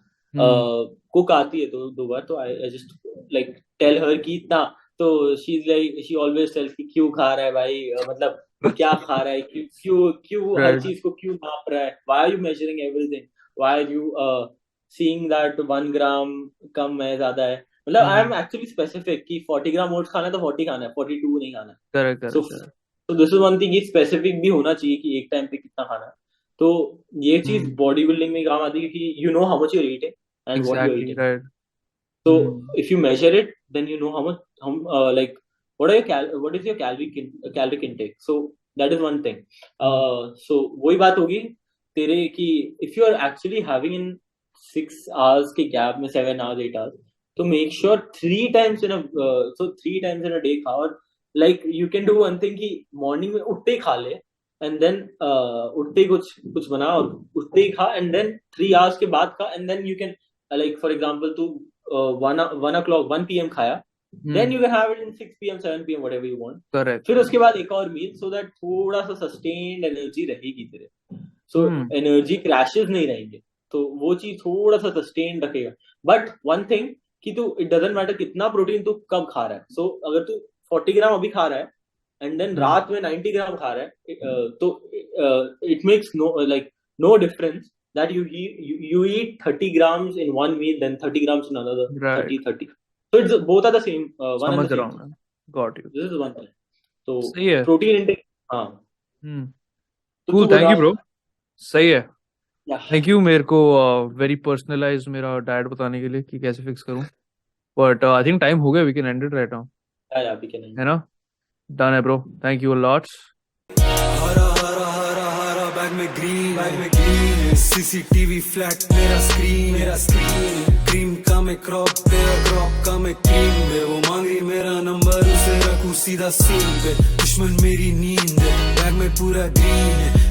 कुक आती है तो 2 बार. तो I just like tell her कि इतना. तो शी ऑलवेज टेल्स कि क्यों खा रहा है भाई, मतलब क्या खा रहा है, क्यों हर चीज को क्यों नाप रहा है, why are you measuring everything, why are you seeing that 1 gram कम है, ज्यादा है. मतलब आई एम एक्चुअली स्पेसिफिक कि 40 ग्राम ओट्स खाना है तो 40 खाना है, 42 नहीं खाना है. करेक्ट. तो this is one thing, specific भी होना चाहिए कि एक टाइम पे कितना खाना है. तो ये चीज बॉडी बिल्डिंग में काम आती है कि you know how much you are eating and what you are eating. So if you measure it, then you know how much, like what is your caloric intake. So that is one thing. So वही बात होगी तेरे कि if you are actually having in 6 hours के gap में 7 hours 8 hours, तो make sure 3 times in a day खा. और like you can do one thing कि morning में उठते ही खा ले, and then उठते ही कुछ बना और उठते ही खा, and then 3 hours के बाद खा, and then you can like for example तू 1 PM खाया, then you can have it in 6 PM 7 PM whatever you want. Correct. फिर उसके बाद एक और मील, so that थोड़ा सा sustained energy रहेगी तेरे. So energy crashes नहीं रहेंगे. तो वो चीज थोड़ा सा sustained रखेगा. But one thing कि तू, it doesn't matter कितना प्रोटीन तू कब खा रहा है. So अगर तू 40 ग्राम अभी खा रहा है and then रात में 90 ग्राम खा रहा है, तो it makes no difference that you eat 30 grams in one meal, then 30 grams in another, Right. 30. So it's both are the same. One and समझ the रहा same. हूँ मैं. Got you. This is one thing. So सही है. protein intake. हाँ. तो Cool. तू Thank you, बता. bro. सही है. Yeah. थैंक यू मेरे को वेरी पर्सनलाइज मेरा डाइट बताने के लिए कि कैसे फिक्स करूं. बट आई थिंक टाइम हो गया. We can end it right now. Yeah, we can. है ना? डन है bro. Thank you a lot. हरा हरा हरा हरा बैग में ग्रीन सीसीटीवी फ्लैट मेरा स्क्रीन क्रीम का मैं क्रॉप तेरा क्रॉप का मैं क्रीम पे वो मांग रही मेरा नंबर उसे रखूं सीधा सीन पे दुश्मन मेरी नींद है बैग में पूरा ग्रीन है